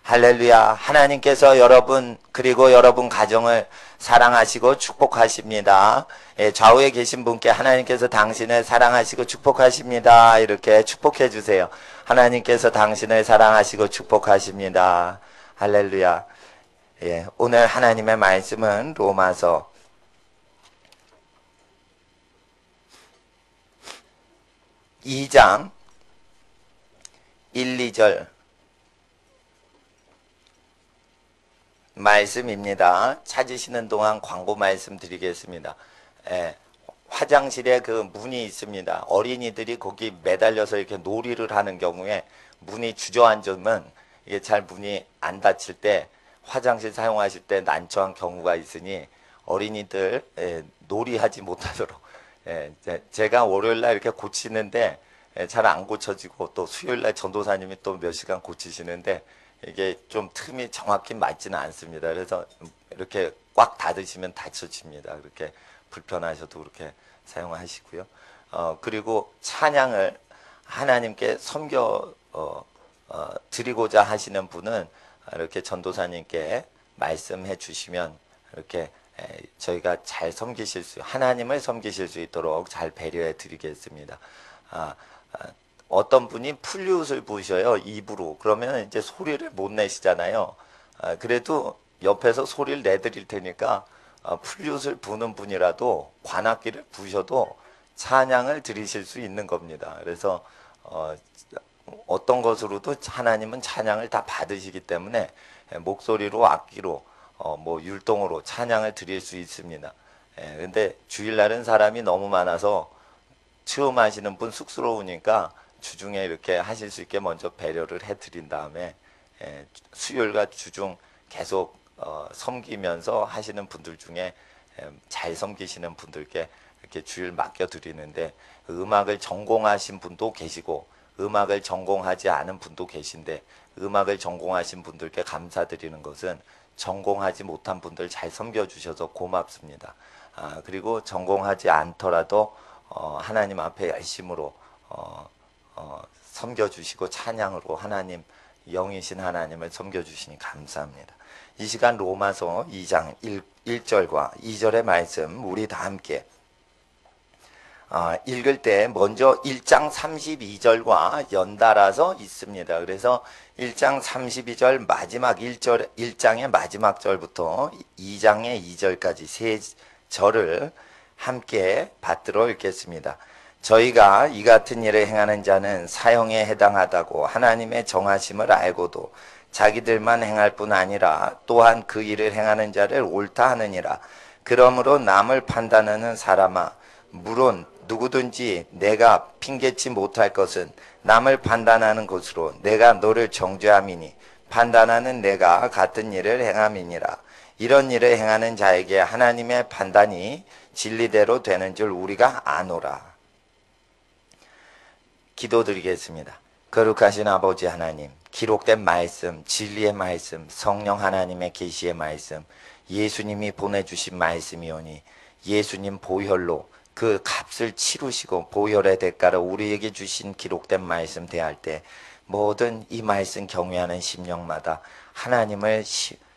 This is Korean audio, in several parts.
할렐루야. 하나님께서 여러분 그리고 여러분 가정을 사랑하시고 축복하십니다. 예, 좌우에 계신 분께 하나님께서 당신을 사랑하시고 축복하십니다. 이렇게 축복해 주세요. 하나님께서 당신을 사랑하시고 축복하십니다. 할렐루야. 예, 오늘 하나님의 말씀은 로마서 2장 1, 2절 말씀입니다. 찾으시는 동안 광고 말씀 드리겠습니다. 예, 화장실에 그 문이 있습니다. 어린이들이 거기 매달려서 이렇게 놀이를 하는 경우에 문이 주저앉으면 이게 잘 문이 안 닫힐 때 화장실 사용하실 때 난처한 경우가 있으니 어린이들 놀이하지 못하도록 제가 월요일날 이렇게 고치는데 잘 안 고쳐지고 또 수요일날 전도사님이 또 몇 시간 고치시는데 이게 좀 틈이 정확히 맞지는 않습니다. 그래서 이렇게 꽉 닫으시면 다쳐집니다. 그렇게 불편하셔도 그렇게 사용하시고요. 그리고 찬양을 하나님께 섬겨 드리고자 하시는 분은 이렇게 전도사님께 말씀해 주시면 이렇게 저희가 잘 섬기실 수, 하나님을 섬기실 수 있도록 잘 배려해 드리겠습니다. 어떤 분이 플룻을 부셔요, 입으로. 그러면 이제 소리를 못 내시잖아요. 그래도 옆에서 소리를 내드릴 테니까 플룻을 부는 분이라도 관악기를 부셔도 찬양을 드리실 수 있는 겁니다. 그래서 어떤 것으로도 하나님은 찬양을 다 받으시기 때문에 목소리로, 악기로, 뭐 율동으로 찬양을 드릴 수 있습니다. 근데 주일날은 사람이 너무 많아서 처음 하시는 분 쑥스러우니까 주중에 이렇게 하실 수 있게 먼저 배려를 해드린 다음에 수요일과 주중 계속 섬기면서 하시는 분들 중에 잘 섬기시는 분들께 이렇게 주일 맡겨드리는데, 음악을 전공하신 분도 계시고 음악을 전공하지 않은 분도 계신데, 음악을 전공하신 분들께 감사드리는 것은 전공하지 못한 분들 잘 섬겨주셔서 고맙습니다. 그리고 전공하지 않더라도 하나님 앞에 열심으로 섬겨주시고 찬양으로 하나님, 영이신 하나님을 섬겨주시니 감사합니다. 이 시간 로마서 2장 1절과 2절의 말씀 우리 다 함께 읽을 때 먼저 1장 32절과 연달아서 있습니다. 그래서 1장 32절 마지막 1장의 마지막 절부터 2장의 2절까지 세 절을 함께 받들어 읽겠습니다. 저희가 이 같은 일을 행하는 자는 사형에 해당하다고 하나님의 정하심을 알고도 자기들만 행할 뿐 아니라 또한 그 일을 행하는 자를 옳다 하느니라. 그러므로 남을 판단하는 사람아, 물론 누구든지 내가 핑계치 못할 것은 남을 판단하는 것으로 내가 너를 정죄함이니 판단하는 내가 같은 일을 행함이니라. 이런 일을 행하는 자에게 하나님의 판단이 진리대로 되는 줄 우리가 아노라. 기도드리겠습니다. 거룩하신 아버지 하나님, 기록된 말씀, 진리의 말씀, 성령 하나님의 계시의 말씀, 예수님이 보내주신 말씀이오니 예수님 보혈로 그 값을 치르시고 보혈의 대가로 우리에게 주신 기록된 말씀 대할 때 모든 이 말씀 경외하는 심령마다 하나님을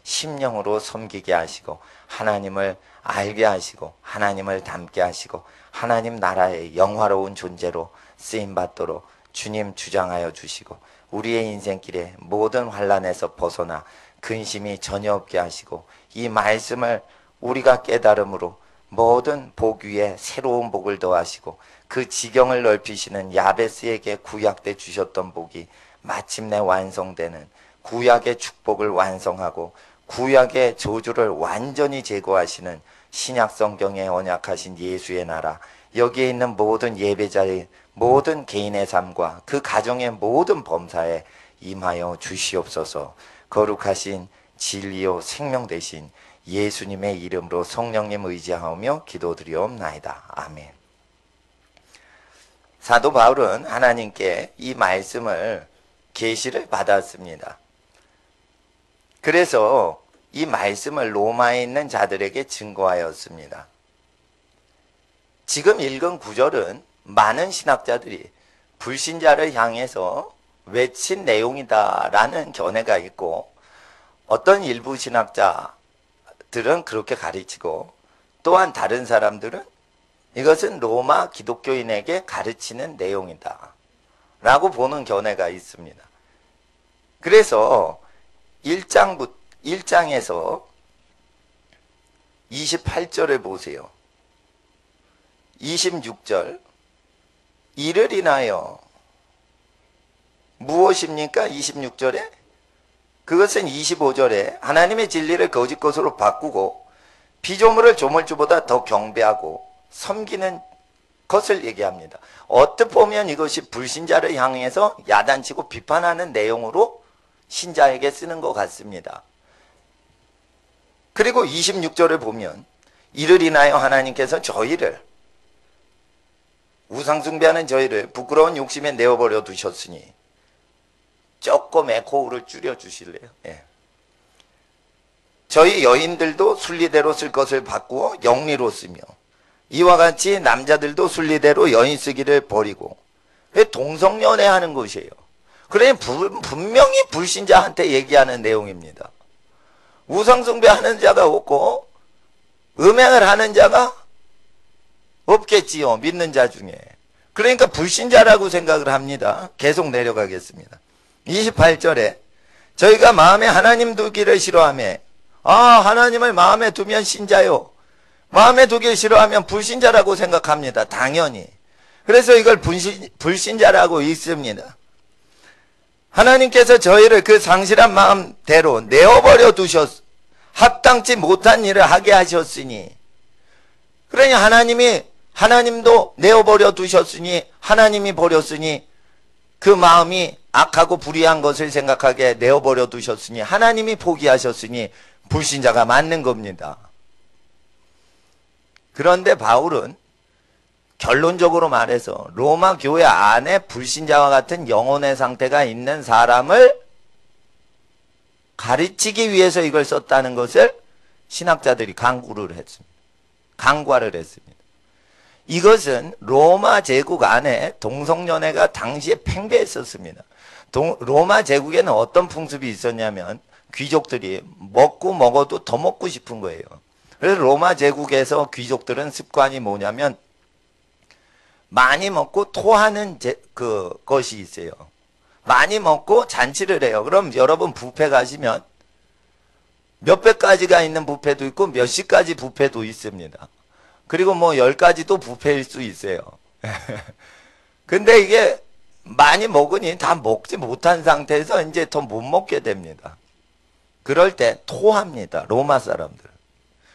심령으로 섬기게 하시고 하나님을 알게 하시고 하나님을 닮게 하시고 하나님 나라의 영화로운 존재로 쓰임받도록 주님 주장하여 주시고 우리의 인생길에 모든 환난에서 벗어나 근심이 전혀 없게 하시고 이 말씀을 우리가 깨달음으로 모든 복 위에 새로운 복을 더하시고 그 지경을 넓히시는 야베스에게 구약 때 주셨던 복이 마침내 완성되는 구약의 축복을 완성하고 구약의 저주를 완전히 제거하시는 신약 성경에 언약하신 예수의 나라, 여기에 있는 모든 예배자의 모든 개인의 삶과 그 가정의 모든 범사에 임하여 주시옵소서. 거룩하신 진리요 생명 되신 예수님의 이름으로 성령님 의지하며 기도드리옵나이다. 아멘. 사도 바울은 하나님께 이 말씀을 계시를 받았습니다. 그래서 이 말씀을 로마에 있는 자들에게 증거하였습니다. 지금 읽은 구절은 많은 신학자들이 불신자를 향해서 외친 내용이다라는 견해가 있고, 어떤 일부 신학자들은 그렇게 가르치고 또한 다른 사람들은 이것은 로마 기독교인에게 가르치는 내용이다 라고 보는 견해가 있습니다. 그래서 1장에서 28절을 보세요. 26절 이를 인하여 무엇입니까? 26절에 그것은 25절에 하나님의 진리를 거짓 것으로 바꾸고 피조물을 조물주보다 더 경배하고 섬기는 것을 얘기합니다. 어떻게 보면 이것이 불신자를 향해서 야단치고 비판하는 내용으로 신자에게 쓰는 것 같습니다. 그리고 26절을 보면 이를 인하여 하나님께서 저희를 우상숭배하는 저희를 부끄러운 욕심에 내어버려 두셨으니 조금 에코를 줄여주실래요? 예. 저희 여인들도 순리대로 쓸 것을 바꾸어 영리로 쓰며 이와 같이 남자들도 순리대로 여인 쓰기를 버리고 동성연애 하는 것이에요. 그래 분명히 불신자한테 얘기하는 내용입니다. 우상숭배하는 자가 없고 음행을 하는 자가 없겠지요. 믿는 자 중에. 그러니까 불신자라고 생각을 합니다. 계속 내려가겠습니다. 28절에 저희가 마음에 하나님 두기를 싫어하며 하나님을 마음에 두면 신자요. 마음에 두기를 싫어하면 불신자라고 생각합니다. 당연히. 그래서 이걸 불신자라고 읽습니다. 하나님께서 저희를 그 상실한 마음대로 내어버려 합당치 못한 일을 하게 하셨으니 그러니 하나님도 내어버려 두셨으니 하나님이 버렸으니 그 마음이 악하고 불의한 것을 생각하게 내어버려 두셨으니 하나님이 포기하셨으니 불신자가 맞는 겁니다. 그런데 바울은 결론적으로 말해서 로마 교회 안에 불신자와 같은 영혼의 상태가 있는 사람을 가르치기 위해서 이걸 썼다는 것을 신학자들이 강구를 했습니다. 강과를 했습니다. 이것은 로마 제국 안에 동성연애가 당시에 팽배했었습니다. 로마 제국에는 어떤 풍습이 있었냐면 귀족들이 먹고 먹어도 더 먹고 싶은 거예요. 그래서 로마 제국에서 귀족들은 습관이 뭐냐면 많이 먹고 토하는 것이 있어요. 많이 먹고 잔치를 해요. 그럼 여러분 뷔페 가시면 몇백 가지가 있는 뷔페도 있고 몇십 가지 뷔페도 있습니다. 그리고 뭐 10가지도 뷔페일 수 있어요. 근데 이게 많이 먹으니 다 먹지 못한 상태에서 이제 더 못 먹게 됩니다. 그럴 때 토합니다. 로마 사람들.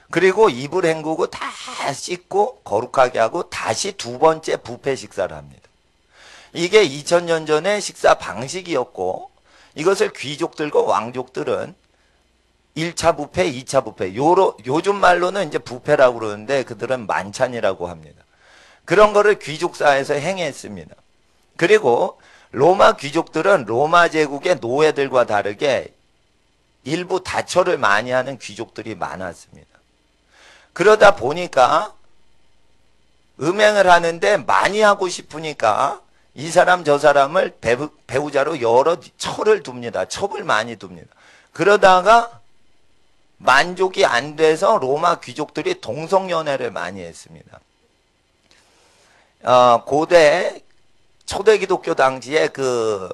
그리고 입을 헹구고 다 씻고 거룩하게 하고 다시 두 번째 뷔페 식사를 합니다. 이게 2000년 전의 식사 방식이었고 이것을 귀족들과 왕족들은 1차 뷔페, 2차 뷔페 요즘 말로는 이제 뷔페라고 그러는데 그들은 만찬이라고 합니다. 그런 거를 귀족사에서 행했습니다. 그리고 로마 귀족들은 로마 제국의 노예들과 다르게 일부 다처를 많이 하는 귀족들이 많았습니다. 그러다 보니까 음행을 하는데 많이 하고 싶으니까 이 사람 저 사람을 배우자로 여러 처를 둡니다. 첩을 많이 둡니다. 그러다가 만족이 안 돼서 로마 귀족들이 동성연애를 많이 했습니다. 고대 초대 기독교 당시에 그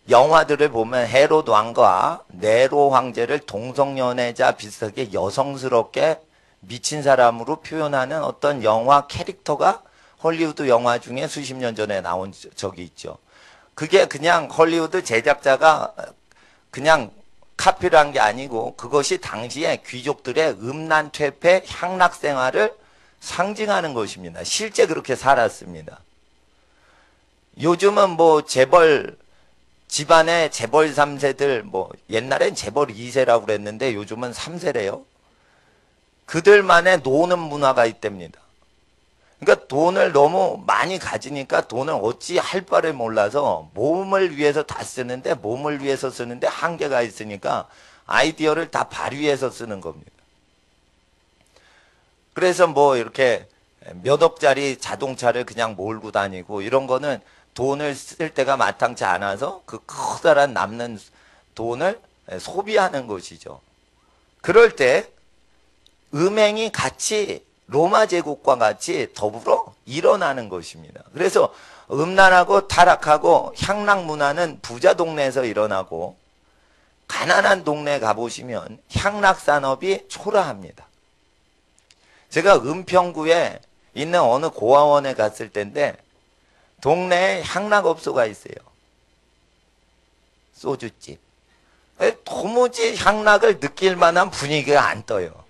영화들을 보면 헤롯 왕과 네로 황제를 동성연애자 비슷하게 여성스럽게 미친 사람으로 표현하는 어떤 영화 캐릭터가 헐리우드 영화 중에 수십 년 전에 나온 적이 있죠. 그게 그냥 헐리우드 제작자가 그냥 카피를 한 게 아니고 그것이 당시에 귀족들의 음란퇴폐 향락 생활을 상징하는 것입니다. 실제 그렇게 살았습니다. 요즘은 뭐 재벌 집안의 재벌 3세들 뭐 옛날엔 재벌 2세라고 그랬는데 요즘은 3세래요. 그들만의 노는 문화가 있답니다. 그러니까 돈을 너무 많이 가지니까 돈을 어찌 할 바를 몰라서 몸을 위해서 다 쓰는데 몸을 위해서 쓰는데 한계가 있으니까 아이디어를 다 발휘해서 쓰는 겁니다. 그래서 뭐 이렇게 몇 억짜리 자동차를 그냥 몰고 다니고 이런 거는 돈을 쓸 때가 마땅치 않아서 그 커다란 남는 돈을 소비하는 것이죠. 그럴 때 음행이 같이 로마 제국과 같이 더불어 일어나는 것입니다. 그래서 음란하고 타락하고 향락 문화는 부자 동네에서 일어나고 가난한 동네에 가보시면 향락 산업이 초라합니다. 제가 은평구에 있는 어느 고아원에 갔을 때인데 동네에 향락업소가 있어요. 소주집. 도무지 향락을 느낄 만한 분위기가 안 떠요.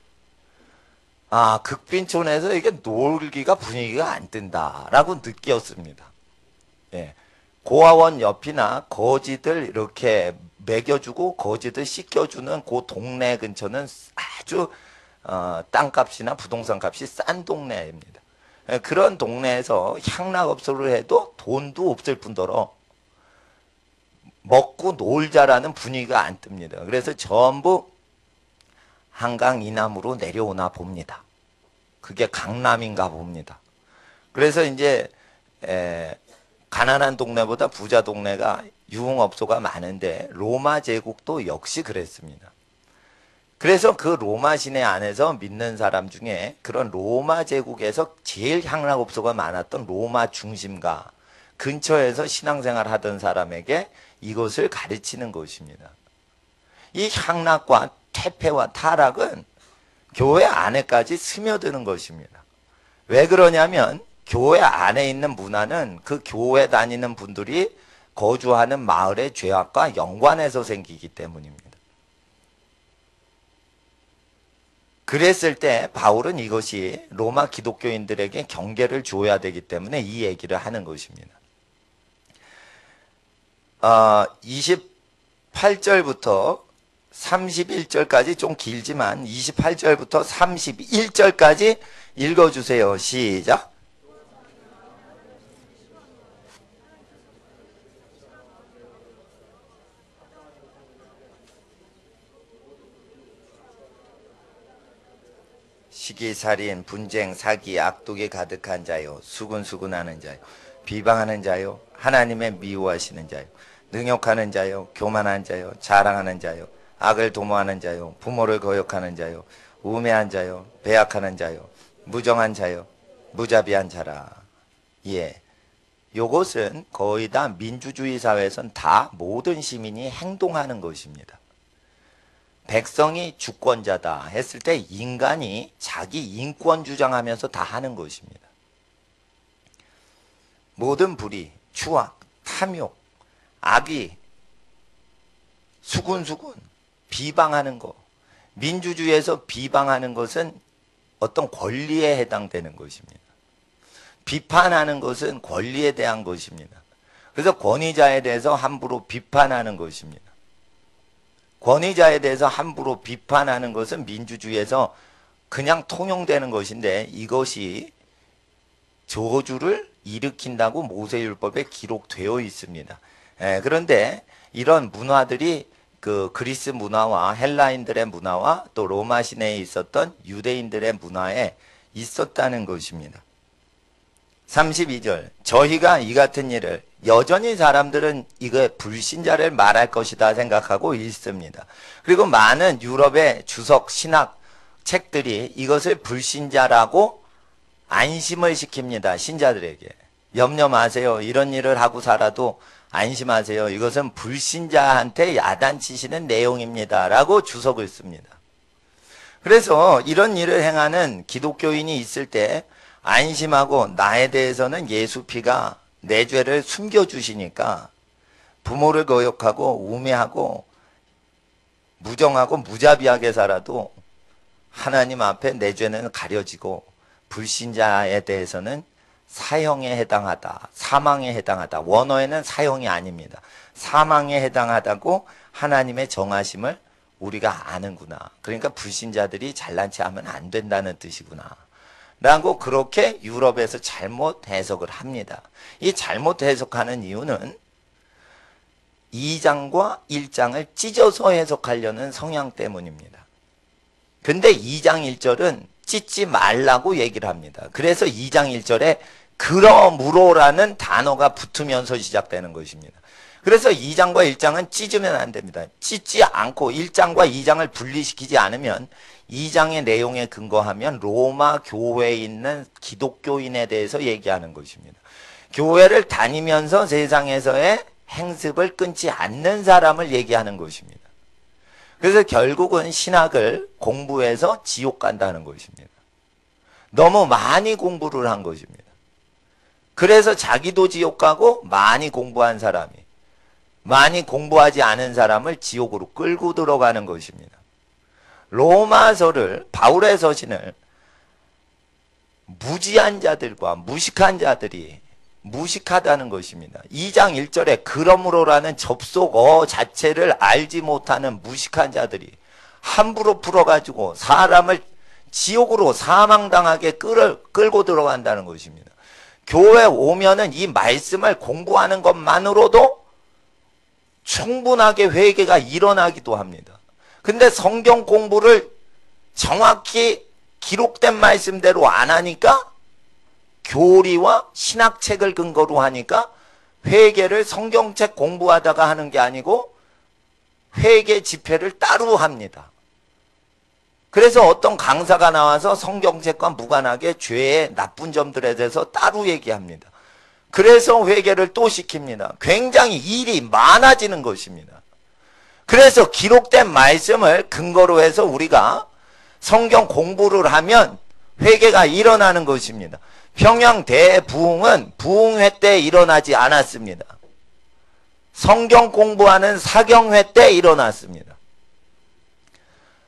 아, 극빈촌에서 이게 놀기가 분위기가 안 뜬다라고 느꼈습니다. 예. 고아원 옆이나 거지들 이렇게 먹여주고 거지들 씻겨주는 그 동네 근처는 아주 땅값이나 부동산 값이 싼 동네입니다. 예, 그런 동네에서 향락업소를 해도 돈도 없을 뿐더러 먹고 놀자라는 분위기가 안 뜹니다. 그래서 전부 한강 이남으로 내려오나 봅니다. 그게 강남인가 봅니다. 그래서 이제 가난한 동네보다 부자 동네가 유흥업소가 많은데 로마 제국도 역시 그랬습니다. 그래서 그 로마 시내 안에서 믿는 사람 중에 그런 로마 제국에서 제일 향락업소가 많았던 로마 중심가 근처에서 신앙생활 하던 사람에게 이것을 가르치는 것입니다. 이 향락과 퇴폐와 타락은 교회 안에까지 스며드는 것입니다. 왜 그러냐면 교회 안에 있는 문화는 그 교회 다니는 분들이 거주하는 마을의 죄악과 연관해서 생기기 때문입니다. 그랬을 때 바울은 이것이 로마 기독교인들에게 경계를 줘야 되기 때문에 이 얘기를 하는 것입니다. 28절부터 31절까지 좀 길지만 28절부터 31절까지 읽어주세요. 시작. 시기살인, 분쟁, 사기, 악독이 가득한 자요, 수군수군하는 자요, 비방하는 자요, 하나님의 미워하시는 자요, 능욕하는 자요, 교만한 자요, 자랑하는 자요, 악을 도모하는 자요, 부모를 거역하는 자요, 우매한 자요, 배약하는 자요, 무정한 자요, 무자비한 자라. 예, 요것은 거의 다 민주주의 사회에선 다 모든 시민이 행동하는 것입니다. 백성이 주권자다 했을 때 인간이 자기 인권 주장하면서 다 하는 것입니다. 모든 불의, 추악, 탐욕, 악의, 수군수군, 비방하는 것. 민주주의에서 비방하는 것은 어떤 권리에 해당되는 것입니다. 비판하는 것은 권리에 대한 것입니다. 그래서 권위자에 대해서 함부로 비판하는 것입니다. 권위자에 대해서 함부로 비판하는 것은 민주주의에서 그냥 통용되는 것인데 이것이 저주를 일으킨다고 모세율법에 기록되어 있습니다. 그런데 이런 문화들이 그 그리스 문화와 헬라인들의 문화와 또 로마 시내에 있었던 유대인들의 문화에 있었다는 것입니다. 32절 저희가 이 같은 일을 여전히 사람들은 이거 불신자를 말할 것이다 생각하고 있습니다. 그리고 많은 유럽의 주석 신학 책들이 이것을 불신자라고 안심을 시킵니다. 신자들에게. 염려 마세요. 이런 일을 하고 살아도 안심하세요. 이것은 불신자한테 야단치시는 내용입니다. 라고 주석을 씁니다. 그래서 이런 일을 행하는 기독교인이 있을 때 안심하고 나에 대해서는 예수 피가 내 죄를 숨겨주시니까 부모를 거역하고 우매하고 무정하고 무자비하게 살아도 하나님 앞에 내 죄는 가려지고 불신자에 대해서는 사형에 해당하다, 사망에 해당하다. 원어에는 사형이 아닙니다. 사망에 해당하다고 하나님의 정하심을 우리가 아는구나. 그러니까 불신자들이 잘난 체 하면 안 된다는 뜻이구나. 라고 그렇게 유럽에서 잘못 해석을 합니다. 이 잘못 해석하는 이유는 2장과 1장을 찢어서 해석하려는 성향 때문입니다. 근데 2장 1절은 찢지 말라고 얘기를 합니다. 그래서 2장 1절에 그러므로라는 단어가 붙으면서 시작되는 것입니다. 그래서 2장과 1장은 찢으면 안 됩니다. 찢지 않고 1장과 2장을 분리시키지 않으면 2장의 내용에 근거하면 로마 교회에 있는 기독교인에 대해서 얘기하는 것입니다. 교회를 다니면서 세상에서의 행습을 끊지 않는 사람을 얘기하는 것입니다. 그래서 결국은 신학을 공부해서 지옥 간다는 것입니다. 너무 많이 공부를 한 것입니다. 그래서 자기도 지옥 가고 많이 공부한 사람이 많이 공부하지 않은 사람을 지옥으로 끌고 들어가는 것입니다. 로마서를 바울의 서신을 무지한 자들과 무식한 자들이 무식하다는 것입니다. 2장 1절에 그러므로라는 접속어 자체를 알지 못하는 무식한 자들이 함부로 풀어가지고 사람을 지옥으로 사망당하게 끌고 들어간다는 것입니다. 교회 오면은 이 말씀을 공부하는 것만으로도 충분하게 회개가 일어나기도 합니다. 근데 성경 공부를 정확히 기록된 말씀대로 안 하니까 교리와 신학책을 근거로 하니까 회개를 성경책 공부하다가 하는 게 아니고 회개 집회를 따로 합니다. 그래서 어떤 강사가 나와서 성경책과 무관하게 죄의 나쁜 점들에 대해서 따로 얘기합니다. 그래서 회개를 또 시킵니다. 굉장히 일이 많아지는 것입니다. 그래서 기록된 말씀을 근거로 해서 우리가 성경 공부를 하면 회개가 일어나는 것입니다. 평양 대부흥은 부흥회 때 일어나지 않았습니다. 성경 공부하는 사경회 때 일어났습니다.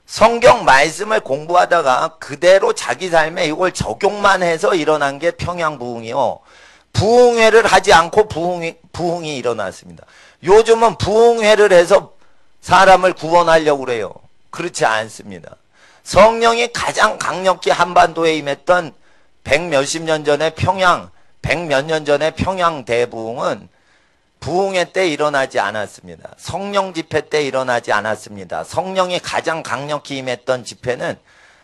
성경 말씀을 공부하다가 그대로 자기 삶에 이걸 적용만 해서 일어난 게 평양 부흥이요. 부흥회를 하지 않고 부흥이 일어났습니다. 요즘은 부흥회를 해서 사람을 구원하려고 그래요. 그렇지 않습니다. 성령이 가장 강력히 한반도에 임했던 100몇십 년 전에 평양, 100몇 년 전에 평양 대부흥은 부흥회 때 일어나지 않았습니다. 성령 집회 때 일어나지 않았습니다. 성령이 가장 강력히 임했던 집회는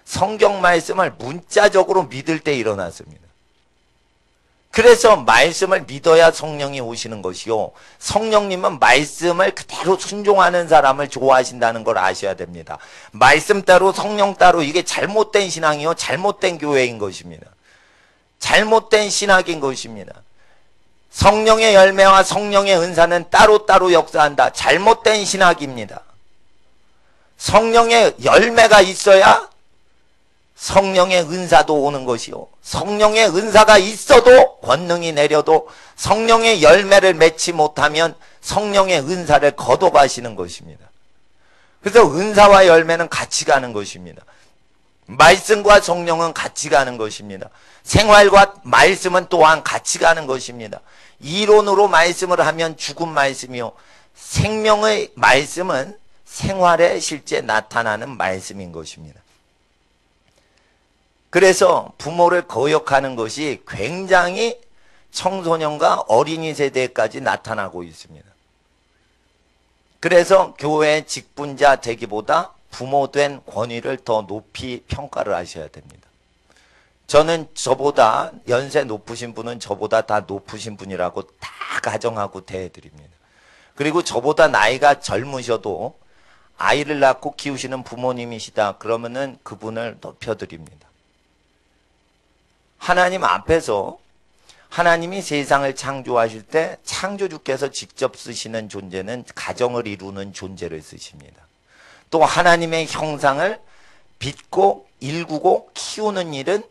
성경 말씀을 문자적으로 믿을 때 일어났습니다. 그래서 말씀을 믿어야 성령이 오시는 것이요. 성령님은 말씀을 그대로 순종하는 사람을 좋아하신다는 걸 아셔야 됩니다. 말씀 따로 성령 따로 이게 잘못된 신앙이요. 잘못된 교회인 것입니다. 잘못된 신학인 것입니다. 성령의 열매와 성령의 은사는 따로따로 역사한다. 잘못된 신학입니다. 성령의 열매가 있어야 성령의 은사도 오는 것이요. 성령의 은사가 있어도 권능이 내려도 성령의 열매를 맺지 못하면 성령의 은사를 거둬가시는 것입니다. 그래서 은사와 열매는 같이 가는 것입니다. 말씀과 성령은 같이 가는 것입니다. 생활과 말씀은 또한 같이 가는 것입니다. 이론으로 말씀을 하면 죽은 말씀이요. 생명의 말씀은 생활에 실제 나타나는 말씀인 것입니다. 그래서 부모를 거역하는 것이 굉장히 청소년과 어린이 세대까지 나타나고 있습니다. 그래서 교회 직분자 되기보다 부모된 권위를 더 높이 평가를 하셔야 됩니다. 저는 저보다 연세 높으신 분은 저보다 다 높으신 분이라고 다 가정하고 대해드립니다. 그리고 저보다 나이가 젊으셔도 아이를 낳고 키우시는 부모님이시다 그러면은 그분을 높여드립니다. 하나님 앞에서 하나님이 세상을 창조하실 때 창조주께서 직접 쓰시는 존재는 가정을 이루는 존재를 쓰십니다. 또 하나님의 형상을 빚고 일구고 키우는 일은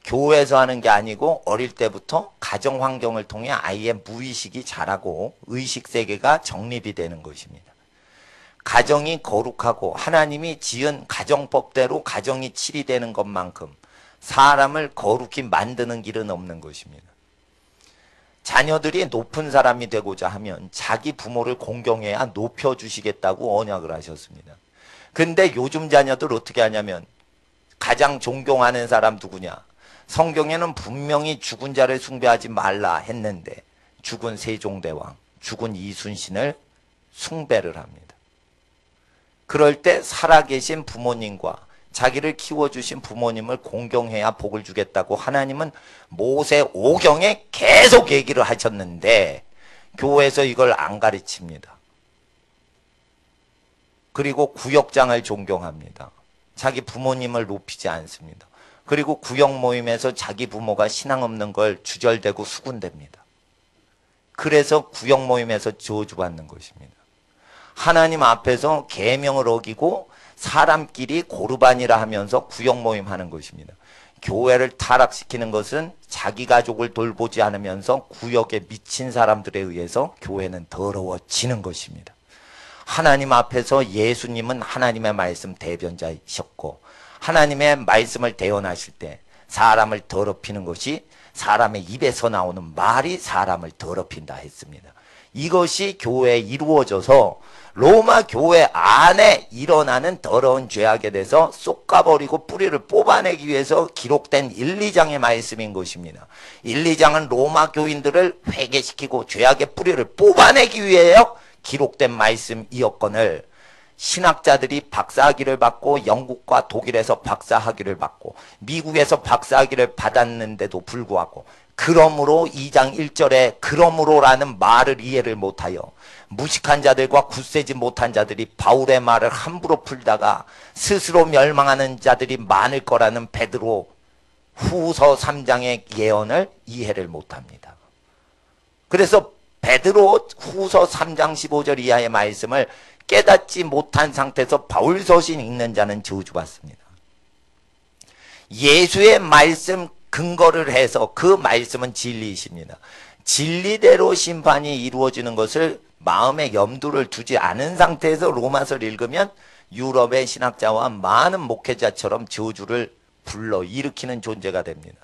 교회에서 하는 게 아니고 어릴 때부터 가정 환경을 통해 아이의 무의식이 자라고 의식 세계가 정립이 되는 것입니다. 가정이 거룩하고 하나님이 지은 가정법대로 가정이 치리되는 것만큼 사람을 거룩히 만드는 길은 없는 것입니다. 자녀들이 높은 사람이 되고자 하면 자기 부모를 공경해야 높여주시겠다고 언약을 하셨습니다. 근데 요즘 자녀들 어떻게 하냐면 가장 존경하는 사람 누구냐? 성경에는 분명히 죽은 자를 숭배하지 말라 했는데 죽은 세종대왕, 죽은 이순신을 숭배를 합니다. 그럴 때 살아계신 부모님과 자기를 키워주신 부모님을 공경해야 복을 주겠다고 하나님은 모세 오경에 계속 얘기를 하셨는데 교회에서 이걸 안 가르칩니다. 그리고 구역장을 존경합니다. 자기 부모님을 높이지 않습니다. 그리고 구역 모임에서 자기 부모가 신앙 없는 걸 주절대고 수군댑니다. 그래서 구역 모임에서 저주받는 것입니다. 하나님 앞에서 계명을 어기고 사람끼리 고르반이라 하면서 구역 모임 하는 것입니다. 교회를 타락시키는 것은 자기 가족을 돌보지 않으면서 구역에 미친 사람들에 의해서 교회는 더러워지는 것입니다. 하나님 앞에서 예수님은 하나님의 말씀 대변자이셨고 하나님의 말씀을 대언하실 때 사람을 더럽히는 것이 사람의 입에서 나오는 말이 사람을 더럽힌다 했습니다. 이것이 교회에 이루어져서 로마 교회 안에 일어나는 더러운 죄악에 대해서 쏟아버리고 뿌리를 뽑아내기 위해서 기록된 1, 2장의 말씀인 것입니다. 1, 2장은 로마 교인들을 회개시키고 죄악의 뿌리를 뽑아내기 위해요 기록된 말씀이었거늘 신학자들이 박사학위를 받고 영국과 독일에서 박사학위를 받고 미국에서 박사학위를 받았는데도 불구하고 그러므로 2장 1절에 그러므로라는 말을 이해를 못하여 무식한 자들과 굳세지 못한 자들이 바울의 말을 함부로 풀다가 스스로 멸망하는 자들이 많을 거라는 베드로 후서 3장의 예언을 이해를 못합니다. 그래서 베드로 후서 3장 15절 이하의 말씀을 깨닫지 못한 상태에서 바울서신 읽는 자는 저주받습니다. 예수의 말씀 근거를 해서 그 말씀은 진리이십니다. 진리대로 심판이 이루어지는 것을 마음에 염두를 두지 않은 상태에서 로마서를 읽으면 유럽의 신학자와 많은 목회자처럼 저주를 불러일으키는 존재가 됩니다.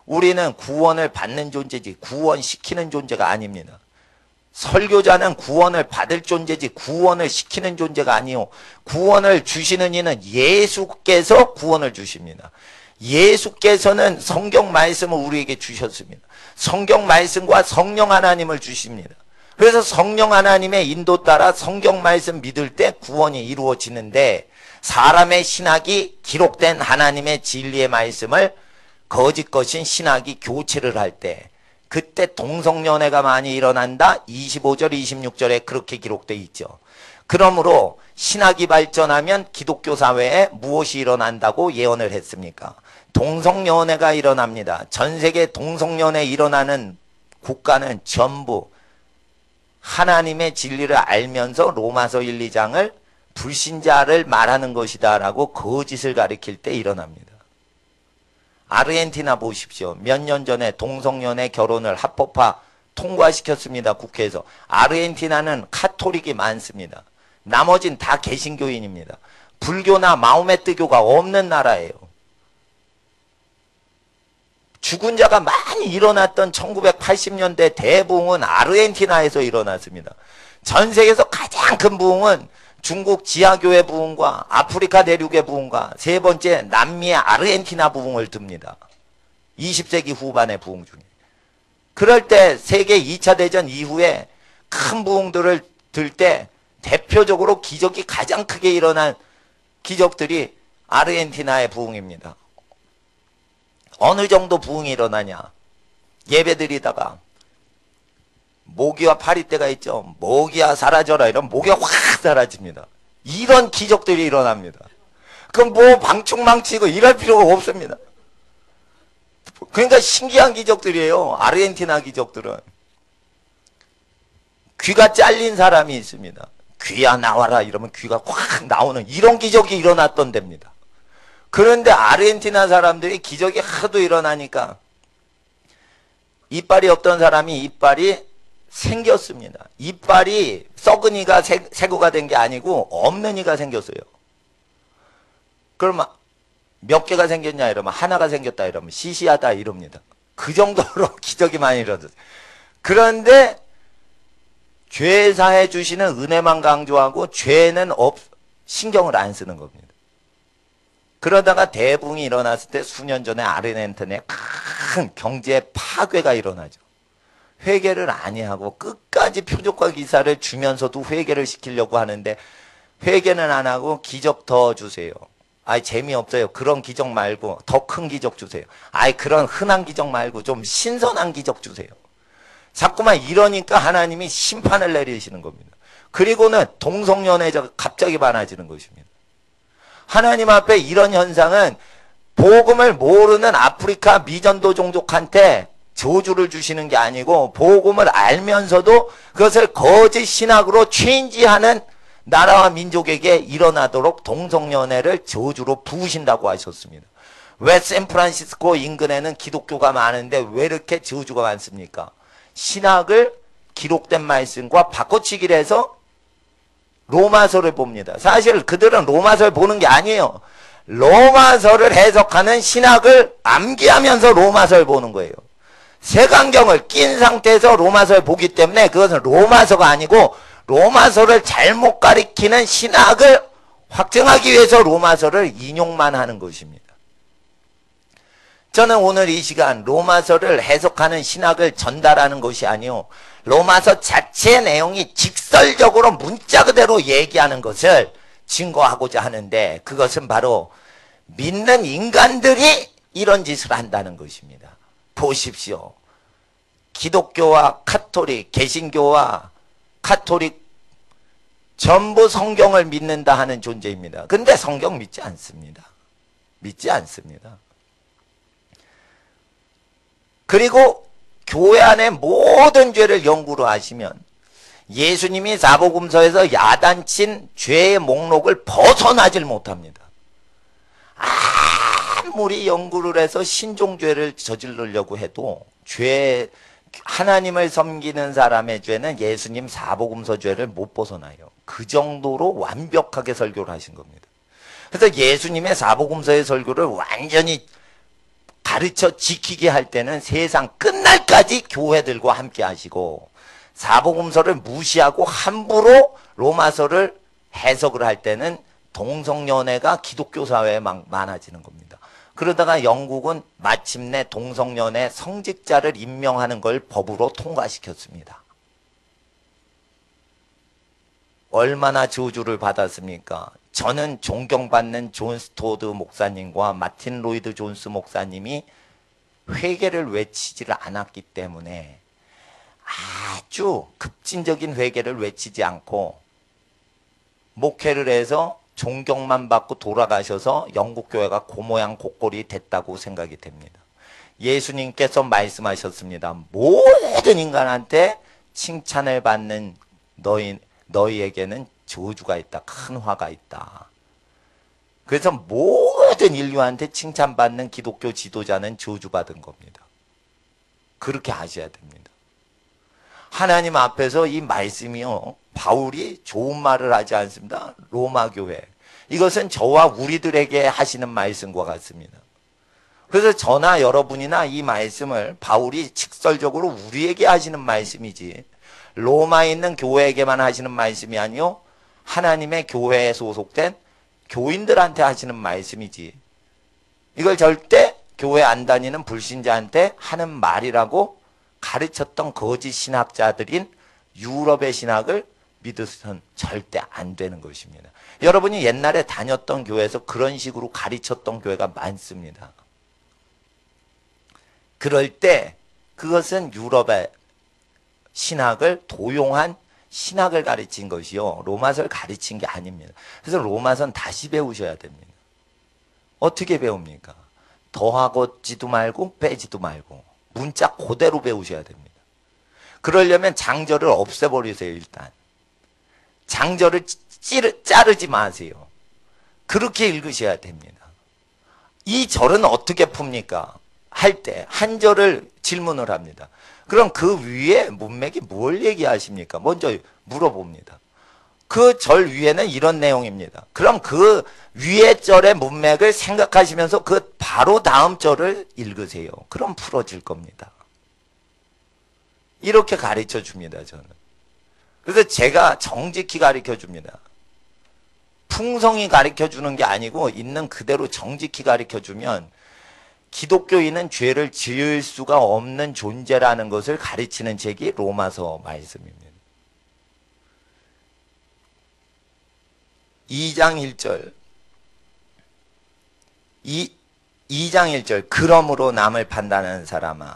우리는 구원을 받는 존재지 구원시키는 존재가 아닙니다. 설교자는 구원을 받을 존재지 구원을 시키는 존재가 아니요. 구원을 주시는 이는 예수께서 구원을 주십니다. 예수께서는 성경 말씀을 우리에게 주셨습니다. 성경 말씀과 성령 하나님을 주십니다. 그래서 성령 하나님의 인도 따라 성경 말씀 믿을 때 구원이 이루어지는데 사람의 신학이 기록된 하나님의 진리의 말씀을 거짓 것인 신학이 교체를 할 때 그때 동성연애가 많이 일어난다. 25절 26절에 그렇게 기록되어 있죠. 그러므로 신학이 발전하면 기독교 사회에 무엇이 일어난다고 예언을 했습니까? 동성연애가 일어납니다. 전 세계 동성연애 일어나는 국가는 전부 하나님의 진리를 알면서 로마서 1, 2장을 불신자를 말하는 것이다 라고 거짓을 가리킬 때 일어납니다. 아르헨티나 보십시오. 몇 년 전에 동성연애 결혼을 합법화 통과시켰습니다. 국회에서. 아르헨티나는 카톨릭이 많습니다. 나머진 다 개신교인입니다. 불교나 마호메트교가 없는 나라예요. 죽은 자가 많이 일어났던 1980년대 대부흥은 아르헨티나에서 일어났습니다. 전 세계에서 가장 큰 부흥은 중국 지하교회 부흥과 아프리카 대륙의 부흥과 세 번째 남미의 아르헨티나 부흥을 듭니다. 20세기 후반의 부흥 중에. 그럴 때 세계 2차 대전 이후에 큰 부흥들을 들 때 대표적으로 기적이 가장 크게 일어난 기적들이 아르헨티나의 부흥입니다. 어느 정도 부흥이 일어나냐. 예배드리다가 모기와 파리떼가 있죠. 모기야 사라져라 이러면 모기가 확 사라집니다. 이런 기적들이 일어납니다. 그럼 뭐 방충망치고 이럴 필요가 없습니다. 그러니까 신기한 기적들이에요. 아르헨티나 기적들은. 귀가 잘린 사람이 있습니다. 귀야 나와라 이러면 귀가 확 나오는 이런 기적이 일어났던 데입니다. 그런데 아르헨티나 사람들이 기적이 하도 일어나니까 이빨이 없던 사람이 이빨이 생겼습니다. 이빨이 썩은 이가 새거가 된 게 아니고 없는 이가 생겼어요. 그러면 몇 개가 생겼냐 이러면 하나가 생겼다 이러면 시시하다 이럽니다. 그 정도로 기적이 많이 일어났어요. 그런데 죄 사해 주시는 은혜만 강조하고 죄는 신경을 안 쓰는 겁니다. 그러다가 대붕이 일어났을 때 수년 전에 아르헨티나에 큰 경제 파괴가 일어나죠. 회개를 아니하고 끝까지 표적과 기사를 주면서도 회개를 시키려고 하는데 회개는 안 하고 기적 더 주세요. 아이, 재미없어요. 그런 기적 말고 더 큰 기적 주세요. 아이, 그런 흔한 기적 말고 좀 신선한 기적 주세요. 자꾸만 이러니까 하나님이 심판을 내리시는 겁니다. 그리고는 동성연애자가 갑자기 많아지는 것입니다. 하나님 앞에 이런 현상은 복음을 모르는 아프리카 미전도 종족한테 저주를 주시는 게 아니고, 복음을 알면서도 그것을 거짓 신학으로 체인지하는 나라와 민족에게 일어나도록 동성연애를 저주로 부으신다고 하셨습니다. 왜 샌프란시스코 인근에는 기독교가 많은데 왜 이렇게 저주가 많습니까? 신학을 기록된 말씀과 바꿔치기를 해서 로마서를 봅니다. 사실 그들은 로마서를 보는 게 아니에요. 로마서를 해석하는 신학을 암기하면서 로마서를 보는 거예요. 색안경을 낀 상태에서 로마서를 보기 때문에 그것은 로마서가 아니고 로마서를 잘못 가리키는 신학을 확증하기 위해서 로마서를 인용만 하는 것입니다. 저는 오늘 이 시간 로마서를 해석하는 신학을 전달하는 것이 아니요, 로마서 자체의 내용이 직설적으로 문자 그대로 얘기하는 것을 증거하고자 하는데, 그것은 바로 믿는 인간들이 이런 짓을 한다는 것입니다. 보십시오. 기독교와 카톨릭, 개신교와 카톨릭 전부 성경을 믿는다 하는 존재입니다. 근데 성경 믿지 않습니다. 믿지 않습니다. 그리고 교회 안에 모든 죄를 연구로 하시면 예수님이 사복음서에서 야단친 죄의 목록을 벗어나질 못합니다. 아무리 연구를 해서 신종죄를 저지르려고 해도 하나님을 섬기는 사람의 죄는 예수님 사복음서 죄를 못 벗어나요. 그 정도로 완벽하게 설교를 하신 겁니다. 그래서 예수님의 사복음서의 설교를 완전히 가르쳐 지키게 할 때는 세상 끝날까지 교회들과 함께 하시고, 사복음서를 무시하고 함부로 로마서를 해석을 할 때는 동성연애가 기독교 사회에 많아지는 겁니다. 그러다가 영국은 마침내 동성연애 성직자를 임명하는 걸 법으로 통과시켰습니다. 얼마나 저주를 받았습니까? 저는 존경받는 존 스토드 목사님과 마틴 로이드 존스 목사님이 회개를 외치지를 않았기 때문에, 아주 급진적인 회개를 외치지 않고 목회를 해서 존경만 받고 돌아가셔서 영국 교회가 그 모양 고꼴이 됐다고 생각이 됩니다. 예수님께서 말씀하셨습니다. 모든 인간한테 칭찬을 받는 너희에게는 저주가 있다. 큰 화가 있다. 그래서 모든 인류한테 칭찬받는 기독교 지도자는 저주받은 겁니다. 그렇게 아셔야 됩니다. 하나님 앞에서 이 말씀이요, 바울이 좋은 말을 하지 않습니다. 로마 교회. 이것은 저와 우리들에게 하시는 말씀과 같습니다. 그래서 저나 여러분이나 이 말씀을 바울이 직설적으로 우리에게 하시는 말씀이지, 로마에 있는 교회에게만 하시는 말씀이 아니요, 하나님의 교회에 소속된 교인들한테 하시는 말씀이지, 이걸 절대 교회 안 다니는 불신자한테 하는 말이라고 가르쳤던 거짓 신학자들인 유럽의 신학을 믿으선 절대 안 되는 것입니다. 여러분이 옛날에 다녔던 교회에서 그런 식으로 가르쳤던 교회가 많습니다. 그럴 때 그것은 유럽의 신학을 도용한 신학을 가르친 것이요, 로마서를 가르친 게 아닙니다. 그래서 로마서는 다시 배우셔야 됩니다. 어떻게 배웁니까? 더하고지도 말고 빼지도 말고 문자 그대로 배우셔야 됩니다. 그러려면 장절을 없애버리세요. 일단 장절을 자르지 마세요. 그렇게 읽으셔야 됩니다. 이 절은 어떻게 풉니까? 할 때 한 절을 질문을 합니다. 그럼 그 위에 문맥이 뭘 얘기하십니까? 먼저 물어봅니다. 그 절 위에는 이런 내용입니다. 그럼 그 위에 절의 문맥을 생각하시면서 그 바로 다음 절을 읽으세요. 그럼 풀어질 겁니다. 이렇게 가르쳐 줍니다, 저는. 그래서 제가 정직히 가르쳐 줍니다. 풍성히 가르쳐 주는 게 아니고 있는 그대로 정직히 가르쳐 주면 기독교인은 죄를 지을 수가 없는 존재라는 것을 가르치는 책이 로마서 말씀입니다. 2장 1절 2장 1절 그러므로 남을 판단하는 사람아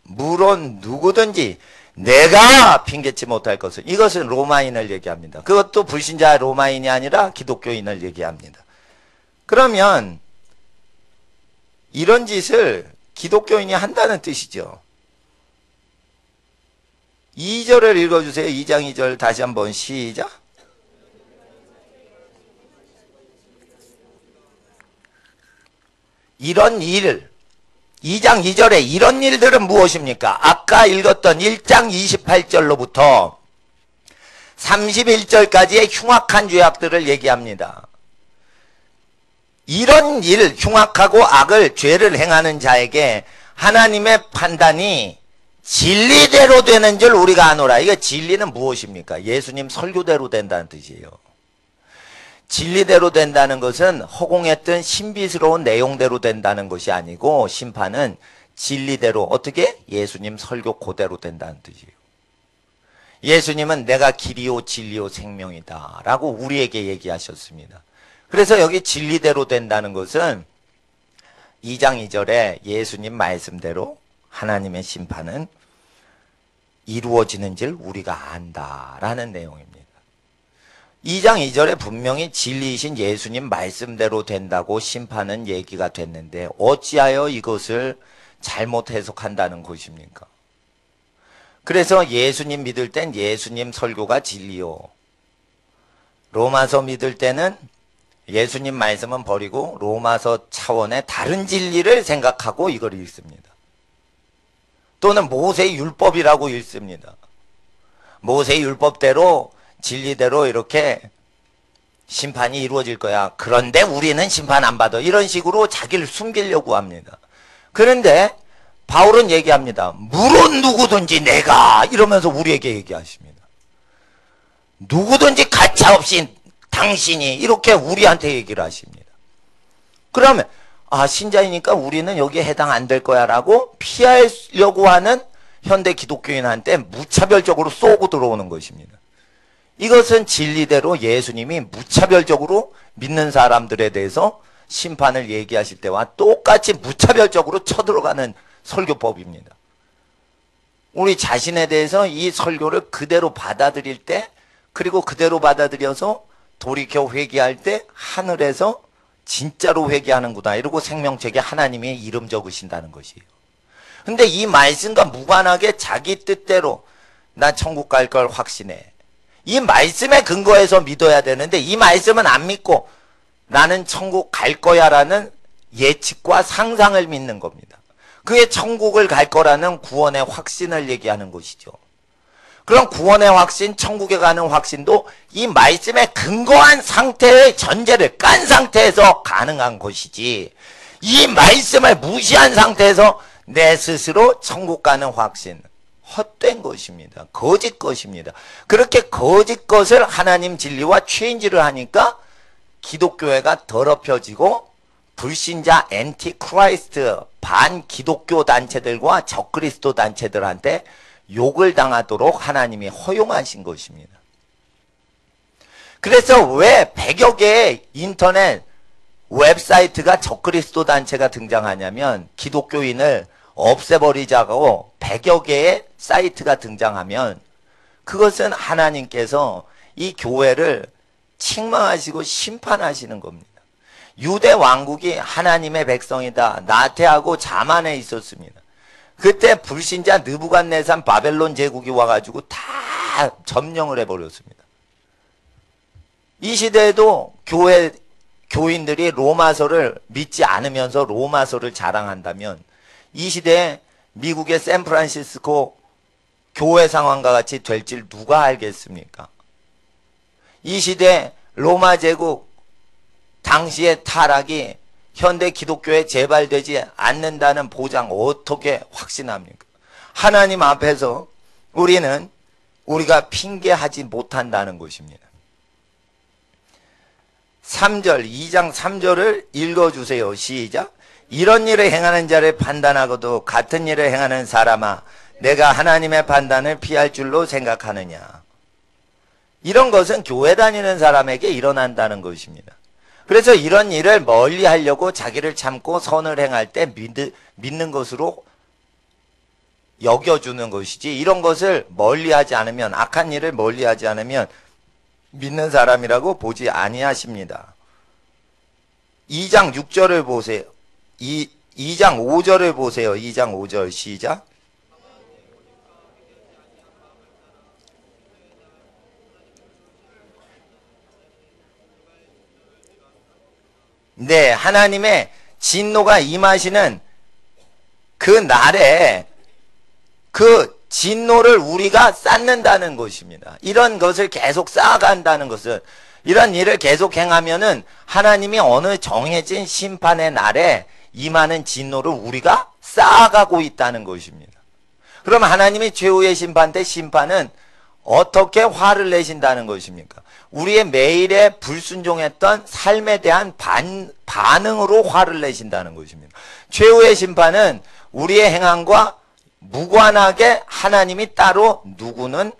물론 누구든지 내가 핑계치 못할 것을 이것은 로마인을 얘기합니다. 그것도 불신자 로마인이 아니라 기독교인을 얘기합니다. 그러면 이런 짓을 기독교인이 한다는 뜻이죠. 2절을 읽어주세요. 2장 2절 다시 한번 시작. 이런 일 2장 2절에 이런 일들은 무엇입니까? 아까 읽었던 1장 28절로부터 31절까지의 흉악한 죄악들을 얘기합니다. 이런 일, 흉악하고 악을, 죄를 행하는 자에게 하나님의 판단이 진리대로 되는 줄 우리가 아노라. 이거 진리는 무엇입니까? 예수님 설교대로 된다는 뜻이에요. 진리대로 된다는 것은 허공했던 신비스러운 내용대로 된다는 것이 아니고 심판은 진리대로 어떻게? 예수님 설교 그대로 된다는 뜻이에요. 예수님은 내가 길이요 진리요 생명이다 라고 우리에게 얘기하셨습니다. 그래서 여기 진리대로 된다는 것은 2장 2절에 예수님 말씀대로 하나님의 심판은 이루어지는 줄 우리가 안다라는 내용입니다. 2장 2절에 분명히 진리이신 예수님 말씀대로 된다고 심판은 얘기가 됐는데 어찌하여 이것을 잘못 해석한다는 것입니까? 그래서 예수님 믿을 땐 예수님 설교가 진리요. 로마서 믿을 때는 예수님 말씀은 버리고 로마서 차원의 다른 진리를 생각하고 이걸 읽습니다. 또는 모세 율법이라고 읽습니다. 모세 율법대로 진리대로 이렇게 심판이 이루어질 거야. 그런데 우리는 심판 안 받아. 이런 식으로 자기를 숨기려고 합니다. 그런데 바울은 얘기합니다. 물론 누구든지 내가 이러면서 우리에게 얘기하십니다. 누구든지 가차없이 당신이 이렇게 우리한테 얘기를 하십니다. 그러면 신자이니까 우리는 여기에 해당 안 될 거야 라고 피하려고 하는 현대 기독교인한테 무차별적으로 쏘고 들어오는 것입니다. 이것은 진리대로 예수님이 무차별적으로 믿는 사람들에 대해서 심판을 얘기하실 때와 똑같이 무차별적으로 쳐들어가는 설교법입니다. 우리 자신에 대해서 이 설교를 그대로 받아들일 때 그리고 그대로 받아들여서 돌이켜 회개할 때 하늘에서 진짜로 회개하는구나 이러고 생명책에 하나님이 이름 적으신다는 것이에요. 근데 이 말씀과 무관하게 자기 뜻대로 나 천국 갈 걸 확신해. 이 말씀에 근거해서 믿어야 되는데 이 말씀은 안 믿고 나는 천국 갈 거야 라는 예측과 상상을 믿는 겁니다. 그게 천국을 갈 거라는 구원의 확신을 얘기하는 것이죠. 그럼 구원의 확신, 천국에 가는 확신도 이 말씀에 근거한 상태의 전제를 깐 상태에서 가능한 것이지 이 말씀을 무시한 상태에서 내 스스로 천국 가는 확신 헛된 것입니다. 거짓 것입니다. 그렇게 거짓 것을 하나님 진리와 체인지를 하니까 기독교회가 더럽혀지고 불신자 엔티크라이스트 반기독교 단체들과 적그리스도 단체들한테 욕을 당하도록 하나님이 허용하신 것입니다. 그래서 왜 100여 개의 인터넷 웹사이트가 적그리스도 단체가 등장하냐면 기독교인을 없애버리자고 100여 개의 사이트가 등장하면 그것은 하나님께서 이 교회를 책망하시고 심판하시는 겁니다. 유대 왕국이 하나님의 백성이다. 나태하고 자만해 있었습니다. 그때 불신자 느부갓네살 바벨론 제국이 와가지고 다 점령을 해버렸습니다. 이 시대에도 교인들이 로마서를 믿지 않으면서 로마서를 자랑한다면 이 시대에 미국의 샌프란시스코 교회 상황과 같이 될 줄 누가 알겠습니까? 이 시대에 로마 제국 당시의 타락이 현대 기독교에 재발되지 않는다는 보장 어떻게 확신합니까? 하나님 앞에서 우리가 핑계하지 못한다는 것입니다. 3절, 2장 3절을 읽어주세요. 시작. 이런 일을 행하는 자를 판단하고도 같은 일을 행하는 사람아 내가 하나님의 판단을 피할 줄로 생각하느냐. 이런 것은 교회 다니는 사람에게 일어난다는 것입니다. 그래서 이런 일을 멀리 하려고 자기를 참고 선을 행할 때 믿는 것으로 여겨주는 것이지, 이런 것을 멀리하지 않으면, 악한 일을 멀리하지 않으면 믿는 사람이라고 보지 아니하십니다. 2장 6절을 보세요. 2장 5절을 보세요. 2장 5절 시작. 네, 하나님의 진노가 임하시는 그 날에 그 진노를 우리가 쌓는다는 것입니다. 이런 것을 계속 쌓아간다는 것은, 이런 일을 계속 행하면은 하나님이 어느 정해진 심판의 날에 임하는 진노를 우리가 쌓아가고 있다는 것입니다. 그럼 하나님이 최후의 심판 때 심판은 어떻게 화를 내신다는 것입니까? 우리의 매일의 불순종했던 삶에 대한 반응으로 화를 내신다는 것입니다. 최후의 심판은 우리의 행함과 무관하게 하나님이 따로 누구는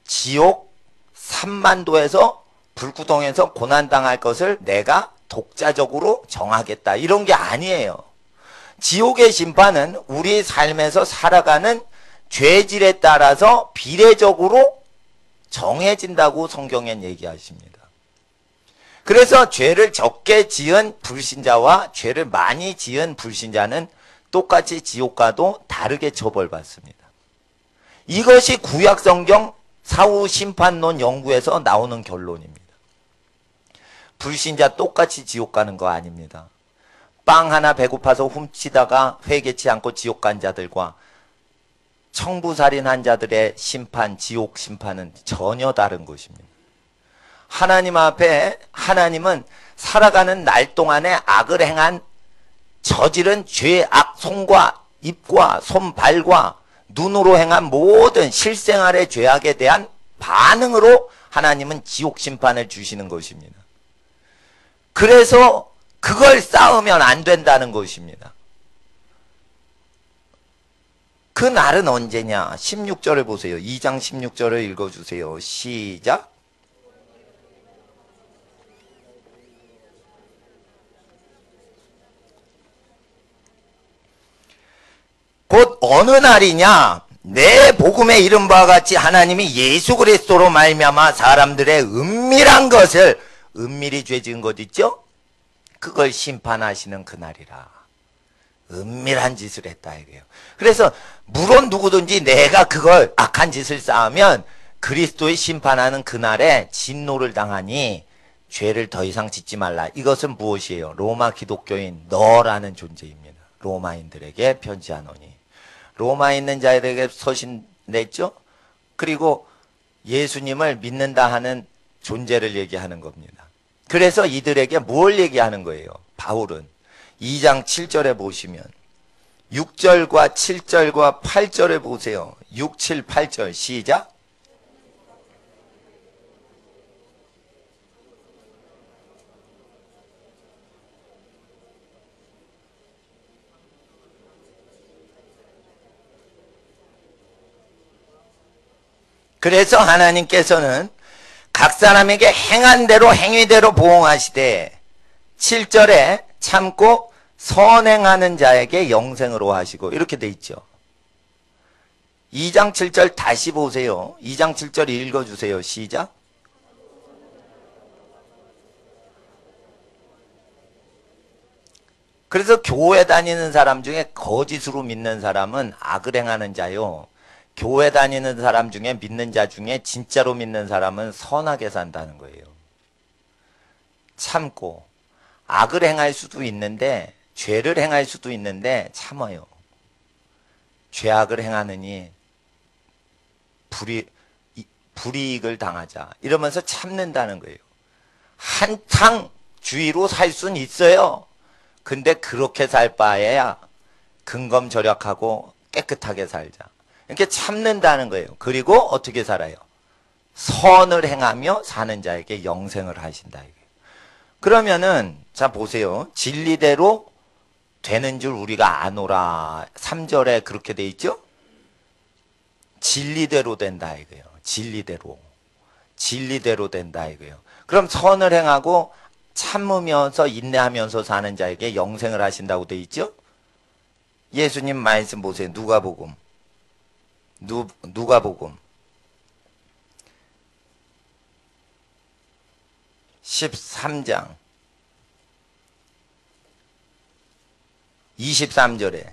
지옥 3만도에서 불구덩에서 고난당할 것을 내가 독자적으로 정하겠다, 이런 게 아니에요. 지옥의 심판은 우리 삶에서 살아가는 죄질에 따라서 비례적으로 정해진다고 성경엔 얘기하십니다. 그래서 죄를 적게 지은 불신자와 죄를 많이 지은 불신자는 똑같이 지옥 가도 다르게 처벌받습니다. 이것이 구약성경 사후 심판론 연구에서 나오는 결론입니다. 불신자 똑같이 지옥 가는 거 아닙니다. 빵 하나 배고파서 훔치다가 회개치 않고 지옥 간 자들과 청부살인한 자들의 심판, 지옥 심판은 전혀 다른 것입니다. 하나님 앞에 하나님은 살아가는 날 동안에 악을 행한 저지른 죄, 악, 손과 입과 손발과 눈으로 행한 모든 실생활의 죄악에 대한 반응으로 하나님은 지옥 심판을 주시는 것입니다. 그래서 그걸 쌓으면 안 된다는 것입니다. 그 날은 언제냐? 16절을 보세요. 2장 16절을 읽어주세요. 시작. 곧 어느 날이냐? 내 복음에 이른 바와 같이 하나님이 예수 그리스도로 말미암아 사람들의 은밀한 것을, 은밀히 죄 지은 것 있죠? 그걸 심판하시는 그날이라. 은밀한 짓을 했다 이거예요. 그래서 물론 누구든지 내가 그걸 악한 짓을 쌓으면 그리스도의 심판하는 그날에 진노를 당하니 죄를 더 이상 짓지 말라. 이것은 무엇이에요? 로마 기독교인 너라는 존재입니다. 로마인들에게 편지하노니. 로마에 있는 자들에게 서신 냈죠? 그리고 예수님을 믿는다 하는 존재를 얘기하는 겁니다. 그래서 이들에게 뭘 얘기하는 거예요? 바울은 2장 7절에 보시면 6절과 7절과 8절에 보세요. 6, 7, 8절 시작. 그래서 하나님께서는 각 사람에게 행한 대로 행위대로 보응하시되 7절에 참고 선행하는 자에게 영생으로 하시고, 이렇게 돼 있죠. 2장 7절 다시 보세요. 2장 7절 읽어주세요. 시작. 그래서 교회 다니는 사람 중에 거짓으로 믿는 사람은 악을 행하는 자요, 교회 다니는 사람 중에 믿는 자 중에 진짜로 믿는 사람은 선하게 산다는 거예요. 참고 악을 행할 수도 있는데, 죄를 행할 수도 있는데 참아요. 죄악을 행하느니 불이익을 당하자 이러면서 참는다는 거예요. 한탕 주의로 살 수는 있어요. 근데 그렇게 살 바에야 근검절약하고 깨끗하게 살자. 이렇게 참는다는 거예요. 그리고 어떻게 살아요? 선을 행하며 사는 자에게 영생을 하신다. 그러면은 자 보세요. 진리대로 되는 줄 우리가 아노라. 3절에 그렇게 돼 있죠? 진리대로 된다 이거예요. 진리대로 된다 이거예요. 그럼 선을 행하고 참으면서 인내하면서 사는 자에게 영생을 하신다고 돼 있죠? 예수님 말씀 보세요. 누가복음 13장 23절에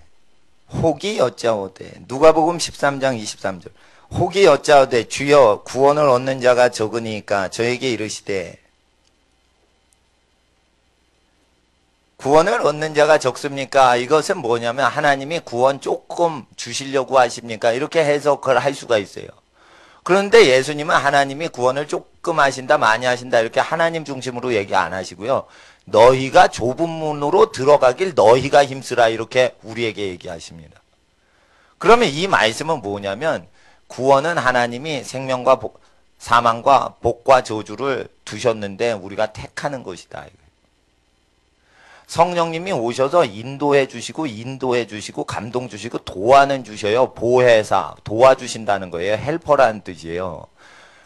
혹이 여짜오되, 누가복음 13장 23절, 혹이 여짜오되 주여 구원을 얻는 자가 적으니까 저에게 이르시되, 구원을 얻는 자가 적습니까? 이것은 뭐냐면 하나님이 구원 조금 주시려고 하십니까? 이렇게 해석을 할 수가 있어요. 그런데 예수님은 하나님이 구원을 조금 하신다, 많이 하신다, 이렇게 하나님 중심으로 얘기 안 하시고요. 너희가 좁은 문으로 들어가길 너희가 힘쓰라, 이렇게 우리에게 얘기하십니다. 그러면 이 말씀은 뭐냐면 구원은 하나님이 생명과 사망과 복과 저주를 두셨는데 우리가 택하는 것이다. 성령님이 오셔서 인도해 주시고 감동 주시고 도와는 주셔요. 보혜사, 도와주신다는 거예요. 헬퍼라는 뜻이에요.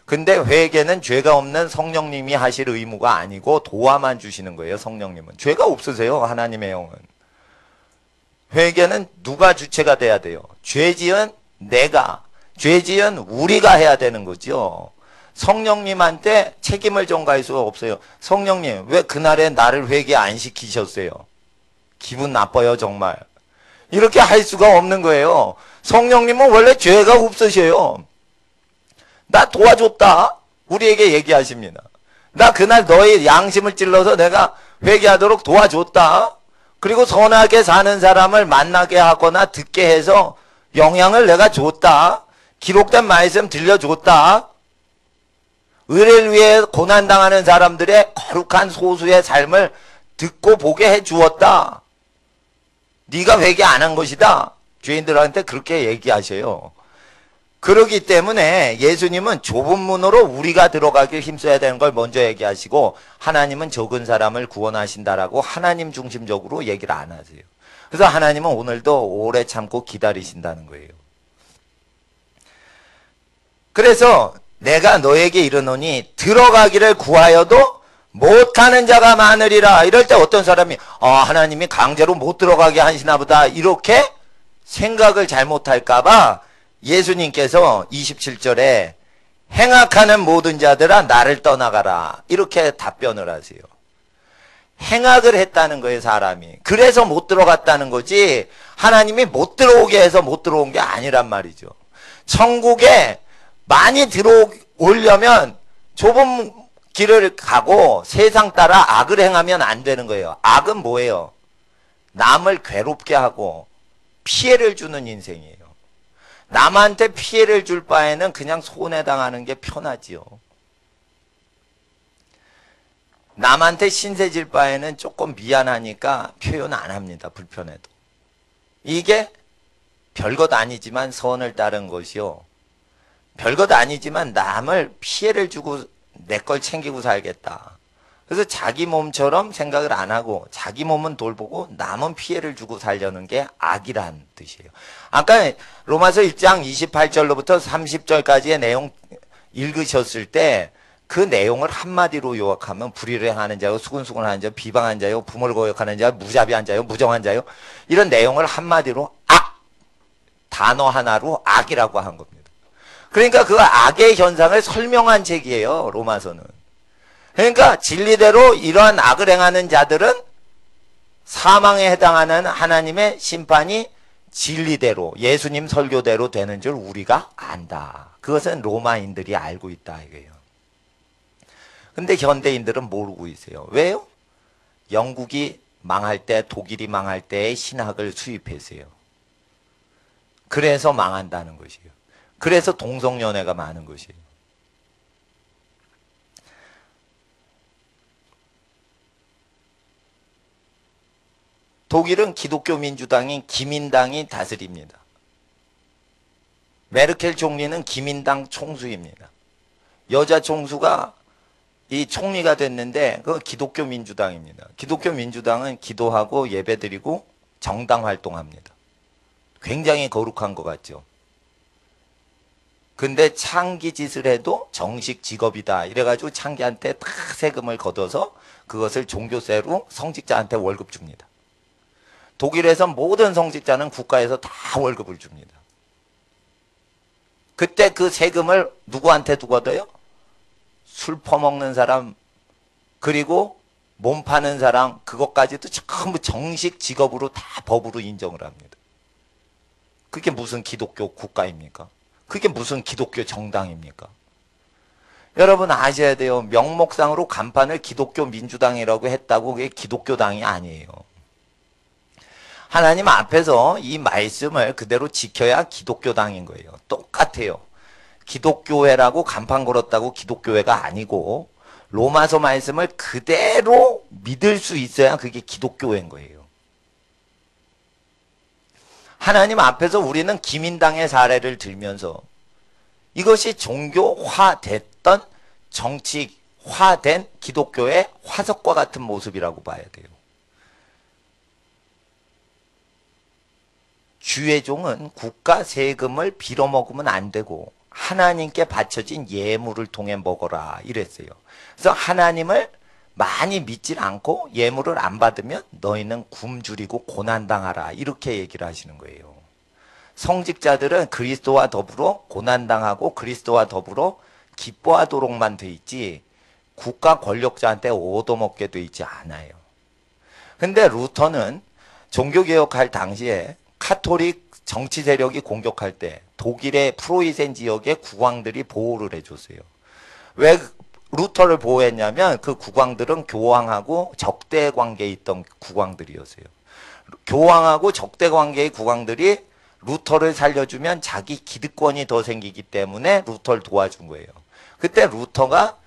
근데 회개는 죄가 없는 성령님이 하실 의무가 아니고 도와만 주시는 거예요. 성령님은 죄가 없으세요. 하나님의 영은. 회개는 누가 주체가 돼야 돼요? 죄지은 내가, 죄지은 우리가 해야 되는 거죠. 성령님한테 책임을 전가할 수가 없어요. 성령님, 왜 그날에 나를 회개 안 시키셨어요? 기분 나빠요, 정말. 이렇게 할 수가 없는 거예요. 성령님은 원래 죄가 없으셔요. 나 도와줬다. 우리에게 얘기하십니다. 나 그날 너의 양심을 찔러서 내가 회개하도록 도와줬다. 그리고 선하게 사는 사람을 만나게 하거나 듣게 해서 영향을 내가 줬다. 기록된 말씀 들려줬다. 의를 위해 고난당하는 사람들의 거룩한 소수의 삶을 듣고 보게 해주었다. 네가 회개 안 한 것이다. 죄인들한테 그렇게 얘기하셔요. 그렇기 때문에 예수님은 좁은 문으로 우리가 들어가길 힘써야 되는 걸 먼저 얘기하시고, 하나님은 적은 사람을 구원하신다라고 하나님 중심적으로 얘기를 안 하세요. 그래서 하나님은 오늘도 오래 참고 기다리신다는 거예요. 그래서 내가 너에게 이르노니 들어가기를 구하여도 못하는 자가 많으리라. 이럴 때 어떤 사람이 하나님이 강제로 못 들어가게 하시나 보다, 이렇게 생각을 잘못할까 봐 예수님께서 27절에 행악하는 모든 자들아 나를 떠나가라, 이렇게 답변을 하세요. 행악을 했다는 거예요, 사람이. 그래서 못 들어갔다는 거지 하나님이 못 들어오게 해서 못 들어온 게 아니란 말이죠. 천국에 많이 들어오려면 좁은 길을 가고 세상 따라 악을 행하면 안 되는 거예요. 악은 뭐예요? 남을 괴롭게 하고 피해를 주는 인생이에요. 남한테 피해를 줄 바에는 그냥 손해당하는 게 편하지요. 남한테 신세 질 바에는 조금 미안하니까 표현 안 합니다. 불편해도. 이게 별것 아니지만 선을 따른 것이요. 별것 아니지만 남을 피해를 주고 내 걸 챙기고 살겠다. 그래서 자기 몸처럼 생각을 안 하고 자기 몸은 돌보고 남은 피해를 주고 살려는 게 악이란 뜻이에요. 아까 로마서 1장 28절로부터 30절까지의 내용 읽으셨을 때 그 내용을 한마디로 요약하면 불의를 행하는 자요, 수군수군하는 자요, 비방하는 자요, 부모를 거역하는 자요, 무자비한 자요, 무정한 자요, 이런 내용을 한마디로 악, 단어 하나로 악이라고 한 겁니다. 그러니까 그 악의 현상을 설명한 책이에요, 로마서는. 그러니까 진리대로 이러한 악을 행하는 자들은 사망에 해당하는 하나님의 심판이 진리대로, 예수님 설교대로 되는 줄 우리가 안다. 그것은 로마인들이 알고 있다 이거예요. 근데 현대인들은 모르고 있어요. 왜요? 영국이 망할 때, 독일이 망할 때의 신학을 수입했어요. 그래서 망한다는 것이에요. 그래서 동성연애가 많은 것이에요. 독일은 기독교 민주당인 기민당이 다스립니다. 메르켈 총리는 기민당 총수입니다. 여자 총수가 이 총리가 됐는데 그 기독교 민주당입니다. 기독교 민주당은 기도하고 예배드리고 정당 활동합니다. 굉장히 거룩한 것 같죠. 근데 창기 짓을 해도 정식 직업이다. 이래가지고 창기한테 다 세금을 걷어서 그것을 종교세로 성직자한테 월급 줍니다. 독일에서 모든 성직자는 국가에서 다 월급을 줍니다. 그때 그 세금을 누구한테 두거든요? 술 퍼먹는 사람, 그리고 몸 파는 사람, 그것까지도 전부 정식 직업으로 다 법으로 인정을 합니다. 그게 무슨 기독교 국가입니까? 그게 무슨 기독교 정당입니까? 여러분 아셔야 돼요. 명목상으로 간판을 기독교 민주당이라고 했다고 그게 기독교당이 아니에요. 하나님 앞에서 이 말씀을 그대로 지켜야 기독교당인 거예요. 똑같아요. 기독교회라고 간판 걸었다고 기독교회가 아니고 로마서 말씀을 그대로 믿을 수 있어야 그게 기독교회인 거예요. 하나님 앞에서 우리는 기민당의 사례를 들면서 이것이 종교화됐던 정치화된 기독교의 화석과 같은 모습이라고 봐야 돼요. 주의 종은 국가 세금을 빌어먹으면 안 되고 하나님께 바쳐진 예물을 통해 먹어라 이랬어요. 그래서 하나님을 많이 믿질 않고 예물을 안 받으면 너희는 굶주리고 고난당하라 이렇게 얘기를 하시는 거예요. 성직자들은 그리스도와 더불어 고난당하고 그리스도와 더불어 기뻐하도록만 돼 있지 국가 권력자한테 얻어먹게 돼 있지 않아요. 근데 루터는 종교개혁할 당시에 카톨릭 정치 세력이 공격할 때 독일의 프로이센 지역의 국왕들이 보호를 해줬어요. 왜 루터를 보호했냐면 그 국왕들은 교황하고 적대 관계에 있던 국왕들이었어요. 교황하고 적대 관계의 국왕들이 루터를 살려주면 자기 기득권이 더 생기기 때문에 루터를 도와준 거예요. 그때 루터가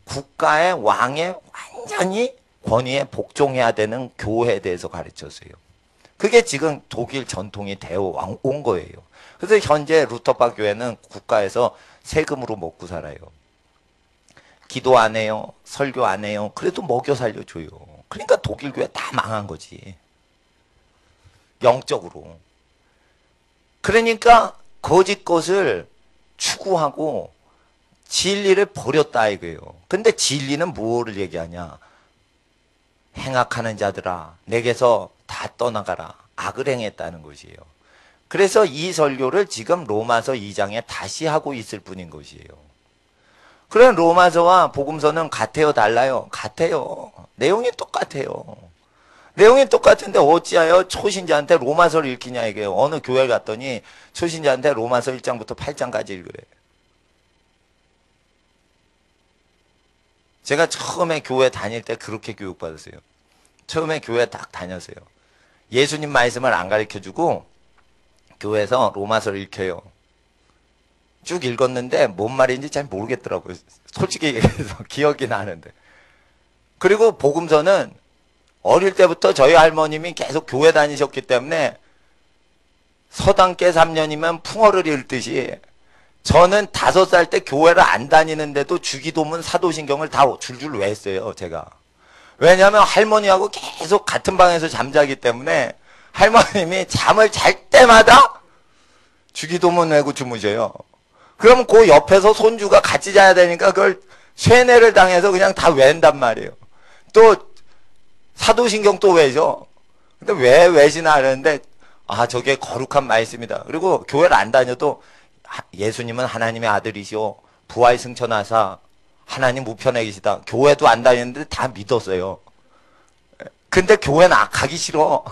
국가의 왕의 완전히 권위에 복종해야 되는 교회에 대해서 가르쳤어요. 그게 지금 독일 전통이 되어 온 거예요. 그래서 현재 루터파 교회는 국가에서 세금으로 먹고 살아요. 기도 안 해요. 설교 안 해요. 그래도 먹여 살려줘요. 그러니까 독일 교회 다 망한 거지. 영적으로. 그러니까 거짓 것을 추구하고 진리를 버렸다 이거예요. 근데 진리는 무엇을 얘기하냐? 행악하는 자들아 내게서 다 떠나가라. 악을 행했다는 것이에요. 그래서 이 설교를 지금 로마서 2장에 다시 하고 있을 뿐인 것이에요. 그래 로마서와 복음서는 같아요 달라요? 같아요. 내용이 똑같아요. 내용이 똑같은데 어찌하여 초신자한테 로마서를 읽히냐 이게요. 어느 교회 갔더니 초신자한테 로마서 1장부터 8장까지 읽으래. 제가 처음에 교회 다닐 때 그렇게 교육받았어요. 처음에 교회 딱 다녔어요. 예수님 말씀을 안 가르쳐주고 교회에서 로마서를 읽혀요. 쭉 읽었는데 뭔 말인지 잘 모르겠더라고요. 솔직히 얘기해서 기억이 나는데. 그리고 복음서는 어릴 때부터 저희 할머님이 계속 교회 다니셨기 때문에 서당께 3년이면 풍어를 읽듯이 저는 5살 때 교회를 안 다니는데도 주기도문 사도신경을 다 줄줄 외웠어요. 제가. 왜냐하면 할머니하고 계속 같은 방에서 잠자기 때문에 할머님이 잠을 잘 때마다 주기도문 외고 주무셔요. 그럼 그 옆에서 손주가 같이 자야 되니까 그걸 쇠뇌를 당해서 그냥 다 외운단 말이에요. 또 사도신경 또 외죠. 근데 왜 외시나 하는데 아 저게 거룩한 말씀이다. 그리고 교회를 안 다녀도 예수님은 하나님의 아들이시오. 부활 승천하사 하나님 우편에 계시다. 교회도 안 다니는데 다 믿었어요. 근데 교회는 가기 싫어.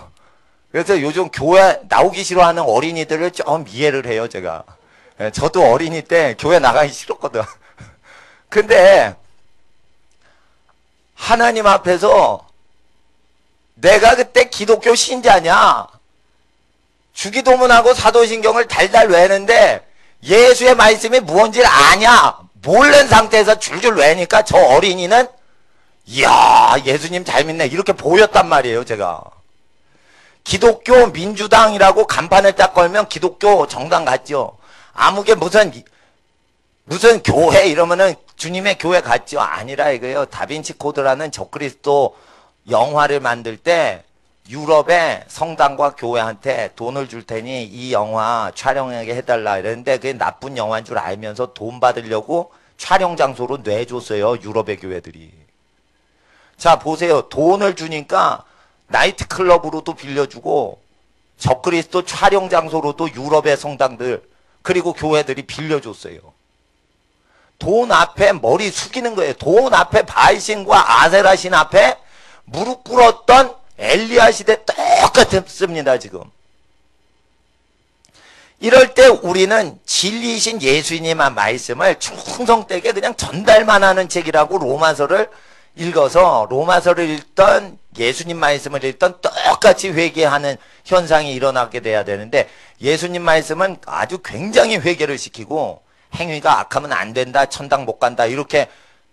그래서 요즘 교회 나오기 싫어하는 어린이들을 좀 이해를 해요, 제가. 저도 어린이 때 교회 나가기 싫었거든. 근데 하나님 앞에서 내가 그때 기독교 신자냐? 주기도문하고 사도신경을 달달 외는데 예수의 말씀이 무언지를 아냐? 모르는 상태에서 줄줄 외니까 저 어린이는 이야 예수님 잘 믿네 이렇게 보였단 말이에요. 제가 기독교 민주당이라고 간판을 딱 걸면 기독교 정당 같죠. 아무게 무슨 교회 이러면은 주님의 교회 같죠. 아니라 이거예요. 다빈치 코드라는 적그리스도 영화를 만들 때 유럽의 성당과 교회한테 돈을 줄 테니 이 영화 촬영하게 해달라 이랬는데 그게 나쁜 영화인 줄 알면서 돈 받으려고 촬영 장소로 내줬어요. 유럽의 교회들이. 자 보세요. 돈을 주니까 나이트클럽으로도 빌려주고 적그리스도 촬영 장소로도 유럽의 성당들 그리고 교회들이 빌려줬어요. 돈 앞에 머리 숙이는 거예요. 돈 앞에 바알신과 아세라신 앞에 무릎 꿇었던 엘리야 시대 똑같습니다. 지금. 이럴 때 우리는 진리이신 예수님의 말씀을 충성되게 그냥 전달만 하는 책이라고 로마서를 읽어서 로마서를 읽던 예수님 말씀을 읽던 똑같이 회개하는 현상이 일어나게 돼야 되는데 예수님 말씀은 아주 굉장히 회개를 시키고 행위가 악하면 안 된다, 천당 못 간다 이렇게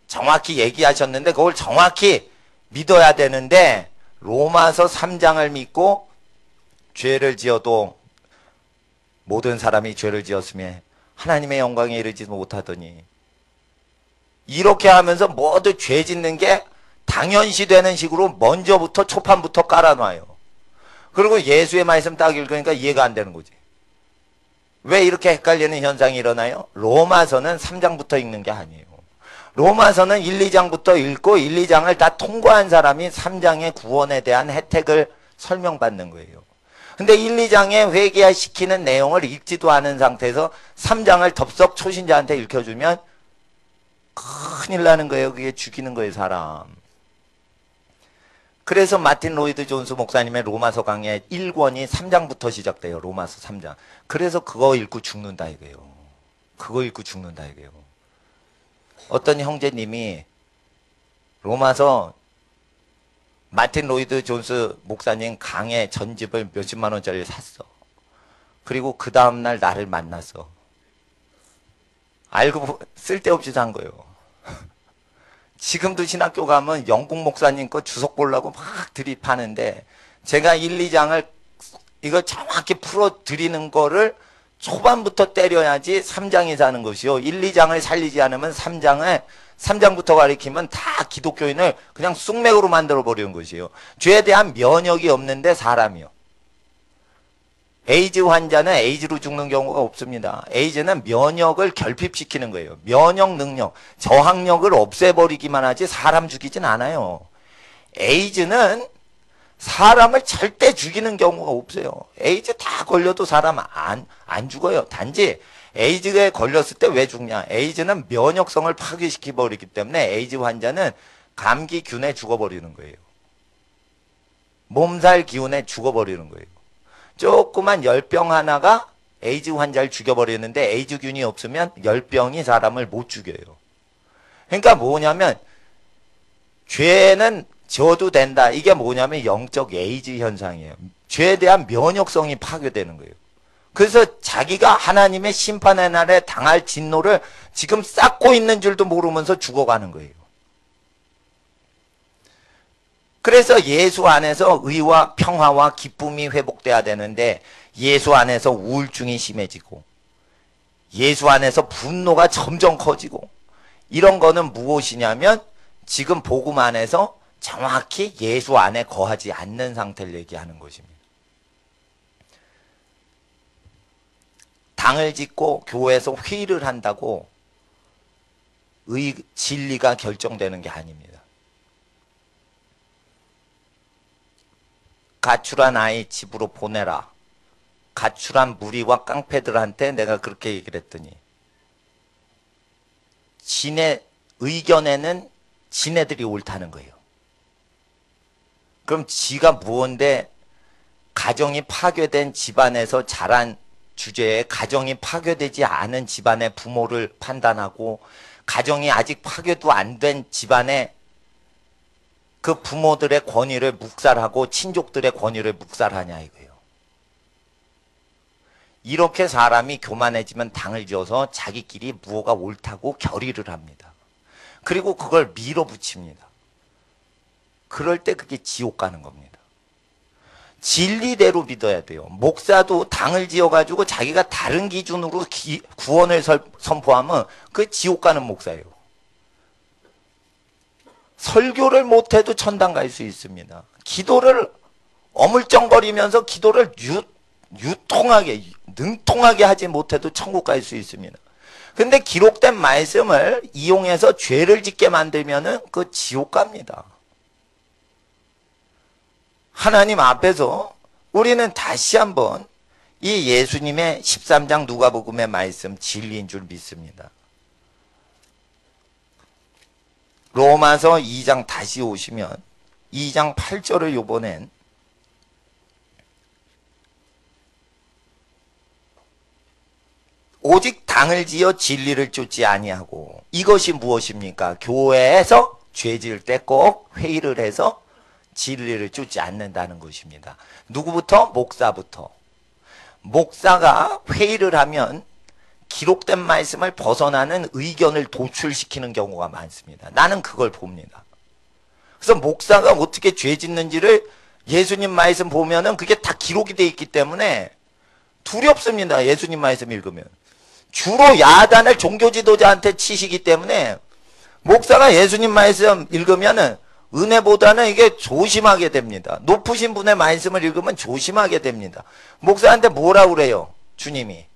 정확히 얘기하셨는데 그걸 정확히 믿어야 되는데 로마서 3장을 믿고 죄를 지어도 모든 사람이 죄를 지었으며 하나님의 영광에 이르지 못하더니 이렇게 하면서 모두 죄 짓는 게 당연시 되는 식으로 먼저부터 초판부터 깔아놔요. 그리고 예수의 말씀 딱 읽으니까 이해가 안 되는 거지. 왜 이렇게 헷갈리는 현상이 일어나요? 로마서는 3장부터 읽는 게 아니에요. 로마서는 1, 2장부터 읽고 1, 2장을 다 통과한 사람이 3장의 구원에 대한 혜택을 설명받는 거예요. 근데 1, 2장에 회개시키는 내용을 읽지도 않은 상태에서 3장을 덥석 초신자한테 읽혀주면 큰일 나는 거예요. 그게 죽이는 거예요, 사람. 그래서 마틴 로이드 존스 목사님의 로마서 강의 1권이 3장부터 시작돼요. 로마서 3장. 그래서 그거 읽고 죽는다 이거예요. 그거 읽고 죽는다 이거예요. 어떤 형제님이 로마서 마틴 로이드 존스 목사님 강의 전집을 몇십만 원짜리 샀어. 그리고 그 다음날 나를 만났어. 알고 쓸데없이 산 거예요. 지금도 신학교 가면 영국 목사님 거 주석 보려고 막 드립하는데 제가 1, 2장을 이거 정확히 풀어드리는 거를 초반부터 때려야지 3장이 사는 것이요. 1, 2장을 살리지 않으면 3장부터 가리키면 다 기독교인을 그냥 쑥맥으로 만들어버리는 것이요. 죄에 대한 면역이 없는데 사람이요. 에이즈 환자는 에이즈로 죽는 경우가 없습니다. 에이즈는 면역을 결핍시키는 거예요. 면역 능력, 저항력을 없애버리기만 하지 사람 죽이진 않아요. 에이즈는 사람을 절대 죽이는 경우가 없어요. 에이즈 다 걸려도 사람 안 죽어요. 단지 에이즈에 걸렸을 때 왜 죽냐? 에이즈는 면역성을 파괴시켜버리기 때문에 에이즈 환자는 감기균에 죽어버리는 거예요. 몸살 기운에 죽어버리는 거예요. 조그만 열병 하나가 에이즈 환자를 죽여버리는데 에이즈균이 없으면 열병이 사람을 못 죽여요. 그러니까 뭐냐면 죄는 지어도 된다. 이게 뭐냐면 영적 에이즈 현상이에요. 죄에 대한 면역성이 파괴되는 거예요. 그래서 자기가 하나님의 심판의 날에 당할 진노를 지금 쌓고 있는 줄도 모르면서 죽어가는 거예요. 그래서 예수 안에서 의와 평화와 기쁨이 회복돼야 되는데 예수 안에서 우울증이 심해지고 예수 안에서 분노가 점점 커지고 이런 거는 무엇이냐면 지금 복음 안에서 정확히 예수 안에 거하지 않는 상태를 얘기하는 것입니다. 당을 짓고 교회에서 회의를 한다고 진리가 결정되는 게 아닙니다. 가출한 아이 집으로 보내라. 가출한 무리와 깡패들한테 내가 그렇게 얘기를 했더니 지네 의견에는 지네들이 옳다는 거예요. 그럼 지가 무언데 가정이 파괴된 집안에서 자란 주제에 가정이 파괴되지 않은 집안의 부모를 판단하고 가정이 아직 파괴도 안 된 집안의 그 부모들의 권위를 묵살하고 친족들의 권위를 묵살하냐 이거예요. 이렇게 사람이 교만해지면 당을 지어서 자기끼리 무엇가 옳다고 결의를 합니다. 그리고 그걸 밀어붙입니다. 그럴 때 그게 지옥 가는 겁니다. 진리대로 믿어야 돼요. 목사도 당을 지어가지고 자기가 다른 기준으로 구원을 선포하면 그 지옥 가는 목사예요. 설교를 못해도 천당 갈 수 있습니다. 기도를 어물쩡거리면서 기도를 유통하게, 능통하게 하지 못해도 천국 갈 수 있습니다. 근데 기록된 말씀을 이용해서 죄를 짓게 만들면은 그 지옥 갑니다. 하나님 앞에서 우리는 다시 한번 이 예수님의 13장 누가복음의 말씀 진리인 줄 믿습니다. 로마서 2장 다시 오시면 2장 8절을 요번엔 오직 당을 지어 진리를 쫓지 아니하고, 이것이 무엇입니까? 교회에서 죄 지을 때 꼭 회의를 해서 진리를 쫓지 않는다는 것입니다. 누구부터? 목사부터. 목사가 회의를 하면 기록된 말씀을 벗어나는 의견을 도출시키는 경우가 많습니다. 나는 그걸 봅니다. 그래서 목사가 어떻게 죄 짓는지를 예수님 말씀 보면은 그게 다 기록이 돼 있기 때문에 두렵습니다. 예수님 말씀 읽으면. 주로 야단을 종교 지도자한테 치시기 때문에 목사가 예수님 말씀 읽으면은 은혜보다는 이게 조심하게 됩니다. 높으신 분의 말씀을 읽으면 조심하게 됩니다. 목사한테 뭐라 그래요? 주님이.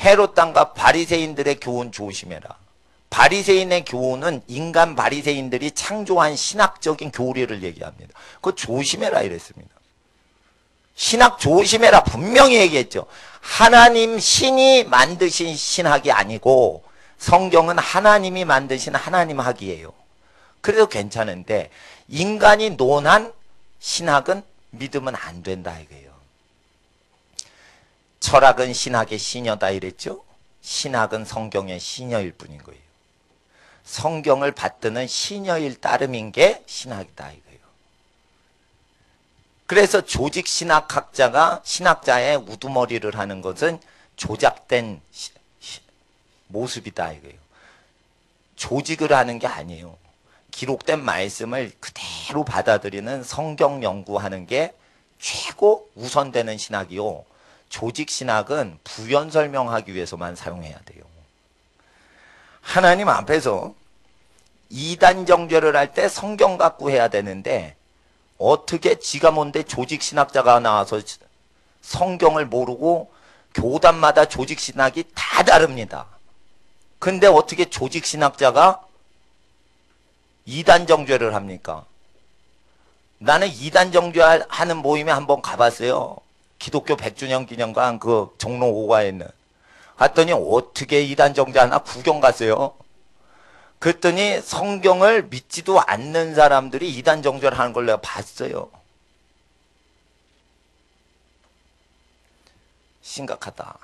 헤롯 땅과 바리새인들의 교훈 조심해라. 바리새인의 교훈은 인간 바리새인들이 창조한 신학적인 교리를 얘기합니다. 그거 조심해라 이랬습니다. 신학 조심해라 분명히 얘기했죠. 하나님 신이 만드신 신학이 아니고 성경은 하나님이 만드신 하나님 학이에요. 그래도 괜찮은데 인간이 논한 신학은 믿으면 안 된다 이거예요. 철학은 신학의 시녀다 이랬죠. 신학은 성경의 시녀일 뿐인 거예요. 성경을 받드는 시녀일 따름인 게 신학이다 이거예요. 그래서 조직 신학학자가 신학자의 우두머리를 하는 것은 조작된 모습이다 이거예요. 조직을 하는 게 아니에요. 기록된 말씀을 그대로 받아들이는 성경 연구하는 게 최고 우선되는 신학이요. 조직 신학은 부연 설명하기 위해서만 사용해야 돼요. 하나님 앞에서 이단 정죄를 할 때 성경 갖고 해야 되는데 어떻게 지가 뭔데 조직 신학자가 나와서 성경을 모르고 교단마다 조직 신학이 다 다릅니다. 근데 어떻게 조직 신학자가 이단 정죄를 합니까? 나는 이단 정죄하는 모임에 한번 가봤어요. 기독교 100주년 기념관 그 종로 5가에 있는. 갔더니 어떻게 이단 정죄하나 구경 갔어요. 그랬더니 성경을 믿지도 않는 사람들이 이단 정죄를 하는 걸 내가 봤어요. 심각하다.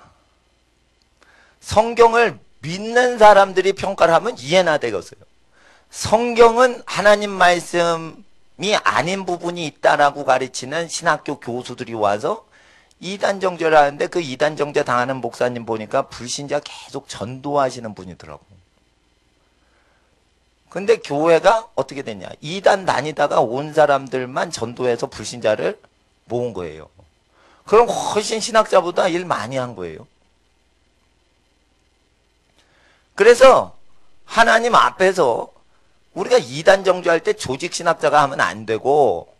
성경을 믿는 사람들이 평가를 하면 이해나 되겠어요. 성경은 하나님 말씀이 아닌 부분이 있다라고 가르치는 신학교 교수들이 와서 이단 정죄를 하는데 그 이단 정죄 당하는 목사님 보니까 불신자 계속 전도하시는 분이더라고. 근데 교회가 어떻게 됐냐? 이단 다니다가 온 사람들만 전도해서 불신자를 모은 거예요. 그럼 훨씬 신학자보다 일 많이 한 거예요. 그래서 하나님 앞에서 우리가 이단 정죄할 때 조직 신학자가 하면 안 되고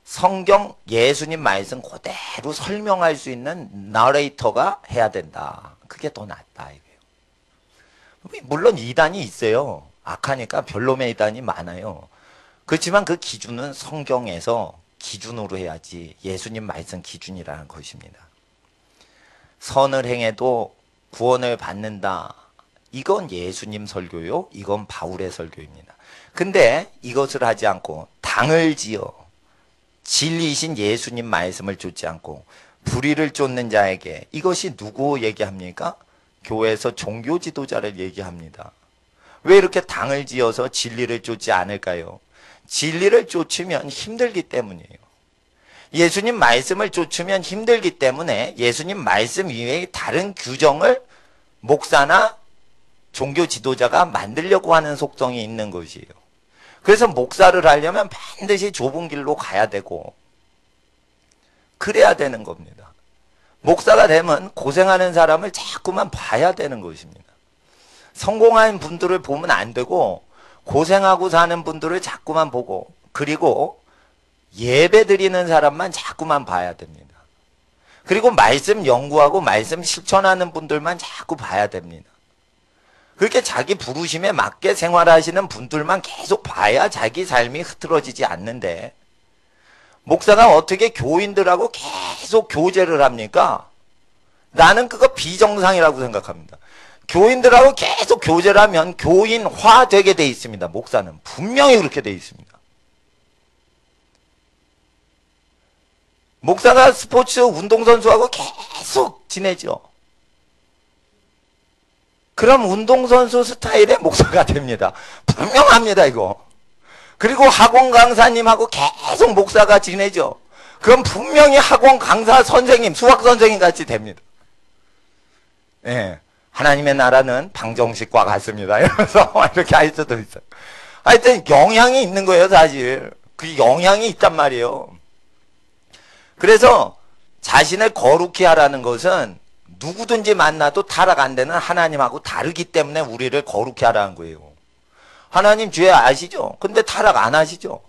성경 예수님 말씀 그대로 설명할 수 있는 나레이터가 해야 된다. 그게 더 낫다 이거예요. 물론 이단이 있어요. 악하니까 별놈의 이단이 많아요. 그렇지만 그 기준은 성경에서 기준으로 해야지 예수님 말씀 기준이라는 것입니다. 선을 행해도 구원을 받는다. 이건 예수님 설교요. 이건 바울의 설교입니다. 근데 이것을 하지 않고 당을 지어 진리이신 예수님 말씀을 쫓지 않고 불의를 쫓는 자에게, 이것이 누구 얘기합니까? 교회에서 종교 지도자를 얘기합니다. 왜 이렇게 당을 지어서 진리를 쫓지 않을까요? 진리를 쫓으면 힘들기 때문이에요. 예수님 말씀을 쫓으면 힘들기 때문에 예수님 말씀 이외의 다른 규정을 목사나 종교 지도자가 만들려고 하는 속성이 있는 것이에요. 그래서 목사를 하려면 반드시 좁은 길로 가야 되고 그래야 되는 겁니다. 목사가 되면 고생하는 사람을 자꾸만 봐야 되는 것입니다. 성공한 분들을 보면 안 되고 고생하고 사는 분들을 자꾸만 보고, 그리고 예배 드리는 사람만 자꾸만 봐야 됩니다. 그리고 말씀 연구하고 말씀 실천하는 분들만 자꾸 봐야 됩니다. 그렇게 자기 부르심에 맞게 생활하시는 분들만 계속 봐야 자기 삶이 흐트러지지 않는데, 목사가 어떻게 교인들하고 계속 교제를 합니까? 나는 그거 비정상이라고 생각합니다. 교인들하고 계속 교제를 하면 교인화 되게 돼 있습니다. 목사는 분명히 그렇게 돼 있습니다. 목사가 스포츠 운동선수하고 계속 지내죠. 그럼 운동선수 스타일의 목사가 됩니다. 분명합니다, 이거. 그리고 학원 강사님하고 계속 목사가 지내죠. 그럼 분명히 학원 강사 선생님, 수학 선생님 같이 됩니다. 예. 하나님의 나라는 방정식과 같습니다. 이러면서 이렇게 할 수도 있어요. 하여튼 영향이 있는 거예요, 사실. 그 영향이 있단 말이에요. 그래서 자신을 거룩히 하라는 것은 누구든지 만나도 타락 안 되는 하나님하고 다르기 때문에 우리를 거룩히 하라는 거예요. 하나님 죄 아시죠? 근데 타락 안 하시죠?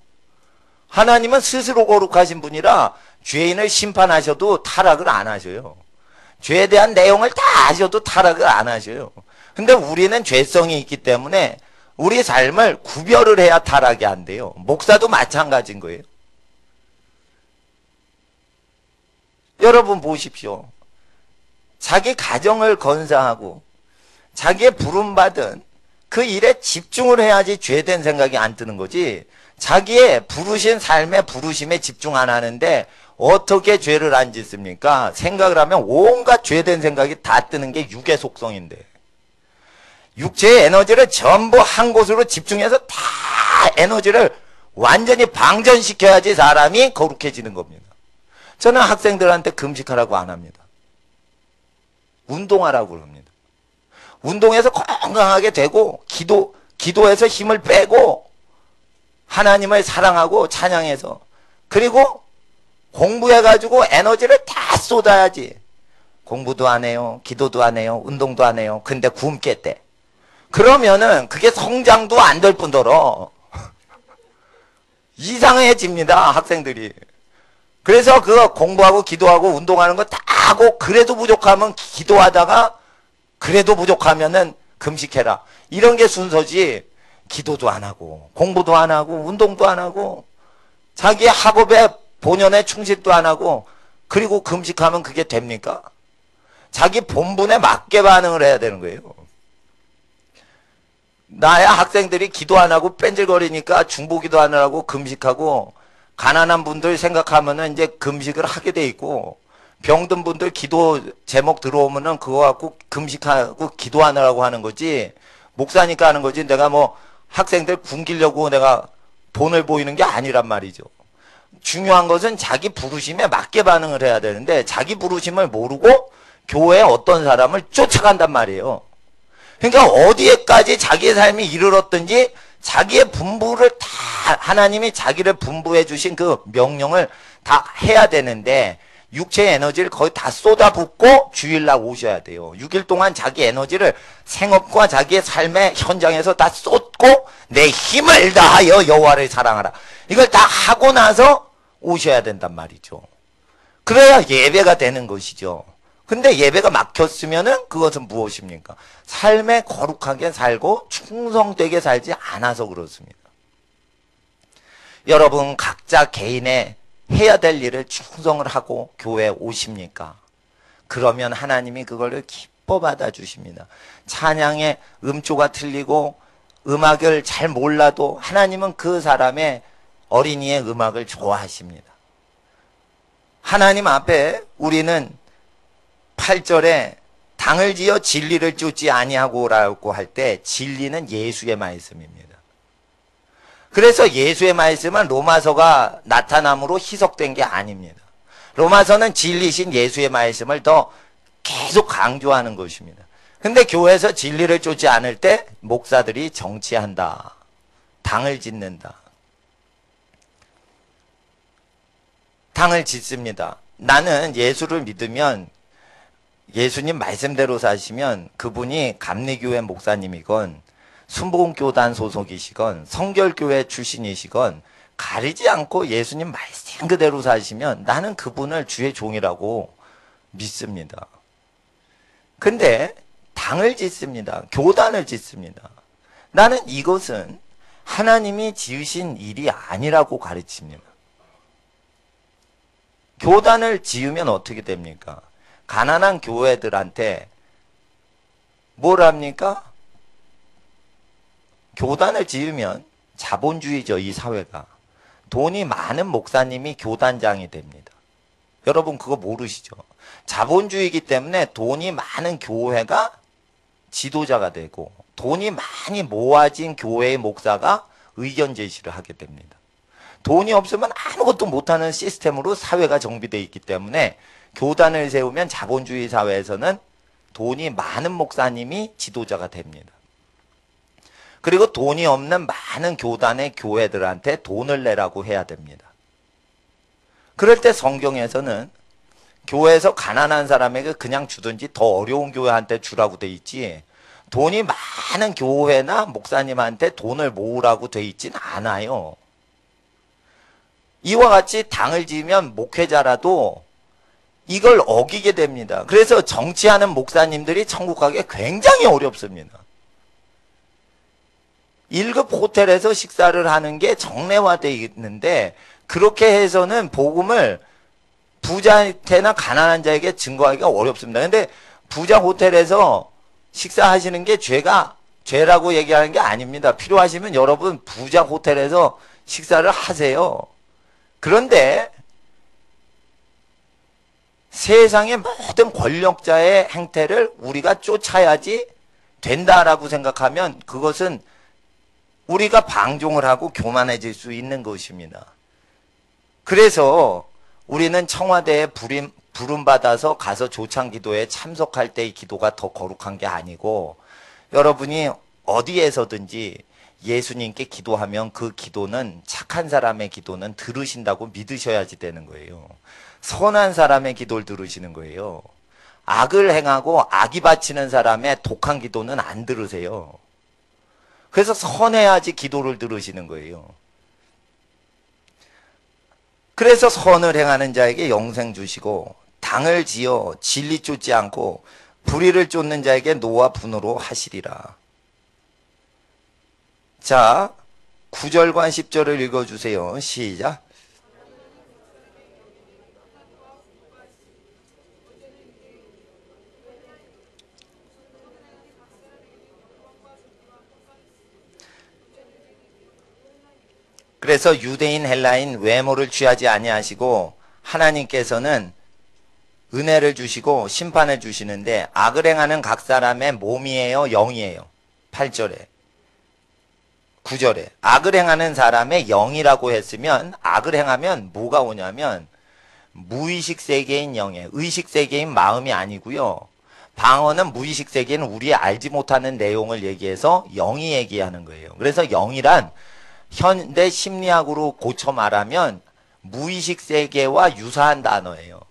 하나님은 스스로 거룩하신 분이라 죄인을 심판하셔도 타락을 안 하셔요. 죄에 대한 내용을 다 아셔도 타락을 안 하셔요. 근데 우리는 죄성이 있기 때문에 우리 삶을 구별을 해야 타락이 안 돼요. 목사도 마찬가지인 거예요. 여러분 보십시오. 자기 가정을 건사하고 자기의 부름받은 그 일에 집중을 해야지 죄된 생각이 안 드는 거지, 자기의 부르신 삶의 부르심에 집중 안 하는데 어떻게 죄를 안 짓습니까? 생각을 하면 온갖 죄된 생각이 다 뜨는 게 육의 속성인데, 육체의 에너지를 전부 한 곳으로 집중해서 다 에너지를 완전히 방전시켜야지 사람이 거룩해지는 겁니다. 저는 학생들한테 금식하라고 안 합니다. 운동하라고 합니다. 운동해서 건강하게 되고 기도해서 힘을 빼고 하나님을 사랑하고 찬양해서, 그리고 공부해가지고 에너지를 다 쏟아야지. 공부도 안 해요. 기도도 안 해요. 운동도 안 해요. 근데 굶겠대. 그러면은 그게 성장도 안 될 뿐더러 이상해집니다, 학생들이. 그래서 그 공부하고 기도하고 운동하는 거 다 하고 그래도 부족하면 기도하다가 그래도 부족하면은 금식해라. 이런 게 순서지, 기도도 안 하고 공부도 안 하고 운동도 안 하고 자기 학업에 본연의 충실도 안 하고 그리고 금식하면 그게 됩니까? 자기 본분에 맞게 반응을 해야 되는 거예요. 나야 학생들이 기도 안 하고 뺀질거리니까 중보기도 하느라고 금식하고, 가난한 분들 생각하면은 이제 금식을 하게 돼 있고, 병든 분들 기도 제목 들어오면은 그거 갖고 금식하고 기도하느라고 하는 거지, 목사니까 하는 거지, 내가 뭐 학생들 굶기려고 내가 본을 보이는 게 아니란 말이죠. 중요한 것은 자기 부르심에 맞게 반응을 해야 되는데, 자기 부르심을 모르고 교회에 어떤 사람을 쫓아간단 말이에요. 그러니까 어디에까지 자기의 삶이 이르렀든지 자기의 분부를 다, 하나님이 자기를 분부해 주신 그 명령을 다 해야 되는데, 육체의 에너지를 거의 다 쏟아붓고 주일날 오셔야 돼요. 6일 동안 자기 에너지를 생업과 자기의 삶의 현장에서 다 쏟고 내 힘을 다하여 여호와를 사랑하라. 이걸 다 하고 나서 오셔야 된단 말이죠. 그래야 예배가 되는 것이죠. 근데 예배가 막혔으면은 그것은 무엇입니까? 삶에 거룩하게 살고 충성되게 살지 않아서 그렇습니다. 여러분 각자 개인의 해야 될 일을 충성을 하고 교회에 오십니까? 그러면 하나님이 그거를 기뻐 받아주십니다. 찬양의 음조가 틀리고 음악을 잘 몰라도 하나님은 그 사람의 어린이의 음악을 좋아하십니다. 하나님 앞에 우리는 8절에 당을 지어 진리를 쫓지 아니하고라고 할 때 진리는 예수의 말씀입니다. 그래서 예수의 말씀은 로마서가 나타남으로 희석된 게 아닙니다. 로마서는 진리신 예수의 말씀을 더 계속 강조하는 것입니다. 근데 교회에서 진리를 쫓지 않을 때 목사들이 정치한다, 당을 짓는다, 당을 짓습니다. 나는 예수를 믿으면, 예수님 말씀대로 사시면 그분이 감리교회 목사님이건 순복음교단 소속이시건 성결교회 출신이시건 가리지 않고 예수님 말씀 그대로 사시면 나는 그분을 주의 종이라고 믿습니다. 근데 당을 짓습니다. 교단을 짓습니다. 나는 이것은 하나님이 지으신 일이 아니라고 가르칩니다. 교단을 지으면 어떻게 됩니까? 가난한 교회들한테 뭘 합니까? 교단을 지으면 자본주의죠, 이 사회가. 돈이 많은 목사님이 교단장이 됩니다. 여러분 그거 모르시죠? 자본주의이기 때문에 돈이 많은 교회가 지도자가 되고 돈이 많이 모아진 교회의 목사가 의견 제시를 하게 됩니다. 돈이 없으면 아무것도 못하는 시스템으로 사회가 정비되어 있기 때문에 교단을 세우면 자본주의 사회에서는 돈이 많은 목사님이 지도자가 됩니다. 그리고 돈이 없는 많은 교단의 교회들한테 돈을 내라고 해야 됩니다. 그럴 때 성경에서는 교회에서 가난한 사람에게 그냥 주든지 더 어려운 교회한테 주라고 돼 있지 돈이 많은 교회나 목사님한테 돈을 모으라고 돼 있진 않아요. 이와 같이 당을 지으면 목회자라도 이걸 어기게 됩니다. 그래서 정치하는 목사님들이 천국 가기 굉장히 어렵습니다. 1급 호텔에서 식사를 하는 게 정례화되어 있는데 그렇게 해서는 복음을 부자한테나 가난한 자에게 증거하기가 어렵습니다. 근데 부자 호텔에서 식사하시는 게 죄라고 얘기하는 게 아닙니다. 필요하시면 여러분 부자 호텔에서 식사를 하세요. 그런데 세상의 모든 권력자의 행태를 우리가 쫓아야지 된다라고 생각하면 그것은 우리가 방종을 하고 교만해질 수 있는 것입니다. 그래서 우리는 청와대에 부름받아서 가서 조창기도에 참석할 때의 기도가 더 거룩한 게 아니고 여러분이 어디에서든지 예수님께 기도하면 그 기도는 착한 사람의 기도는 들으신다고 믿으셔야지 되는 거예요. 선한 사람의 기도를 들으시는 거예요. 악을 행하고 악이 바치는 사람의 독한 기도는 안 들으세요. 그래서 선해야지 기도를 들으시는 거예요. 그래서 선을 행하는 자에게 영생 주시고 당을 지어 진리 쫓지 않고 불의를 쫓는 자에게 노와 분으로 하시리라. 자, 9절과 10절을 읽어주세요. 시작. 그래서 유대인 헬라인 외모를 취하지 아니하시고 하나님께서는 은혜를 주시고 심판을 주시는데 악을 행하는 각 사람의 몸이에요, 영이에요? 8절에 9절에 악을 행하는 사람의 영이라고 했으면 악을 행하면 뭐가 오냐면 무의식 세계인 영에 의식 세계인 마음이 아니고요. 방언은 무의식 세계는 우리 알지 못하는 내용을 얘기해서 영이 얘기하는 거예요. 그래서 영이란 현대 심리학으로 고쳐 말하면 무의식 세계와 유사한 단어예요.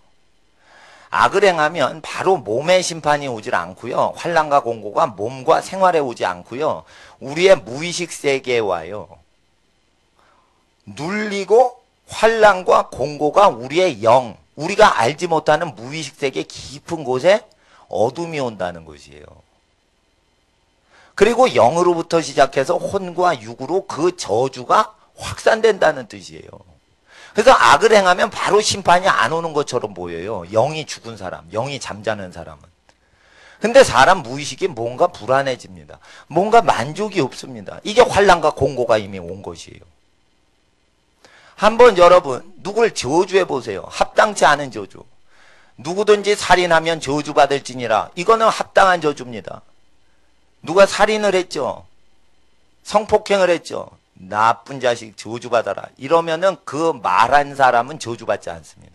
악을 행하면 바로 몸의 심판이 오질 않고요. 환난과 공고가 몸과 생활에 오지 않고요. 우리의 무의식 세계에 와요. 눌리고 환난과 공고가 우리의 영, 우리가 알지 못하는 무의식 세계 깊은 곳에 어둠이 온다는 것이에요. 그리고 영으로부터 시작해서 혼과 육으로 그 저주가 확산된다는 뜻이에요. 그래서 악을 행하면 바로 심판이 안 오는 것처럼 보여요. 영이 죽은 사람, 영이 잠자는 사람은. 근데 사람 무의식이 뭔가 불안해집니다. 뭔가 만족이 없습니다. 이게 환난과 공고가 이미 온 것이에요. 한번 여러분 누굴 저주해 보세요. 합당치 않은 저주. 누구든지 살인하면 저주받을지니라. 이거는 합당한 저주입니다. 누가 살인을 했죠. 성폭행을 했죠. 나쁜 자식 저주받아라. 이러면은 그 말한 사람은 저주받지 않습니다.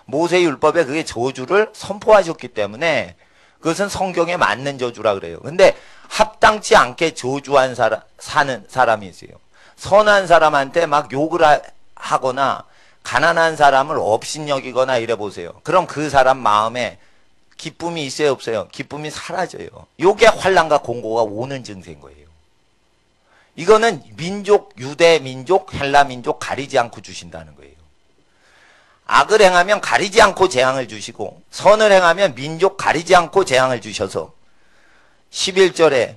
모세율법에 그게 저주를 선포하셨기 때문에 그것은 성경에 맞는 저주라 그래요. 근데 합당치 않게 저주한 사는 사람이 있어요. 선한 사람한테 막 욕을 하거나 가난한 사람을 업신여기거나 이래 보세요. 그럼 그 사람 마음에 기쁨이 있어요, 없어요? 기쁨이 사라져요. 요게 환난과 공고가 오는 증세인 거예요. 이거는 민족, 유대 민족, 헬라 민족 가리지 않고 주신다는 거예요. 악을 행하면 가리지 않고 재앙을 주시고 선을 행하면 민족 가리지 않고 재앙을 주셔서 11절에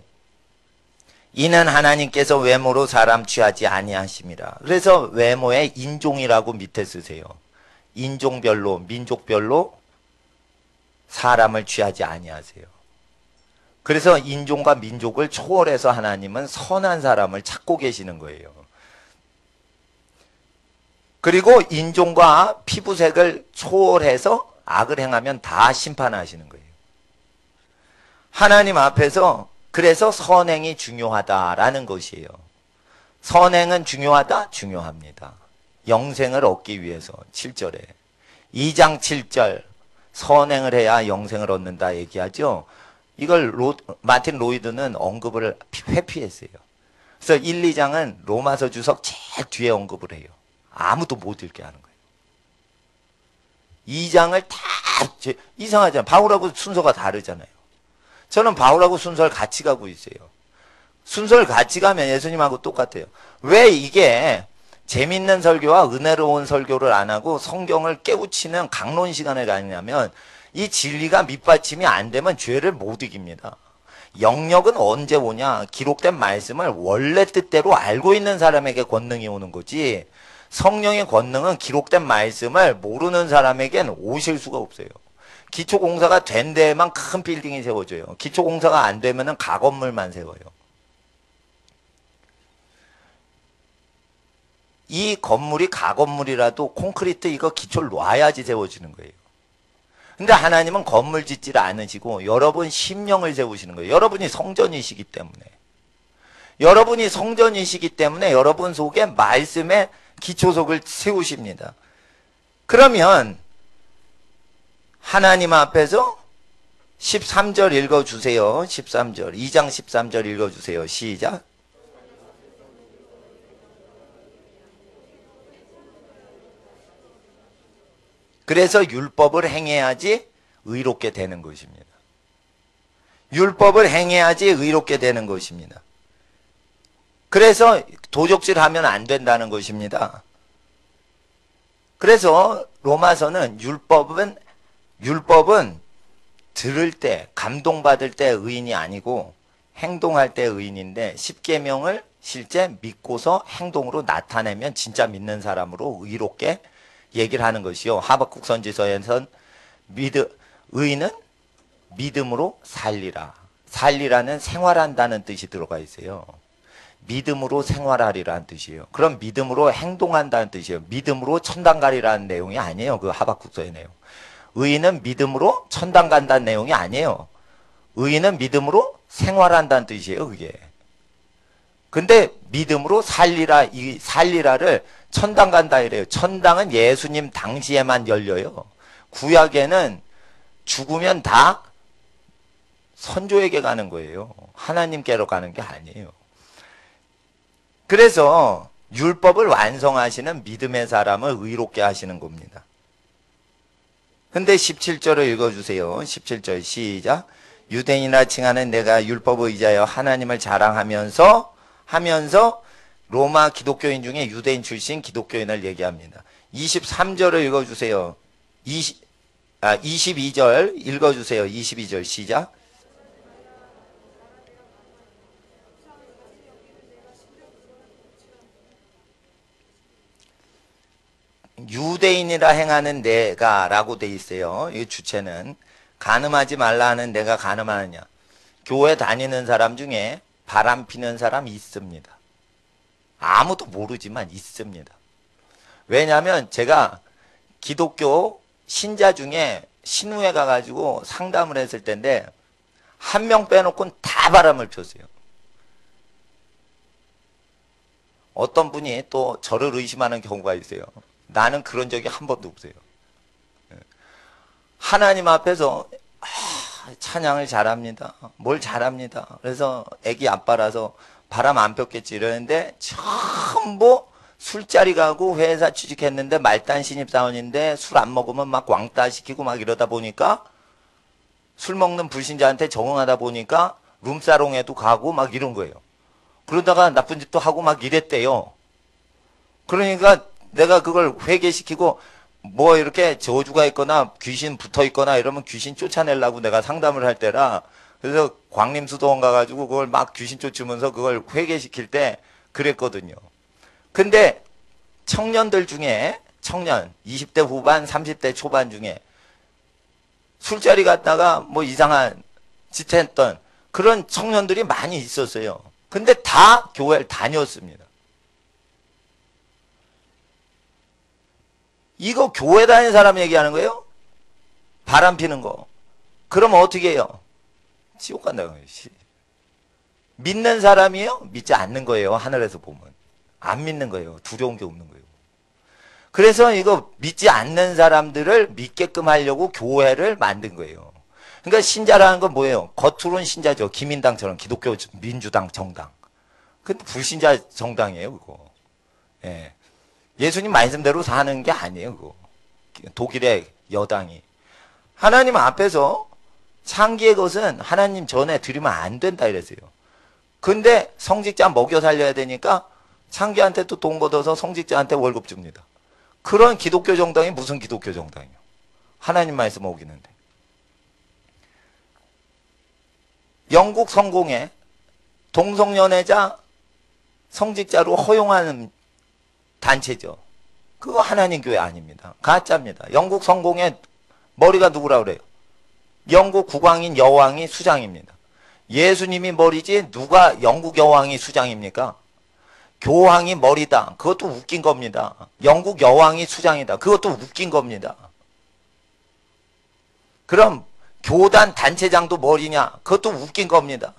이는 하나님께서 외모로 사람 취하지 아니하심이라. 그래서 외모에 인종이라고 밑에 쓰세요. 인종별로, 민족별로 사람을 취하지 아니하세요. 그래서 인종과 민족을 초월해서 하나님은 선한 사람을 찾고 계시는 거예요. 그리고 인종과 피부색을 초월해서 악을 행하면 다 심판하시는 거예요. 하나님 앞에서 그래서 선행이 중요하다라는 것이에요. 선행은 중요하다? 중요합니다. 영생을 얻기 위해서 7절에 2장 7절 선행을 해야 영생을 얻는다 얘기하죠. 이걸 마틴 로이드는 언급을 회피했어요. 그래서 1, 2장은 로마서 주석 제일 뒤에 언급을 해요. 아무도 못 읽게 하는 거예요. 2장을 다 이상하잖아요. 바울하고 순서가 다르잖아요. 저는 바울하고 순서를 같이 가고 있어요. 순서를 같이 가면 예수님하고 똑같아요. 왜 이게 재밌는 설교와 은혜로운 설교를 안 하고 성경을 깨우치는 강론 시간을 가느냐면 이 진리가 밑받침이 안 되면 죄를 못 이깁니다. 영역은 언제 오냐? 기록된 말씀을 원래 뜻대로 알고 있는 사람에게 권능이 오는 거지 성령의 권능은 기록된 말씀을 모르는 사람에겐 오실 수가 없어요. 기초공사가 된 데에만 큰 빌딩이 세워져요. 기초공사가 안 되면은 가건물만 세워요. 이 건물이 가건물이라도 콘크리트 이거 기초를 놔야지 세워지는 거예요. 근데 하나님은 건물 짓지를 않으시고 여러분 심령을 세우시는 거예요. 여러분이 성전이시기 때문에. 여러분이 성전이시기 때문에 여러분 속에 말씀의 기초석을 세우십니다. 그러면 하나님 앞에서 13절 읽어주세요. 13절 2장 13절 읽어주세요. 시작. 그래서 율법을 행해야지 의롭게 되는 것입니다. 율법을 행해야지 의롭게 되는 것입니다. 그래서 도적질하면 안 된다는 것입니다. 그래서 로마서는 율법은 들을 때, 감동받을 때 의인이 아니고 행동할 때 의인인데 십계명을 실제 믿고서 행동으로 나타내면 진짜 믿는 사람으로 의롭게 얘기를 하는 것이요. 하박국 선지서에선 의인은 믿음으로 살리라. 살리라는 생활한다는 뜻이 들어가 있어요. 믿음으로 생활하리라는 뜻이에요. 그럼 믿음으로 행동한다는 뜻이에요. 믿음으로 천당 가리라는 내용이 아니에요. 그 하박국서의 내용. 의인은 믿음으로 천당 간다는 내용이 아니에요. 의인은 믿음으로 생활한다는 뜻이에요. 그게. 근데 믿음으로 살리라, 이 살리라를 천당 간다 이래요. 천당은 예수님 당시에만 열려요. 구약에는 죽으면 다 선조에게 가는 거예요. 하나님께로 가는 게 아니에요. 그래서 율법을 완성하시는 믿음의 사람을 의롭게 하시는 겁니다. 근데 17절을 읽어주세요. 17절 시작. 유대인이라 칭하는 내가 율법 의지하여 하나님을 자랑하면서 로마 기독교인 중에 유대인 출신 기독교인을 얘기합니다. 23절을 읽어주세요. 22절 읽어주세요. 22절 시작. 유대인이라 행하는 내가 라고 돼 있어요. 이 주체는 간음하지 말라 하는 내가 간음하느냐. 교회 다니는 사람 중에 바람 피는 사람 있습니다. 아무도 모르지만 있습니다. 왜냐하면 제가 기독교 신자 중에 신우에 가가지고 상담을 했을 텐데 한 명 빼놓고는 다 바람을 폈어요. 어떤 분이 또 저를 의심하는 경우가 있어요. 나는 그런 적이 한 번도 없어요. 하나님 앞에서 찬양을 잘합니다. 뭘 잘합니다. 그래서 애기 아빠라서 바람 안 폈겠지 이러는데 전부 술자리 가고 회사 취직했는데 말단 신입사원인데 술 안 먹으면 막 왕따 시키고 막 이러다 보니까 술 먹는 불신자한테 적응하다 보니까 룸사롱에도 가고 막 이런 거예요. 그러다가 나쁜 짓도 하고 막 이랬대요. 그러니까 내가 그걸 회개시키고 뭐 이렇게 저주가 있거나 귀신 붙어 있거나 이러면 귀신 쫓아내려고 내가 상담을 할 때라, 그래서 광림수도원 가가지고 그걸 막 귀신 쫓으면서 그걸 회개시킬 때 그랬거든요. 근데 청년들 중에, 청년 20대 후반 30대 초반 중에 술자리 갔다가 뭐 이상한 짓 했던 그런 청년들이 많이 있었어요. 근데 다 교회를 다녔습니다. 이거 교회 다니는 사람 얘기하는 거예요? 바람 피는 거. 그러면 어떻게 해요? 지옥 간다는 거예요. 믿는 사람이에요? 믿지 않는 거예요. 하늘에서 보면. 안 믿는 거예요. 두려운 게 없는 거예요. 그래서 이거 믿지 않는 사람들을 믿게끔 하려고 교회를 만든 거예요. 그러니까 신자라는 건 뭐예요? 겉으로는 신자죠. 기민당처럼 기독교 민주당 정당. 근데 불신자 정당이에요, 그거. 예. 예수님 말씀대로 사는 게 아니에요, 그거. 독일의 여당이. 하나님 앞에서 창기의 것은 하나님 전에 드리면 안 된다 이랬어요. 근데 성직자 먹여 살려야 되니까 창기한테 또 돈 걷어서 성직자한테 월급 줍니다. 그런 기독교 정당이 무슨 기독교 정당이에요? 하나님 말씀 어기는데. 영국 성공에 동성연애자 성직자로 허용하는 단체죠. 그거 하나님 교회 아닙니다. 가짜입니다. 영국 성공의 머리가 누구라 그래요? 영국 국왕인 여왕이 수장입니다. 예수님이 머리지 누가 영국 여왕이 수장입니까? 교황이 머리다. 그것도 웃긴 겁니다. 영국 여왕이 수장이다. 그것도 웃긴 겁니다. 그럼 교단 단체장도 머리냐? 그것도 웃긴 겁니다.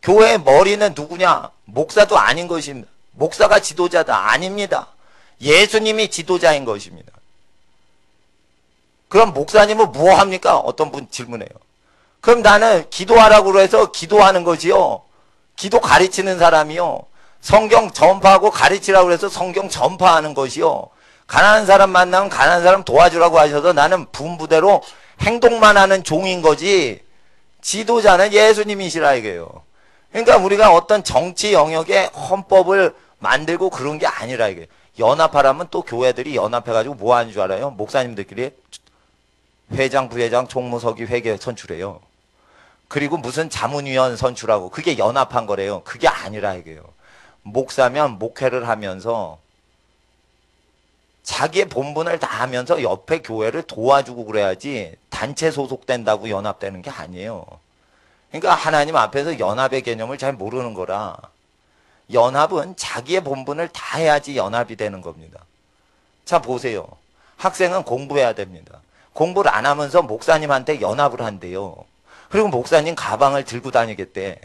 교회의 머리는 누구냐? 목사도 아닌 것입니다. 목사가 지도자다. 아닙니다. 예수님이 지도자인 것입니다. 그럼 목사님은 뭐 합니까? 어떤 분 질문해요. 그럼 나는 기도하라고 해서 기도하는 거지요. 기도 가르치는 사람이요. 성경 전파하고 가르치라고 해서 성경 전파하는 것이요. 가난한 사람 만나면 가난한 사람 도와주라고 하셔서 나는 분부대로 행동만 하는 종인 거지, 지도자는 예수님이시라 이거예요. 그러니까 우리가 어떤 정치 영역에 헌법을 만들고 그런 게 아니라 이게, 연합하라면 또 교회들이 연합해가지고 뭐 하는 줄 알아요? 목사님들끼리 회장, 부회장, 총무서기 회계 선출해요. 그리고 무슨 자문위원 선출하고, 그게 연합한 거래요. 그게 아니라 이거예요. 목사면 목회를 하면서 자기의 본분을 다 하면서 옆에 교회를 도와주고 그래야지 단체 소속된다고 연합되는 게 아니에요. 그러니까 하나님 앞에서 연합의 개념을 잘 모르는 거라. 연합은 자기의 본분을 다 해야지 연합이 되는 겁니다. 자, 보세요. 학생은 공부해야 됩니다. 공부를 안 하면서 목사님한테 연합을 한대요. 그리고 목사님 가방을 들고 다니겠대.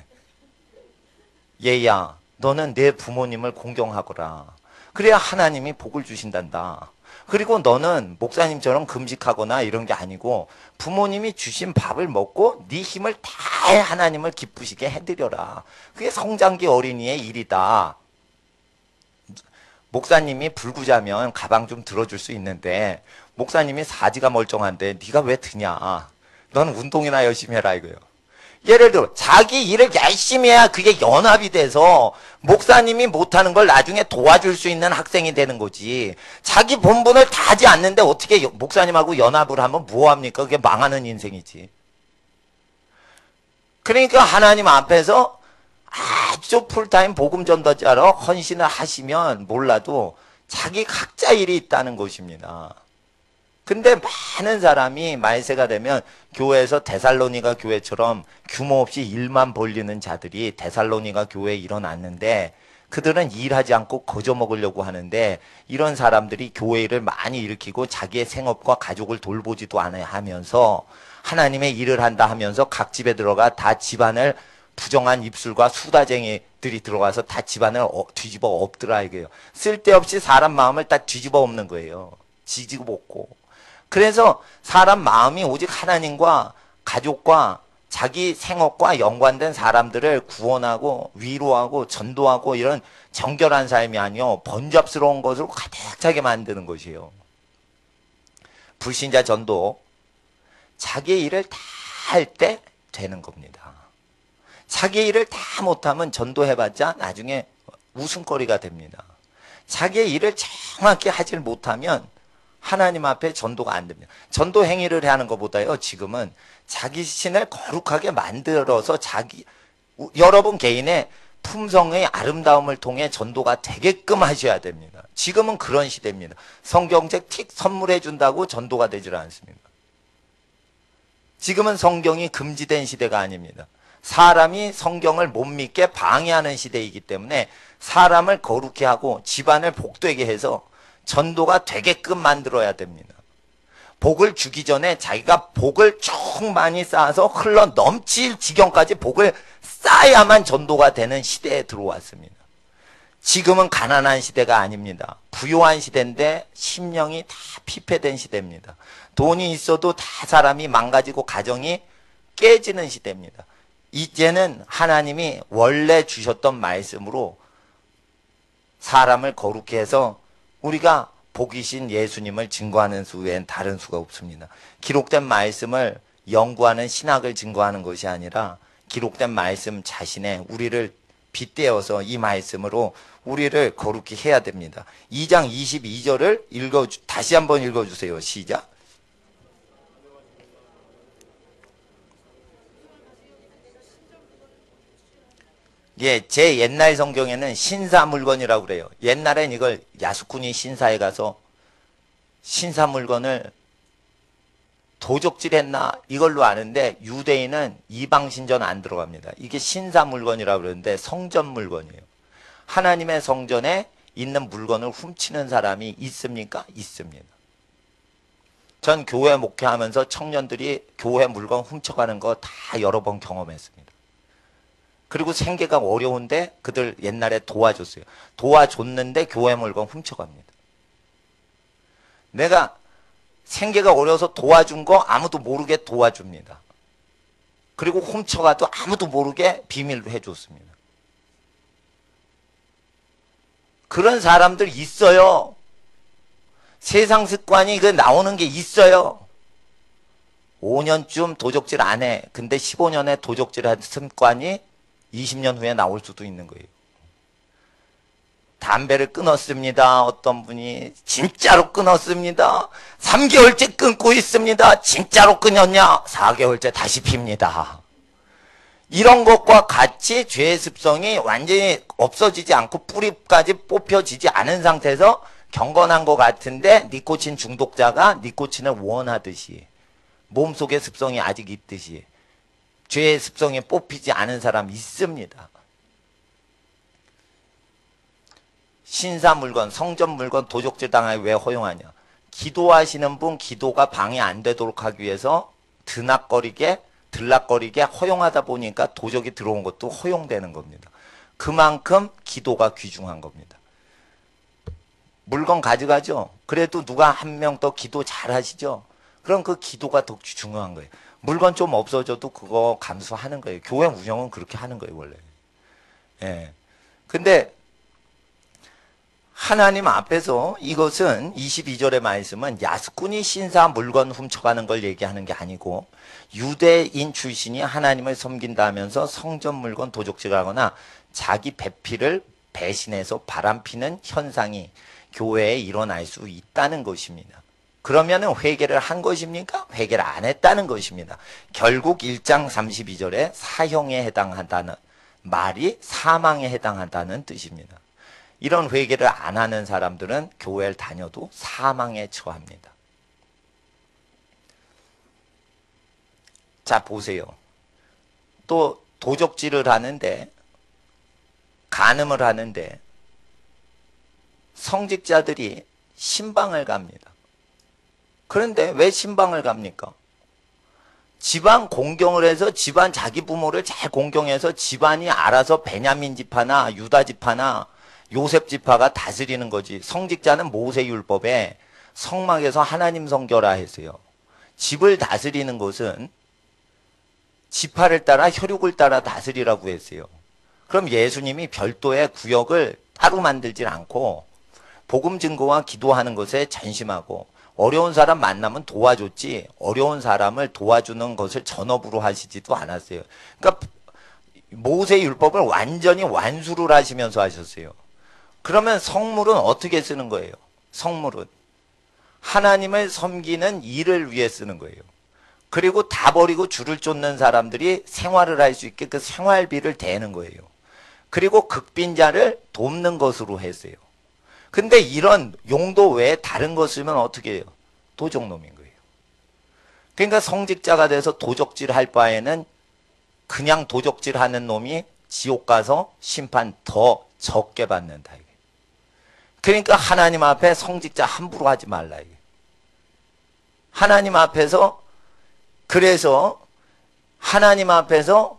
얘야, 너는 내 부모님을 공경하거라. 그래야 하나님이 복을 주신단다. 그리고 너는 목사님처럼 금식하거나 이런 게 아니고 부모님이 주신 밥을 먹고 네 힘을 다해 하나님을 기쁘시게 해드려라. 그게 성장기 어린이의 일이다. 목사님이 불구자면 가방 좀 들어줄 수 있는데 목사님이 사지가 멀쩡한데 네가 왜 드냐. 너는 운동이나 열심히 해라 이거예요. 예를 들어 자기 일을 열심히 해야 그게 연합이 돼서 목사님이 못하는 걸 나중에 도와줄 수 있는 학생이 되는 거지. 자기 본분을 다 하지 않는데 어떻게 목사님하고 연합을 하면 뭐합니까? 그게 망하는 인생이지. 그러니까 하나님 앞에서 아주 풀타임 복음 전도자로 헌신을 하시면 몰라도 자기 각자 일이 있다는 것입니다. 근데 많은 사람이 말세가 되면 교회에서 데살로니가 교회처럼 규모 없이 일만 벌리는 자들이 데살로니가 교회에 일어났는데 그들은 일하지 않고 거저 먹으려고 하는데 이런 사람들이 교회 일을 많이 일으키고 자기의 생업과 가족을 돌보지도 않아야 하면서 하나님의 일을 한다 하면서 각 집에 들어가 다 집안을 부정한 입술과 수다쟁이들이 들어가서 다 집안을 뒤집어 엎더라 이거예요. 쓸데없이 사람 마음을 다 뒤집어 엎는 거예요. 지지고 볶고. 그래서 사람 마음이 오직 하나님과 가족과 자기 생업과 연관된 사람들을 구원하고 위로하고 전도하고 이런 정결한 삶이 아니요 번잡스러운 것으로 가득 차게 만드는 것이에요. 불신자 전도 자기의 일을 다 할 때 되는 겁니다. 자기 일을 다 못하면 전도해봤자 나중에 웃음거리가 됩니다. 자기의 일을 정확히 하질 못하면 하나님 앞에 전도가 안 됩니다. 전도 행위를 하는 것보다요, 지금은 자기 신을 거룩하게 만들어서 여러분 개인의 품성의 아름다움을 통해 전도가 되게끔 하셔야 됩니다. 지금은 그런 시대입니다. 성경책 틱 선물해 준다고 전도가 되질 않습니다. 지금은 성경이 금지된 시대가 아닙니다. 사람이 성경을 못 믿게 방해하는 시대이기 때문에 사람을 거룩히 하고 집안을 복되게 해서 전도가 되게끔 만들어야 됩니다. 복을 주기 전에 자기가 복을 쭉 많이 쌓아서 흘러 넘칠 지경까지 복을 쌓아야만 전도가 되는 시대에 들어왔습니다. 지금은 가난한 시대가 아닙니다. 부유한 시대인데 심령이 다 피폐된 시대입니다. 돈이 있어도 다 사람이 망가지고 가정이 깨지는 시대입니다. 이제는 하나님이 원래 주셨던 말씀으로 사람을 거룩히 해서 우리가 복이신 예수님을 증거하는 수 외엔 다른 수가 없습니다. 기록된 말씀을 연구하는 신학을 증거하는 것이 아니라 기록된 말씀 자신에 우리를 빗대어서 이 말씀으로 우리를 거룩히 해야 됩니다. 2장 22절을 다시 한번 읽어주세요. 시작. 예, 제 옛날 성경에는 신사 물건이라고 그래요. 옛날엔 이걸 야수꾼이 신사에 가서 신사 물건을 도적질했나 이걸로 아는데, 유대인은 이방 신전 안 들어갑니다. 이게 신사 물건이라고 그러는데 성전 물건이에요. 하나님의 성전에 있는 물건을 훔치는 사람이 있습니까? 있습니다. 전 교회 목회하면서 청년들이 교회 물건 훔쳐가는 거 다 여러 번 경험했습니다. 그리고 생계가 어려운데 그들 옛날에 도와줬어요. 도와줬는데 교회 물건 훔쳐갑니다. 내가 생계가 어려워서 도와준 거 아무도 모르게 도와줍니다. 그리고 훔쳐가도 아무도 모르게 비밀로 해줬습니다. 그런 사람들 있어요. 세상 습관이 나오는 게 있어요. 5년쯤 도적질 안 해. 근데 15년에 도적질한 습관이 20년 후에 나올 수도 있는 거예요. 담배를 끊었습니다. 어떤 분이 진짜로 끊었습니다. 3개월째 끊고 있습니다. 진짜로 끊었냐? 4개월째 다시 핍니다. 이런 것과 같이 죄의 습성이 완전히 없어지지 않고 뿌리까지 뽑혀지지 않은 상태에서 경건한 것 같은데 니코틴 중독자가 니코틴을 원하듯이 몸속의 습성이 아직 있듯이 죄의 습성이 뽑히지 않은 사람 있습니다. 신사 물건, 성전 물건 도적질 당하기 왜 허용하냐? 기도하시는 분 기도가 방해 안 되도록 하기 위해서 들락거리게 허용하다 보니까 도적이 들어온 것도 허용되는 겁니다. 그만큼 기도가 귀중한 겁니다. 물건 가져가죠? 그래도 누가 한 명 더 기도 잘 하시죠? 그럼 그 기도가 더 중요한 거예요. 물건 좀 없어져도 그거 감수하는 거예요. 교회 운영은 그렇게 하는 거예요, 원래. 예. 근데 하나님 앞에서 이것은 22절의 말씀은 야수꾼이 신사 물건 훔쳐가는 걸 얘기하는 게 아니고, 유대인 출신이 하나님을 섬긴다 하면서 성전 물건 도적질하거나 자기 배필을 배신해서 바람피는 현상이 교회에 일어날 수 있다는 것입니다. 그러면은 회개를 한 것입니까? 회개를 안 했다는 것입니다. 결국 1장 32절에 사형에 해당한다는 말이 사망에 해당한다는 뜻입니다. 이런 회개를 안 하는 사람들은 교회를 다녀도 사망에 처합니다. 자, 보세요. 또 도적질을 하는데, 간음을 하는데 성직자들이 신방을 갑니다. 그런데 왜 신방을 갑니까? 집안 공경을 해서 집안 자기 부모를 잘 공경해서 집안이 알아서 베냐민 지파나 유다 지파나 요셉 지파가 다스리는 거지. 성직자는 모세율법에 성막에서 하나님 성결하 했어요. 집을 다스리는 것은 지파를 따라 혈육을 따라 다스리라고 했어요. 그럼 예수님이 별도의 구역을 따로 만들질 않고 복음 증거와 기도하는 것에 전심하고, 어려운 사람 만나면 도와줬지 어려운 사람을 도와주는 것을 전업으로 하시지도 않았어요. 그러니까 모세 율법을 완전히 완수를 하시면서 하셨어요. 그러면 성물은 어떻게 쓰는 거예요? 성물은 하나님을 섬기는 일을 위해 쓰는 거예요. 그리고 다 버리고 줄을 쫓는 사람들이 생활을 할 수 있게 그 생활비를 대는 거예요. 그리고 극빈자를 돕는 것으로 했어요. 근데 이런 용도 외에 다른 거 쓰면 어떻게 해요? 도적놈인 거예요. 그러니까 성직자가 돼서 도적질 할 바에는 그냥 도적질 하는 놈이 지옥 가서 심판 더 적게 받는다. 그러니까 하나님 앞에 성직자 함부로 하지 말라. 하나님 앞에서, 그래서 하나님 앞에서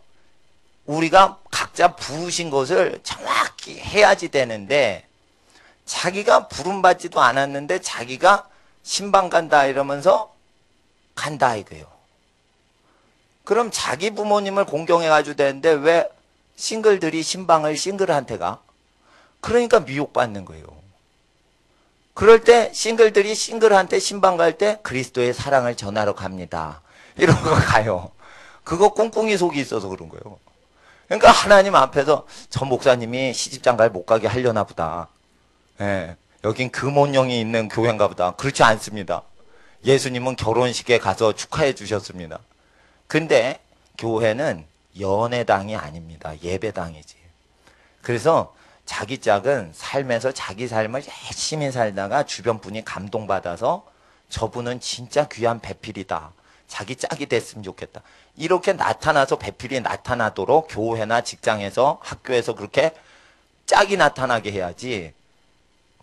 우리가 각자 부르신 것을 정확히 해야지 되는데, 자기가 부름받지도 않았는데 자기가 신방 간다 이러면서 간다 이거예요. 그럼 자기 부모님을 공경해가지고 되는데 왜 싱글들이 신방을 싱글한테 가? 그러니까 미혹받는 거예요. 그럴 때 싱글들이 싱글한테 신방 갈 때 그리스도의 사랑을 전하러 갑니다. 이러고 가요. 그거 꿍꿍이 속이 있어서 그런 거예요. 그러니까 하나님 앞에서 저 목사님이 시집장가를 못 가게 하려나 보다. 예, 여긴 금혼령이 있는 교회인가 보다. 그렇지 않습니다. 예수님은 결혼식에 가서 축하해 주셨습니다. 근데 교회는 연회당이 아닙니다. 예배당이지. 그래서 자기 짝은 삶에서 자기 삶을 열심히 살다가 주변 분이 감동받아서 저분은 진짜 귀한 배필이다. 자기 짝이 됐으면 좋겠다. 이렇게 나타나서 배필이 나타나도록 교회나 직장에서 학교에서 그렇게 짝이 나타나게 해야지.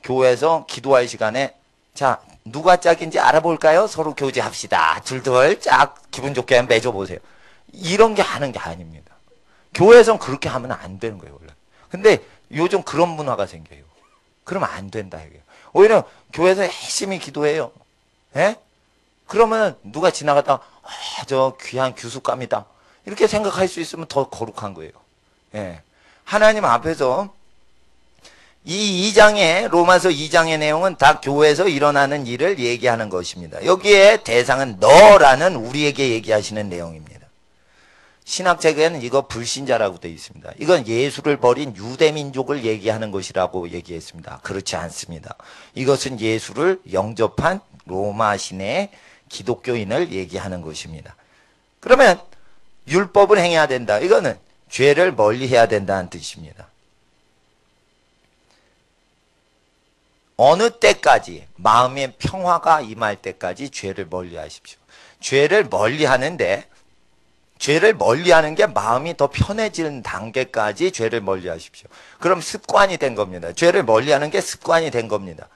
교회에서 기도할 시간에 자 누가 짝인지 알아볼까요? 서로 교제합시다. 둘둘 짝 기분 좋게 맺어보세요. 이런 게 하는 게 아닙니다. 교회에선 그렇게 하면 안 되는 거예요 원래. 근데 요즘 그런 문화가 생겨요. 그러면 안 된다 이거예요. 오히려 교회에서 열심히 기도해요. 예? 그러면 누가 지나가다가 저 귀한 규숙감이다 이렇게 생각할 수 있으면 더 거룩한 거예요. 예. 하나님 앞에서 이 2장의 로마서 2장의 내용은 다 교회에서 일어나는 일을 얘기하는 것입니다. 여기에 대상은 너라는 우리에게 얘기하시는 내용입니다. 신학책에는 이거 불신자라고 되어 있습니다. 이건 예수를 버린 유대민족을 얘기하는 것이라고 얘기했습니다. 그렇지 않습니다. 이것은 예수를 영접한 로마 시내 기독교인을 얘기하는 것입니다. 그러면 율법을 행해야 된다. 이거는 죄를 멀리 해야 된다는 뜻입니다. 어느 때까지 마음의 평화가 임할 때까지 죄를 멀리 하십시오. 죄를 멀리 하는데 죄를 멀리 하는 게 마음이 더 편해지는 단계까지 죄를 멀리 하십시오. 그럼 습관이 된 겁니다. 죄를 멀리 하는 게 습관이 된 겁니다.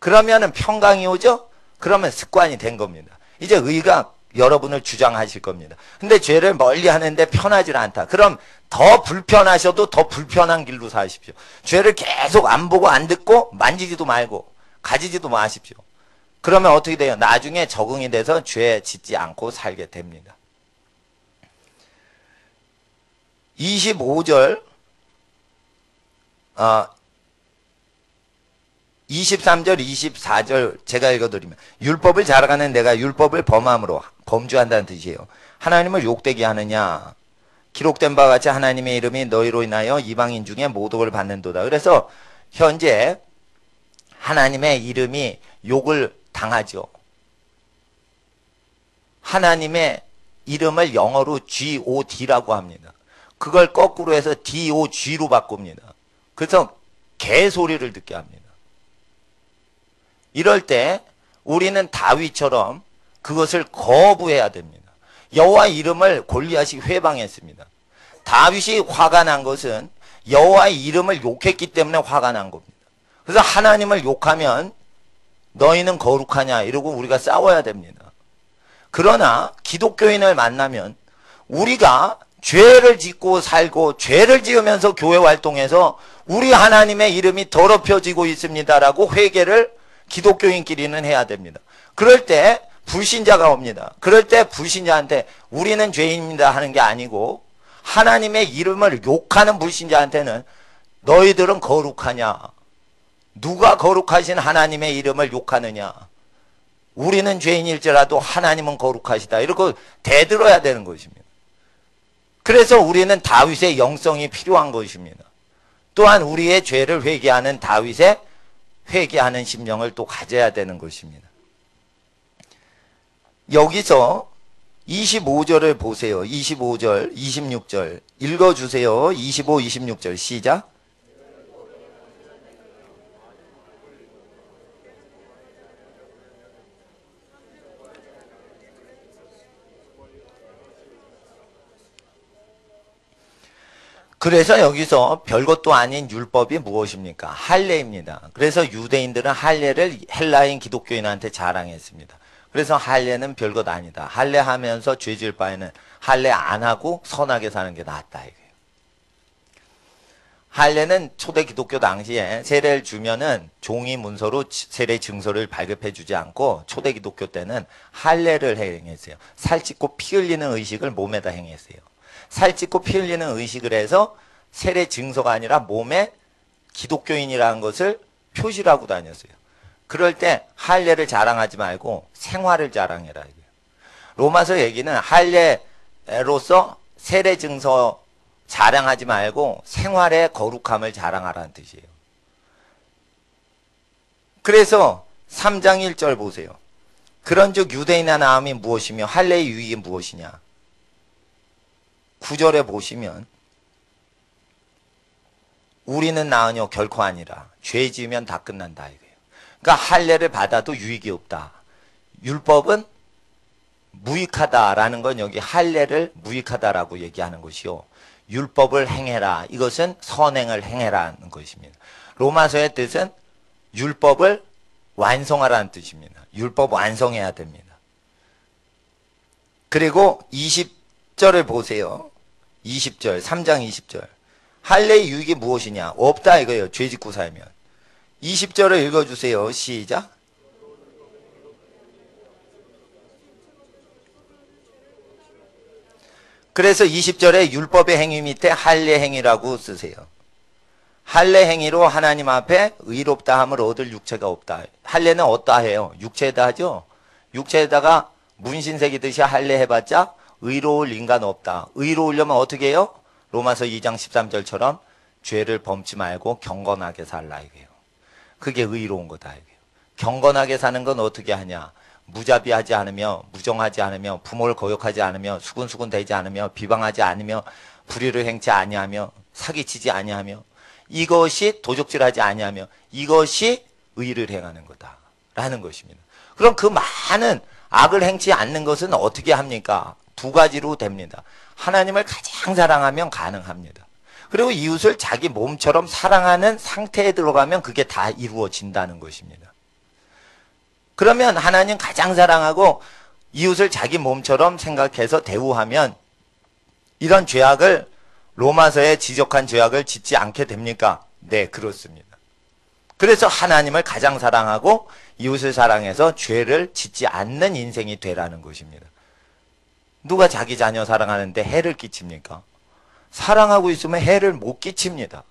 그러면은 평강이 오죠? 그러면 습관이 된 겁니다. 이제 의가 여러분을 주장하실 겁니다. 근데 죄를 멀리 하는데 편하지 않다. 그럼 더 불편하셔도 더 불편한 길로 사십시오. 죄를 계속 안 보고 안 듣고 만지지도 말고 가지지도 마십시오. 그러면 어떻게 돼요? 나중에 적응이 돼서 죄 짓지 않고 살게 됩니다. 25절 23절 24절 제가 읽어드리면 율법을 잘하는 내가 율법을 범함으로 범주한다는 뜻이에요. 하나님을 욕되게 하느냐. 기록된 바와 같이 하나님의 이름이 너희로 인하여 이방인 중에 모독을 받는도다. 그래서 현재 하나님의 이름이 욕을 당하죠. 하나님의 이름을 영어로 God라고 합니다. 그걸 거꾸로 해서 Dog로 바꿉니다. 그래서 개소리를 듣게 합니다. 이럴 때 우리는 다윗처럼 그것을 거부해야 됩니다. 여호와 이름을 골리앗이 회방했습니다. 다윗이 화가 난 것은 여호와의 이름을 욕했기 때문에 화가 난 겁니다. 그래서 하나님을 욕하면 너희는 거룩하냐 이러고 우리가 싸워야 됩니다. 그러나 기독교인을 만나면 우리가 죄를 짓고 살고 죄를 지으면서 교회 활동해서 우리 하나님의 이름이 더럽혀지고 있습니다라고 회개를 기독교인끼리는 해야 됩니다. 그럴 때 불신자가 옵니다. 그럴 때 불신자한테 우리는 죄인입니다 하는 게 아니고 하나님의 이름을 욕하는 불신자한테는 너희들은 거룩하냐? 누가 거룩하신 하나님의 이름을 욕하느냐? 우리는 죄인일지라도 하나님은 거룩하시다. 이러고 대들어야 되는 것입니다. 그래서 우리는 다윗의 영성이 필요한 것입니다. 또한 우리의 죄를 회개하는 다윗의 회개하는 심령을 또 가져야 되는 것입니다. 여기서 25절을 보세요. 25절, 26절 읽어주세요. 25, 26절 시작. 그래서 여기서 별것도 아닌 율법이 무엇입니까? 할례입니다. 그래서 유대인들은 할례를 헬라인 기독교인한테 자랑했습니다. 그래서 할례는 별것 아니다. 할례하면서 죄 지을 바에는 할례 안 하고 선하게 사는 게 낫다 이거예요. 할례는 초대 기독교 당시에 세례를 주면은 종이 문서로 세례 증서를 발급해 주지 않고 초대 기독교 때는 할례를 행했어요. 살찌고 피 흘리는 의식을 몸에다 행했어요. 살찌고 피 흘리는 의식을 해서 세례 증서가 아니라 몸에 기독교인이라는 것을 표시를 하고 다녔어요. 그럴 때 할례를 자랑하지 말고 생활을 자랑해라. 로마서 얘기는 할례로서 세례 증서 자랑하지 말고 생활의 거룩함을 자랑하라는 뜻이에요. 그래서 3장 1절 보세요. 그런즉 유대인의 나음이 무엇이며 할례의 유익이 무엇이냐. 9절에 보시면 우리는 나으뇨 결코 아니라 죄 지으면 다 끝난다 이거예요. 그러니까 할례를 받아도 유익이 없다. 율법은 무익하다라는 건 여기 할례를 무익하다라고 얘기하는 것이요. 율법을 행해라. 이것은 선행을 행해라는 것입니다. 로마서의 뜻은 율법을 완성하라는 뜻입니다. 율법 완성해야 됩니다. 그리고 20절을 보세요. 20절, 3장 20절. 할례의 유익이 무엇이냐? 없다 이거예요. 죄 짓고 살면. 20절을 읽어주세요. 시작. 그래서 20절에 율법의 행위 밑에 할례 행위라고 쓰세요. 할례 행위로 하나님 앞에 의롭다함을 얻을 육체가 없다. 할례는 어디다 해요? 육체에다 하죠. 육체에다가 문신 새기듯이 할례 해봤자 의로울 인간 없다. 의로우려면 어떻게 해요? 로마서 2장 13절처럼 죄를 범치 말고 경건하게 살라 이거예요. 그게 의로운 거다 이거예요. 경건하게 사는 건 어떻게 하냐? 무자비하지 않으며 무정하지 않으며 부모를 거역하지 않으며 수군수군 대지 않으며 비방하지 않으며 불의를 행치 아니하며 사기치지 아니하며 이것이 도적질하지 아니하며 이것이 의를 행하는 거다라는 것입니다. 그럼 그 많은 악을 행치 않는 것은 어떻게 합니까? 두 가지로 됩니다. 하나님을 가장 사랑하면 가능합니다. 그리고 이웃을 자기 몸처럼 사랑하는 상태에 들어가면 그게 다 이루어진다는 것입니다. 그러면 하나님 가장 사랑하고 이웃을 자기 몸처럼 생각해서 대우하면 이런 죄악을 로마서에 지적한 죄악을 짓지 않게 됩니까? 네, 그렇습니다. 그래서 하나님을 가장 사랑하고 이웃을 사랑해서 죄를 짓지 않는 인생이 되라는 것입니다. 누가 자기 자녀 사랑하는데 해를 끼칩니까? 사랑하고 있으면 해를 못 끼칩니다.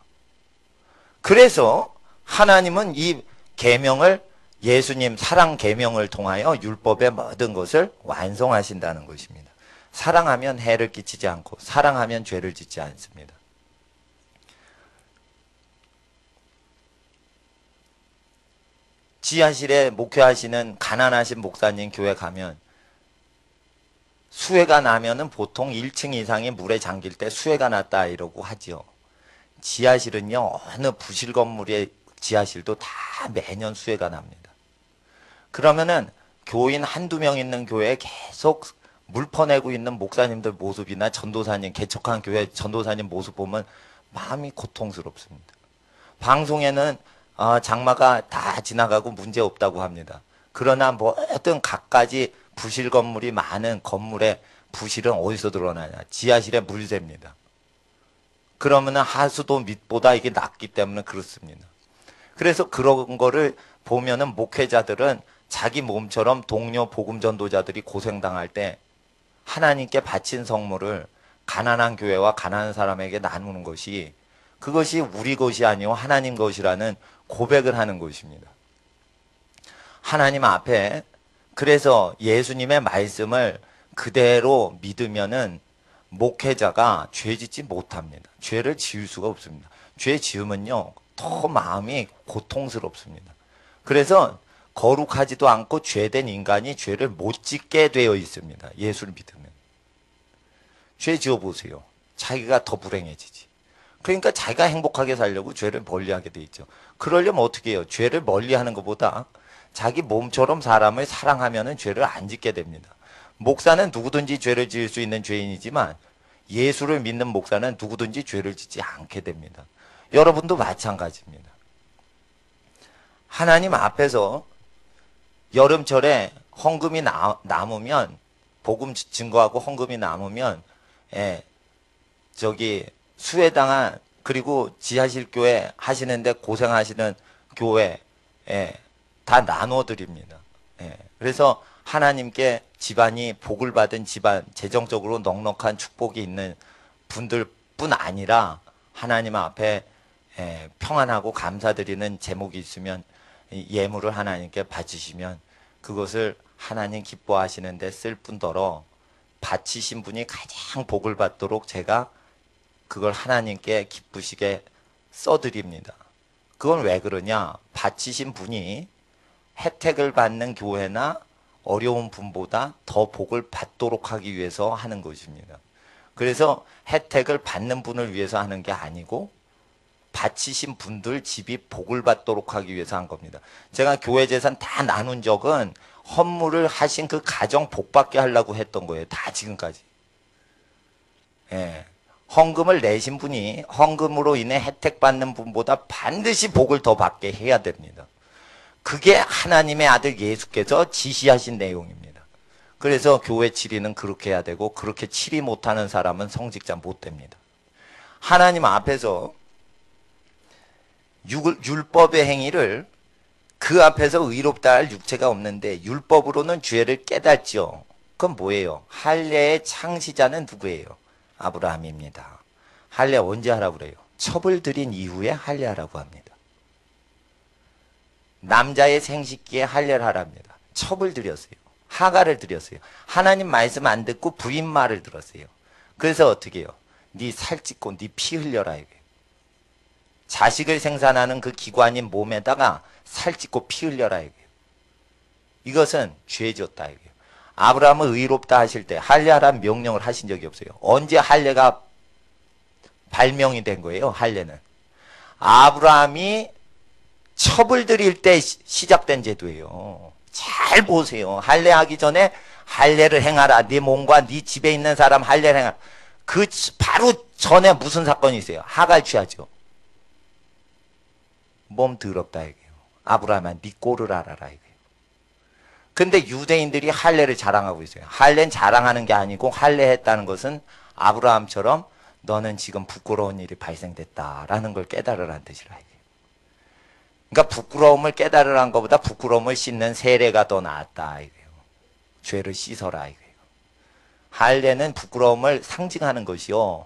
그래서 하나님은 이 계명을 예수님 사랑 계명을 통하여 율법의 모든 것을 완성하신다는 것입니다. 사랑하면 해를 끼치지 않고 사랑하면 죄를 짓지 않습니다. 지하실에 목회하시는 가난하신 목사님 교회 가면 수해가 나면은 보통 1층 이상이 물에 잠길 때 수해가 났다 이러고 하지요. 지하실은요, 어느 부실 건물의 지하실도 다 매년 수해가 납니다. 그러면은 교인 한두 명 있는 교회에 계속 물 퍼내고 있는 목사님들 모습이나 전도사님, 개척한 교회 전도사님 모습 보면 마음이 고통스럽습니다. 방송에는 장마가 다 지나가고 문제 없다고 합니다. 그러나 모든 갖가지 부실 건물이 많은 건물의 부실은 어디서 드러나냐? 지하실에 물새입니다. 그러면은 하수도 밑보다 이게 낮기 때문에 그렇습니다. 그래서 그런 거를 보면은 목회자들은 자기 몸처럼 동료 복음 전도자들이 고생당할 때 하나님께 바친 성물을 가난한 교회와 가난한 사람에게 나누는 것이 그것이 우리 것이 아니오 하나님 것이라는 고백을 하는 것입니다. 하나님 앞에 그래서 예수님의 말씀을 그대로 믿으면은 목회자가 죄 짓지 못합니다. 죄를 지을 수가 없습니다. 죄 지으면요, 더 마음이 고통스럽습니다. 그래서 거룩하지도 않고 죄된 인간이 죄를 못 짓게 되어 있습니다. 예수를 믿으면. 죄 지어보세요. 자기가 더 불행해지지. 그러니까 자기가 행복하게 살려고 죄를 멀리하게 돼 있죠. 그러려면 어떻게 해요? 죄를 멀리하는 것보다 자기 몸처럼 사람을 사랑하면 죄를 안 짓게 됩니다. 목사는 누구든지 죄를 지을 수 있는 죄인이지만 예수를 믿는 목사는 누구든지 죄를 짓지 않게 됩니다. 여러분도 마찬가지입니다. 하나님 앞에서 여름철에 헌금이 남으면, 복음 증거하고 헌금이 남으면, 수혜당한, 그리고 지하실 교회 하시는데 고생하시는 교회, 다 나눠드립니다. 그래서 하나님께 집안이 복을 받은 집안, 재정적으로 넉넉한 축복이 있는 분들뿐 아니라 하나님 앞에 평안하고 감사드리는 제목이 있으면 예물을 하나님께 바치시면 그것을 하나님 기뻐하시는데 쓸 뿐더러 바치신 분이 가장 복을 받도록 제가 그걸 하나님께 기쁘시게 써드립니다. 그건 왜 그러냐? 바치신 분이 혜택을 받는 교회나 어려운 분보다 더 복을 받도록 하기 위해서 하는 것입니다. 그래서 혜택을 받는 분을 위해서 하는 게 아니고 바치신 분들 집이 복을 받도록 하기 위해서 한 겁니다. 제가 교회 재산 다 나눈 적은 헌물을 하신 그 가정 복받게 하려고 했던 거예요. 다 지금까지. 헌금을 내신 분이 헌금으로 인해 혜택 받는 분보다 반드시 복을 더 받게 해야 됩니다. 그게 하나님의 아들 예수께서 지시하신 내용입니다. 그래서 교회 치리는 그렇게 해야 되고 그렇게 치리 못하는 사람은 성직자 못 됩니다. 하나님 앞에서 율법의 행위를 그 앞에서 의롭다 할 육체가 없는데 율법으로는 죄를 깨닫죠. 그건 뭐예요? 할례의 창시자는 누구예요? 아브라함입니다. 할례 언제 하라고 그래요? 첩을 들인 이후에 할례하라고 합니다. 남자의 생식기에 할례를 하랍니다. 첩을 들였어요. 하가를 들였어요. 하나님 말씀 안 듣고 부인 말을 들었어요. 그래서 어떻게 해요? 네 살찌고 네 피 흘려라 이거예요. 자식을 생산하는 그 기관인 몸에다가 살찌고 피 흘려라 이거예요. 이것은 죄졌다 이거예요. 아브라함을 의롭다 하실 때 할례하라는 명령을 하신 적이 없어요. 언제 할례가 발명이 된 거예요? 할례는 아브라함이 첩을 들일 때 시작된 제도예요. 잘 보세요. 할례하기 전에 할례를 행하라. 네 몸과 네 집에 있는 사람 할례를 행하라. 그 바로 전에 무슨 사건이 있어요? 하갈 취하죠. 몸 더럽다 이거예요. 아브라함아 네 꼴을 알아라 이거예요. 근데 유대인들이 할례를 자랑하고 있어요. 할례는 자랑하는 게 아니고 할례했다는 것은 아브라함처럼 너는 지금 부끄러운 일이 발생됐다라는 걸 깨달으라는 뜻이라 이거예요. 그러니까 부끄러움을 깨달으라는 것보다 부끄러움을 씻는 세례가 더 낫다 이거예요. 죄를 씻어라 이거예요. 할례는 부끄러움을 상징하는 것이요.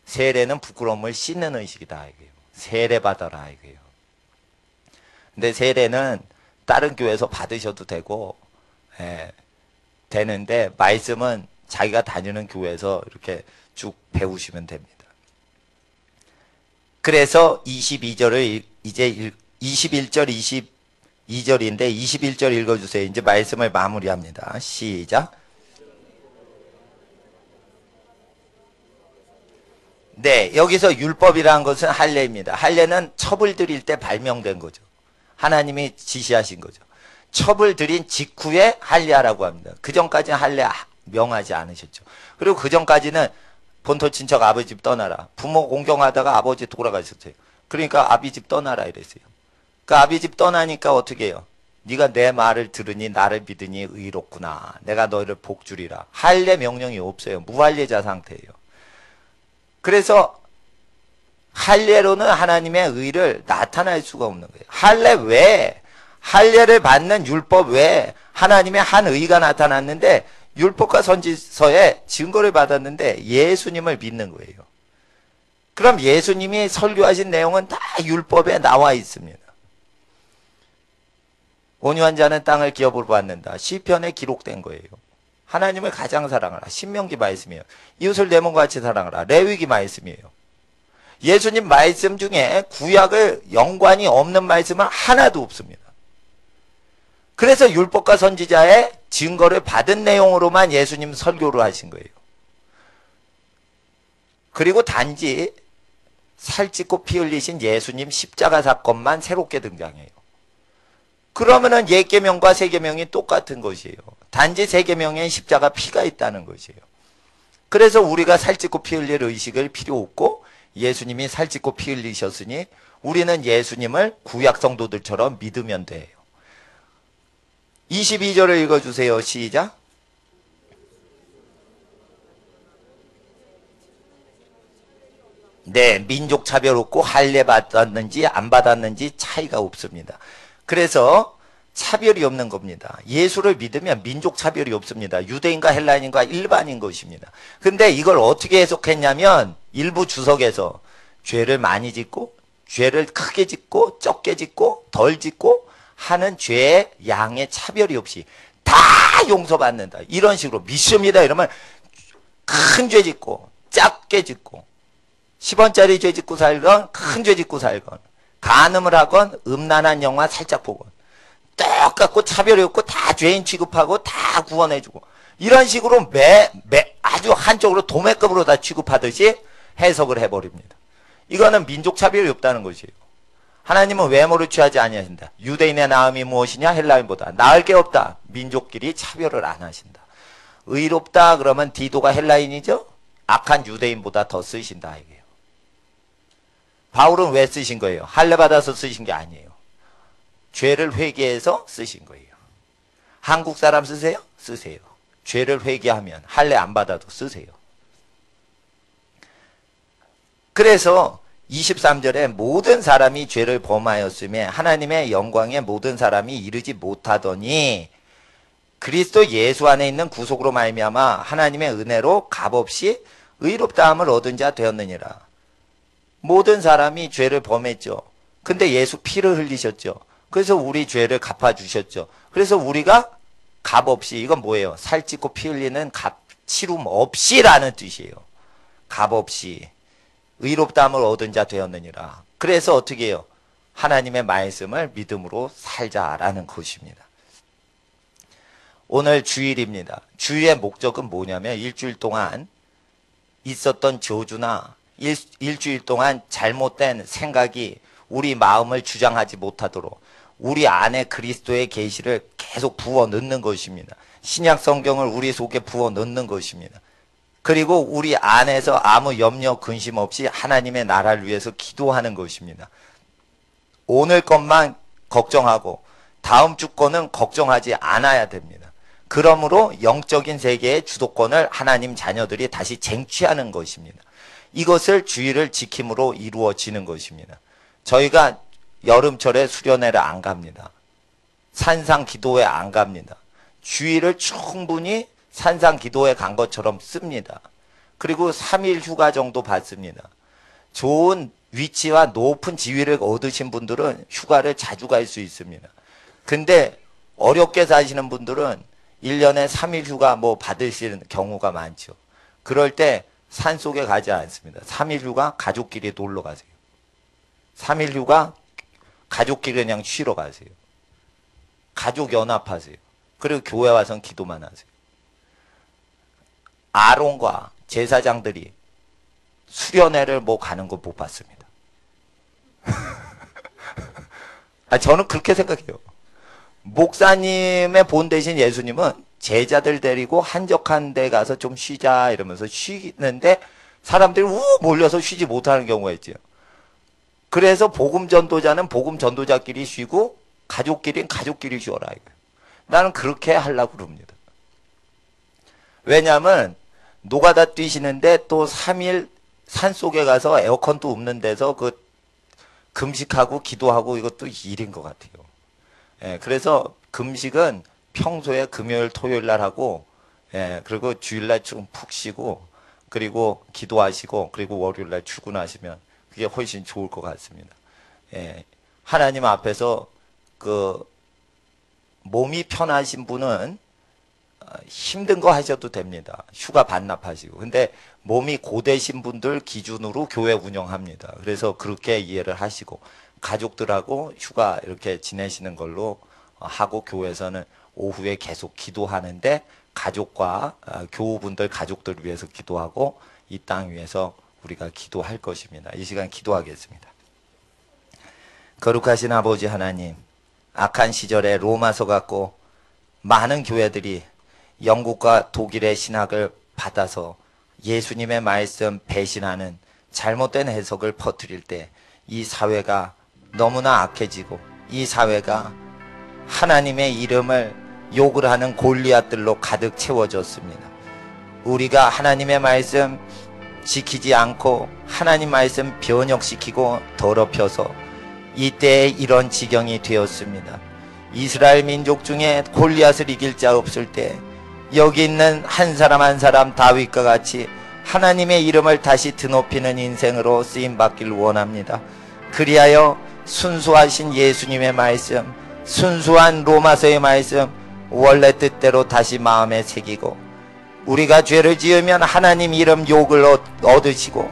세례는 부끄러움을 씻는 의식이다 이거예요. 세례 받아라 이거예요. 근데 세례는 다른 교회에서 받으셔도 되고 되는데 말씀은 자기가 다니는 교회에서 이렇게 쭉 배우시면 됩니다. 그래서 22절을 이제 21절 22절인데 21절 읽어주세요. 이제 말씀을 마무리합니다. 시작. 네, 여기서 율법이라는 것은 할례입니다. 할례는 첩을 드릴 때 발명된 거죠. 하나님이 지시하신 거죠. 첩을 드린 직후에 할례하라고 합니다. 그 전까지는 할례 명하지 않으셨죠. 그리고 그 전까지는 본토 친척 아버지 집 떠나라. 부모 공경하다가 아버지 돌아가셨어요. 그러니까 아비 집 떠나라 이랬어요. 그 아비 집 떠나니까 어떻게 해요? 네가 내 말을 들으니 나를 믿으니 의롭구나. 내가 너희를 복 주리라. 할례 명령이 없어요. 무할례자 상태예요. 그래서 할례로는 하나님의 의를 나타낼 수가 없는 거예요. 할례 외에 할례를 받는 율법 외에 하나님의 한 의가 나타났는데 율법과 선지서에 증거를 받았는데 예수님을 믿는 거예요. 그럼 예수님이 설교하신 내용은 다 율법에 나와 있습니다. 온유한 자는 땅을 기업으로 받는다. 시편에 기록된 거예요. 하나님을 가장 사랑하라. 신명기 말씀이에요. 이웃을 내 몸과 같이 사랑하라. 레위기 말씀이에요. 예수님 말씀 중에 구약을 연관이 없는 말씀은 하나도 없습니다. 그래서 율법과 선지자의 증거를 받은 내용으로만 예수님 설교를 하신 거예요. 그리고 단지 살찌고 피 흘리신 예수님 십자가 사건만 새롭게 등장해요. 그러면은 옛 계명과 새 계명이 똑같은 것이에요. 단지 새 계명엔 십자가 피가 있다는 것이에요. 그래서 우리가 살찌고 피 흘릴 의식을 필요 없고 예수님이 살찌고 피 흘리셨으니 우리는 예수님을 구약 성도들처럼 믿으면 돼요. 22절을 읽어주세요. 시작. 네, 민족 차별 없고 할례 받았는지 안 받았는지 차이가 없습니다. 그래서 차별이 없는 겁니다. 예수를 믿으면 민족 차별이 없습니다. 유대인과 헬라인과 일반인 것입니다. 근데 이걸 어떻게 해석했냐면 일부 주석에서 죄를 많이 짓고 죄를 크게 짓고 적게 짓고 덜 짓고 하는 죄의 양의 차별이 없이 다 용서받는다. 이런 식으로 믿습니다. 이러면 큰 죄 짓고 작게 짓고 10원짜리 죄 짓고 살건 큰 죄 짓고 살건 간음을 하건 음란한 영화 살짝 보건 똑같고 차별이 없고 다 죄인 취급하고 다 구원해주고 이런 식으로 아주 한쪽으로 도매급으로 다 취급하듯이 해석을 해버립니다. 이거는 민족 차별이 없다는 것이에요. 하나님은 외모를 취하지 아니하신다. 유대인의 나음이 무엇이냐? 헬라인보다 나을 게 없다. 민족끼리 차별을 안 하신다. 의롭다 그러면 디도가 헬라인이죠? 악한 유대인보다 더 쓰신다 이게요. 바울은 왜 쓰신 거예요? 할례 받아서 쓰신 게 아니에요. 죄를 회개해서 쓰신 거예요. 한국 사람 쓰세요? 쓰세요. 죄를 회개하면 할례 안 받아도 쓰세요. 그래서 23절에 모든 사람이 죄를 범하였음에 하나님의 영광에 모든 사람이 이르지 못하더니 그리스도 예수 안에 있는 구속으로 말미암아 하나님의 은혜로 값없이 의롭다함을 얻은 자 되었느니라. 모든 사람이 죄를 범했죠. 근데 예수 피를 흘리셨죠. 그래서 우리 죄를 갚아주셨죠. 그래서 우리가 값없이, 이건 뭐예요? 살찌고 피 흘리는 치룸 없이라는 뜻이에요. 값없이 의롭다함을 얻은 자 되었느니라. 그래서 어떻게 해요? 하나님의 말씀을 믿음으로 살자라는 것입니다. 오늘 주일입니다. 주일의 목적은 뭐냐면 일주일 동안 있었던 저주나 일주일 동안 잘못된 생각이 우리 마음을 주장하지 못하도록 우리 안에 그리스도의 계시를 계속 부어 넣는 것입니다. 신약 성경을 우리 속에 부어 넣는 것입니다. 그리고 우리 안에서 아무 염려 근심 없이 하나님의 나라를 위해서 기도하는 것입니다. 오늘 것만 걱정하고 다음 주 거는 걱정하지 않아야 됩니다. 그러므로 영적인 세계의 주도권을 하나님 자녀들이 다시 쟁취하는 것입니다. 이것을 주일을 지킴으로 이루어지는 것입니다. 저희가 여름철에 수련회를 안 갑니다. 산상 기도회 안 갑니다. 주일을 충분히 산상 기도회 간 것처럼 씁니다. 그리고 3일 휴가 정도 받습니다. 좋은 위치와 높은 지위를 얻으신 분들은 휴가를 자주 갈 수 있습니다. 근데 어렵게 사시는 분들은 1년에 3일 휴가 받으시는 경우가 많죠. 그럴 때 산속에 가지 않습니다. 3일 휴가 가족끼리 놀러 가세요. 3일 휴가 가족끼리 그냥 쉬러 가세요. 가족 연합하세요. 그리고 교회 와서는 기도만 하세요. 아론과 제사장들이 수련회를 가는 거 못 봤습니다. 저는 그렇게 생각해요. 목사님의 본 대신 예수님은 제자들 데리고 한적한 데 가서 좀 쉬자 이러면서 쉬는데 사람들이 몰려서 쉬지 못하는 경우가 있죠. 그래서 복음 전도자는 복음 전도자끼리 쉬고 가족끼리는 가족끼리 쉬어라 이거예요. 나는 그렇게 하려고 그럽니다. 왜냐하면 노가다 뛰시는데 또 3일 산속에 가서 에어컨도 없는 데서 금식하고 기도하고 이것도 일인 것 같아요. 예, 그래서 금식은 평소에 금요일 토요일 날 하고 그리고 주일날 좀 푹 쉬고 그리고 기도하시고 그리고 월요일날 출근하시면 그게 훨씬 좋을 것 같습니다. 하나님 앞에서 몸이 편하신 분은 힘든 거 하셔도 됩니다. 휴가 반납하시고. 근데 몸이 고되신 분들 기준으로 교회 운영합니다. 그래서 그렇게 이해를 하시고 가족들하고 휴가 이렇게 지내시는 걸로 하고 교회에서는 오후에 계속 기도하는데 가족과 교우분들 가족들을 위해서 기도하고 이 땅 위에서 우리가 기도할 것입니다. 이 시간 기도하겠습니다. 거룩하신 아버지 하나님, 악한 시절에 로마서 갖고 많은 교회들이 영국과 독일의 신학을 받아서 예수님의 말씀 배신하는 잘못된 해석을 퍼뜨릴 때 이 사회가 너무나 악해지고 이 사회가 하나님의 이름을 욕을 하는 골리앗들로 가득 채워졌습니다. 우리가 하나님의 말씀 지키지 않고 하나님 말씀 변역시키고 더럽혀서 이때에 이런 지경이 되었습니다. 이스라엘 민족 중에 골리앗을 이길 자 없을 때 여기 있는 한 사람 한 사람 다윗과 같이 하나님의 이름을 다시 드높이는 인생으로 쓰임받기를 원합니다. 그리하여 순수하신 예수님의 말씀, 순수한 로마서의 말씀 원래 뜻대로 다시 마음에 새기고 우리가 죄를 지으면 하나님 이름 욕을 얻으시고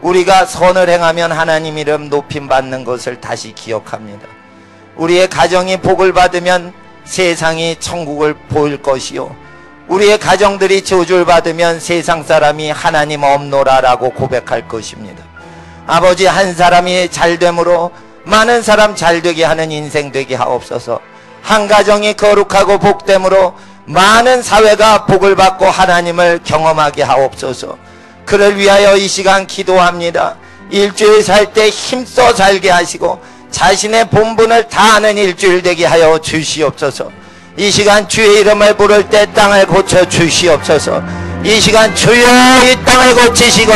우리가 선을 행하면 하나님 이름 높임받는 것을 다시 기억합니다. 우리의 가정이 복을 받으면 세상이 천국을 보일 것이요 우리의 가정들이 저주를 받으면 세상 사람이 하나님 없노라라고 고백할 것입니다. 아버지, 한 사람이 잘됨으로 많은 사람 잘되게 하는 인생 되게 하옵소서. 한 가정이 거룩하고 복됨으로 많은 사회가 복을 받고 하나님을 경험하게 하옵소서. 그를 위하여 이 시간 기도합니다. 일주일 살 때 힘써 살게 하시고 자신의 본분을 다하는 일주일 되게 하여 주시옵소서. 이 시간 주의 이름을 부를 때 땅을 고쳐 주시옵소서. 이 시간 주여 이 땅을 고치시고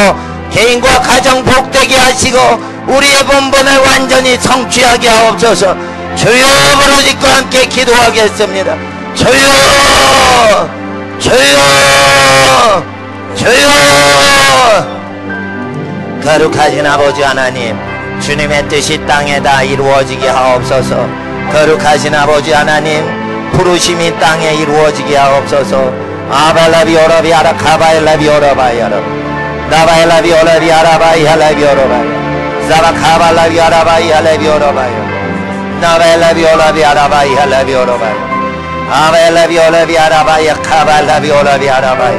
개인과 가정 복되게 하시고 우리의 본분을 완전히 성취하게 하옵소서. 주여 부르짖고 함께 기도하겠습니다. 주여 주여 주여. 거룩하신 아버지 하나님, 주님의 뜻이 땅에 다 이루어지게 하옵소서. 거룩하신 아버지 하나님, 부르심이 땅에 이루어지게 하옵소서. 아발라비오라비 아라카바엘라비 오라바이아라 나바엘라비 오라비 아라바이 할라비 오라바이 자바카발라비 아라바이 할라비 오라바이 나바엘라비 오라비 아라바이 할라비 오라바이 아바엘라비 오라비 아라바이 카발라비 오라비 아라바이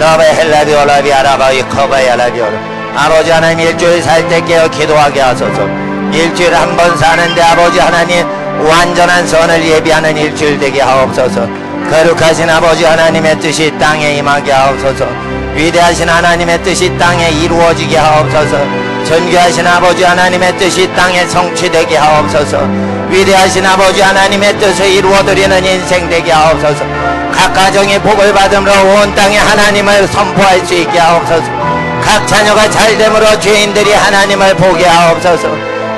나바엘라비 오라비 아라바이 카바이 할라비 오라. 아버지 하나님, 일주일 살 때 깨어 기도하게 하소서. 일주일 한 번 사는데 아버지 하나님 완전한 선을 예비하는 일주일 되게 하옵소서. 거룩하신 아버지 하나님의 뜻이 땅에 임하게 하옵소서. 위대하신 하나님의 뜻이 땅에 이루어지게 하옵소서. 존귀하신 아버지 하나님의 뜻이 땅에 성취되게 하옵소서. 위대하신 아버지 하나님의 뜻을 이루어드리는 인생 되게 하옵소서. 각 가정이 복을 받음으로 온 땅에 하나님을 선포할 수 있게 하옵소서. 각 자녀가 잘됨으로 죄인들이 하나님을 보게 하옵소서.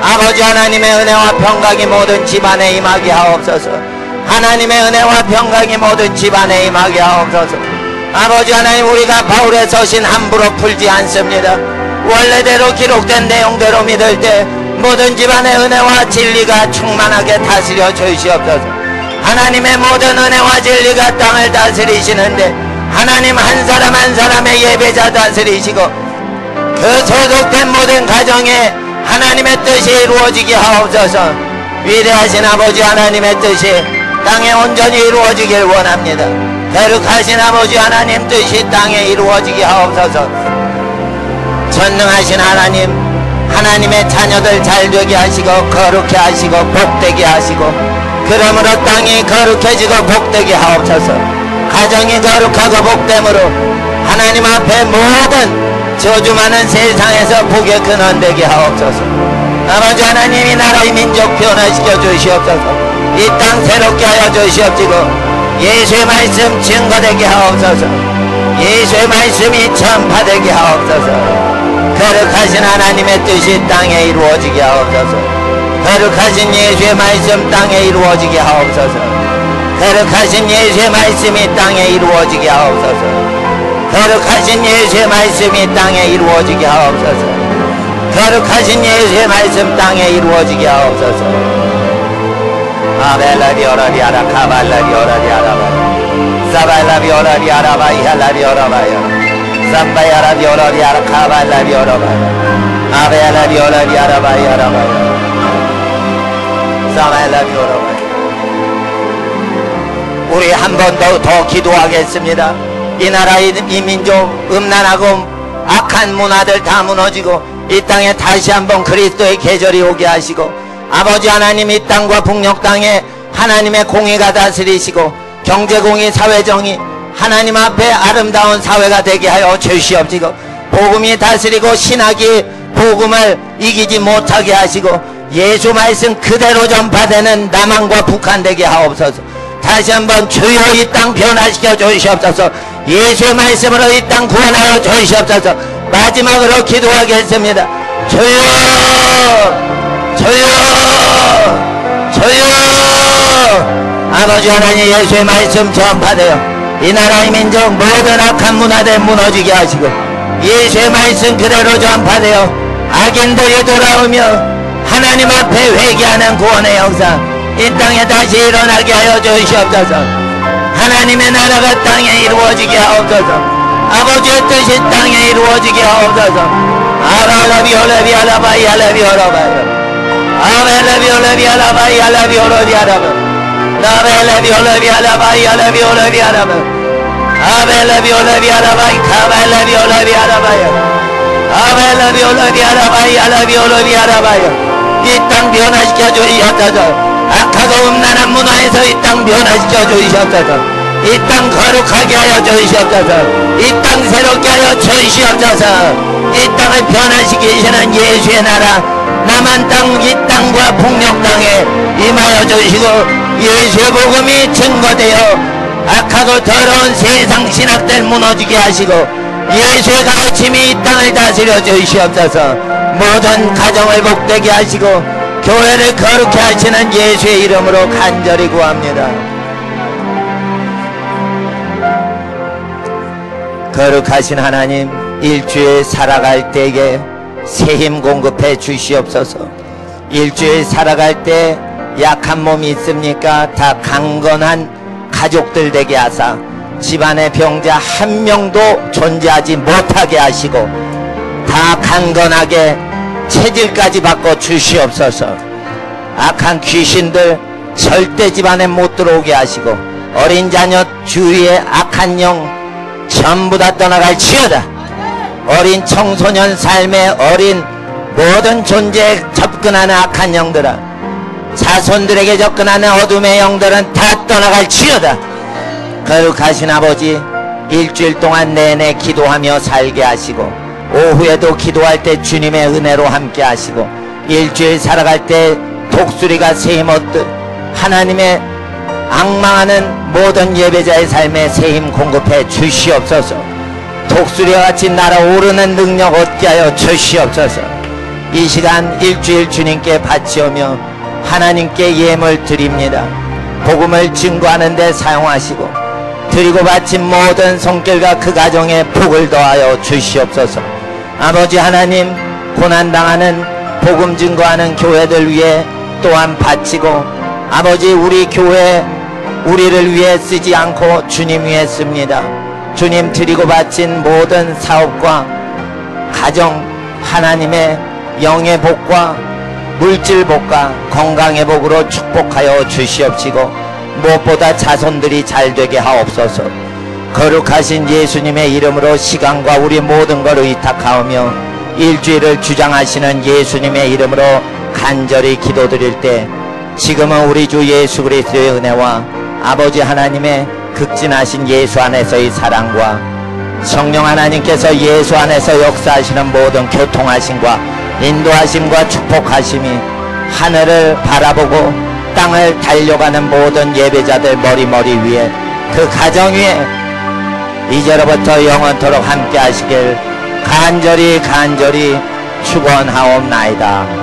아버지 하나님의 은혜와 평강이 모든 집안에 임하게 하옵소서. 하나님의 은혜와 평강이 모든 집안에 임하게 하옵소서. 아버지 하나님, 우리가 바울의 서신 함부로 풀지 않습니다. 원래대로 기록된 내용대로 믿을 때 모든 집안의 은혜와 진리가 충만하게 다스려 주시옵소서. 하나님의 모든 은혜와 진리가 땅을 다스리시는데 하나님 한 사람 한 사람의 예배자 다스리시고 그 소속된 모든 가정에 하나님의 뜻이 이루어지게 하옵소서. 위대하신 아버지 하나님의 뜻이 땅에 온전히 이루어지길 원합니다. 거룩하신 아버지 하나님 뜻이 땅에 이루어지게 하옵소서. 전능하신 하나님, 하나님의 자녀들 잘되게 하시고 거룩해 하시고 복되게 하시고 그러므로 땅이 거룩해지고 복되게 하옵소서. 가정이 거룩하고 복됨으로 하나님 앞에 모든 저주 많은 세상에서 복의 근원 되게 하옵소서. 아버지 하나님, 이 나라의 민족 변화시켜 주시옵소서. 이 땅 새롭게 하여 주시옵시고 예수의 말씀 증거되게 하옵소서. 예수의 말씀이 전파되게 하옵소서. 거룩하신 하나님의 뜻이 땅에 이루어지게 하옵소서. 거룩하신 예수의 말씀 땅에 이루어지게 하옵소서. 거룩하신 예수의 말씀이 땅에 이루어지게 하옵소서. 거룩하신 예수의 말씀이 땅에 이루어지게 하옵소서. 거룩하신 예수의 말씀 땅에 이루어지게 하옵소서. 아벨라비오라비아라 카발라비오라비아라 사발라비오라비아라바이알라비오라바야 삼바야라비오라비아라카발라비오라바야 아베알라비오라비아라바이아라바야 사발라비오라바야. 우리 한 번 더 기도하겠습니다. 이 나라 이 민족 음란하고 악한 문화들 다 무너지고 이 땅에 다시 한번 그리스도의 계절이 오게 하시고 아버지 하나님 이 땅과 북녘 땅에 하나님의 공의가 다스리시고 경제공의 사회정의 하나님 앞에 아름다운 사회가 되게 하여 주시옵시고 복음이 다스리고 신학이 복음을 이기지 못하게 하시고 예수 말씀 그대로 전파되는 남한과 북한 되게 하옵소서. 다시 한번 주여 이 땅 변화시켜 주시옵소서. 예수의 말씀으로 이 땅 구원하여 주시옵소서. 마지막으로 기도하겠습니다. 주여 주여 주여 아버지 하나님 예수의 말씀 전파되어 이 나라의 민족 모든 악한 문화들 무너지게 하시고 예수의 말씀 그대로 전파되어 악인들이 돌아오며 하나님 앞에 회개하는 구원의 역사 이 땅에 다시 일어나게 하여 주시옵소서. 하나님의 나라가 땅에 이루어지게 하옵소서. 아버지의 뜻이 땅에 이루어지게 하옵소서. 아발라비올라비알라바이알라비오라바야 아벨라비올라비알라바이알라비오라비알라바 나벨라비올라비알라바이알라비오라비알라바 아벨라비올라비알라바이 카발라비올라비알라바야 아벨라비올라비알라바이알라비오라비알라바야 이 땅 변화시켜 주시옵소서. 악하고 음란한 문화에서 이 땅 변화시켜 주시옵소서. 이 땅 거룩하게 하여 주시옵소서. 이 땅 새롭게 하여 주시옵소서. 이 땅을 변화시키시는 예수의 나라 남한 땅 이 땅과 북녘 땅에 임하여 주시고 예수의 복음이 증거되어 악하고 더러운 세상 신학들 무너지게 하시고 예수의 가르침이 이 땅을 다스려 주시옵소서. 모든 가정을 복되게 하시고 교회를 거룩히 하시는 예수의 이름으로 간절히 구합니다. 거룩하신 하나님 일주일 살아갈 때에 새 힘 공급해 주시옵소서. 일주일 살아갈 때 약한 몸이 있습니까? 다 강건한 가족들 되게 하사 집안의 병자 한 명도 존재하지 못하게 하시고 다 강건하게 체질까지 바꿔 주시옵소서. 악한 귀신들 절대 집안에 못 들어오게 하시고 어린 자녀 주위에 악한 영 전부 다 떠나갈 지어다. 어린 청소년 삶에 어린 모든 존재에 접근하는 악한 영들아 자손들에게 접근하는 어둠의 영들은 다 떠나갈 지어다. 거룩하신 아버지 일주일 동안 내내 기도하며 살게 하시고 오후에도 기도할 때 주님의 은혜로 함께 하시고 일주일 살아갈 때 독수리가 새 힘 얻듯 하나님의 앙망하는 모든 예배자의 삶에 새 힘 공급해 주시옵소서. 독수리와 같이 날아오르는 능력 얻게 하여 주시옵소서. 이 시간 일주일 주님께 바치오며 하나님께 예물 드립니다. 복음을 증거하는 데 사용하시고 드리고 바친 모든 손길과 그 가정에 복을 더하여 주시옵소서. 아버지 하나님 고난당하는 복음 증거하는 교회들 위해 또한 바치고 아버지 우리 교회 우리를 위해 쓰지 않고 주님 위해 씁니다. 주님 드리고 바친 모든 사업과 가정 하나님의 영의 복과 물질 복과 건강의 복으로 축복하여 주시옵시고 무엇보다 자손들이 잘되게 하옵소서. 거룩하신 예수님의 이름으로 시간과 우리 모든 것을 의탁하오며 일주일을 주장하시는 예수님의 이름으로 간절히 기도드릴 때 지금은 우리 주 예수 그리스도의 은혜와 아버지 하나님의 극진하신 예수 안에서의 사랑과 성령 하나님께서 예수 안에서 역사하시는 모든 교통하심과 인도하심과 축복하심이 하늘을 바라보고 땅을 달려가는 모든 예배자들 머리머리 위에 그 가정 위에 이제로부터 영원토록 함께 하시길 간절히 축원하옵나이다.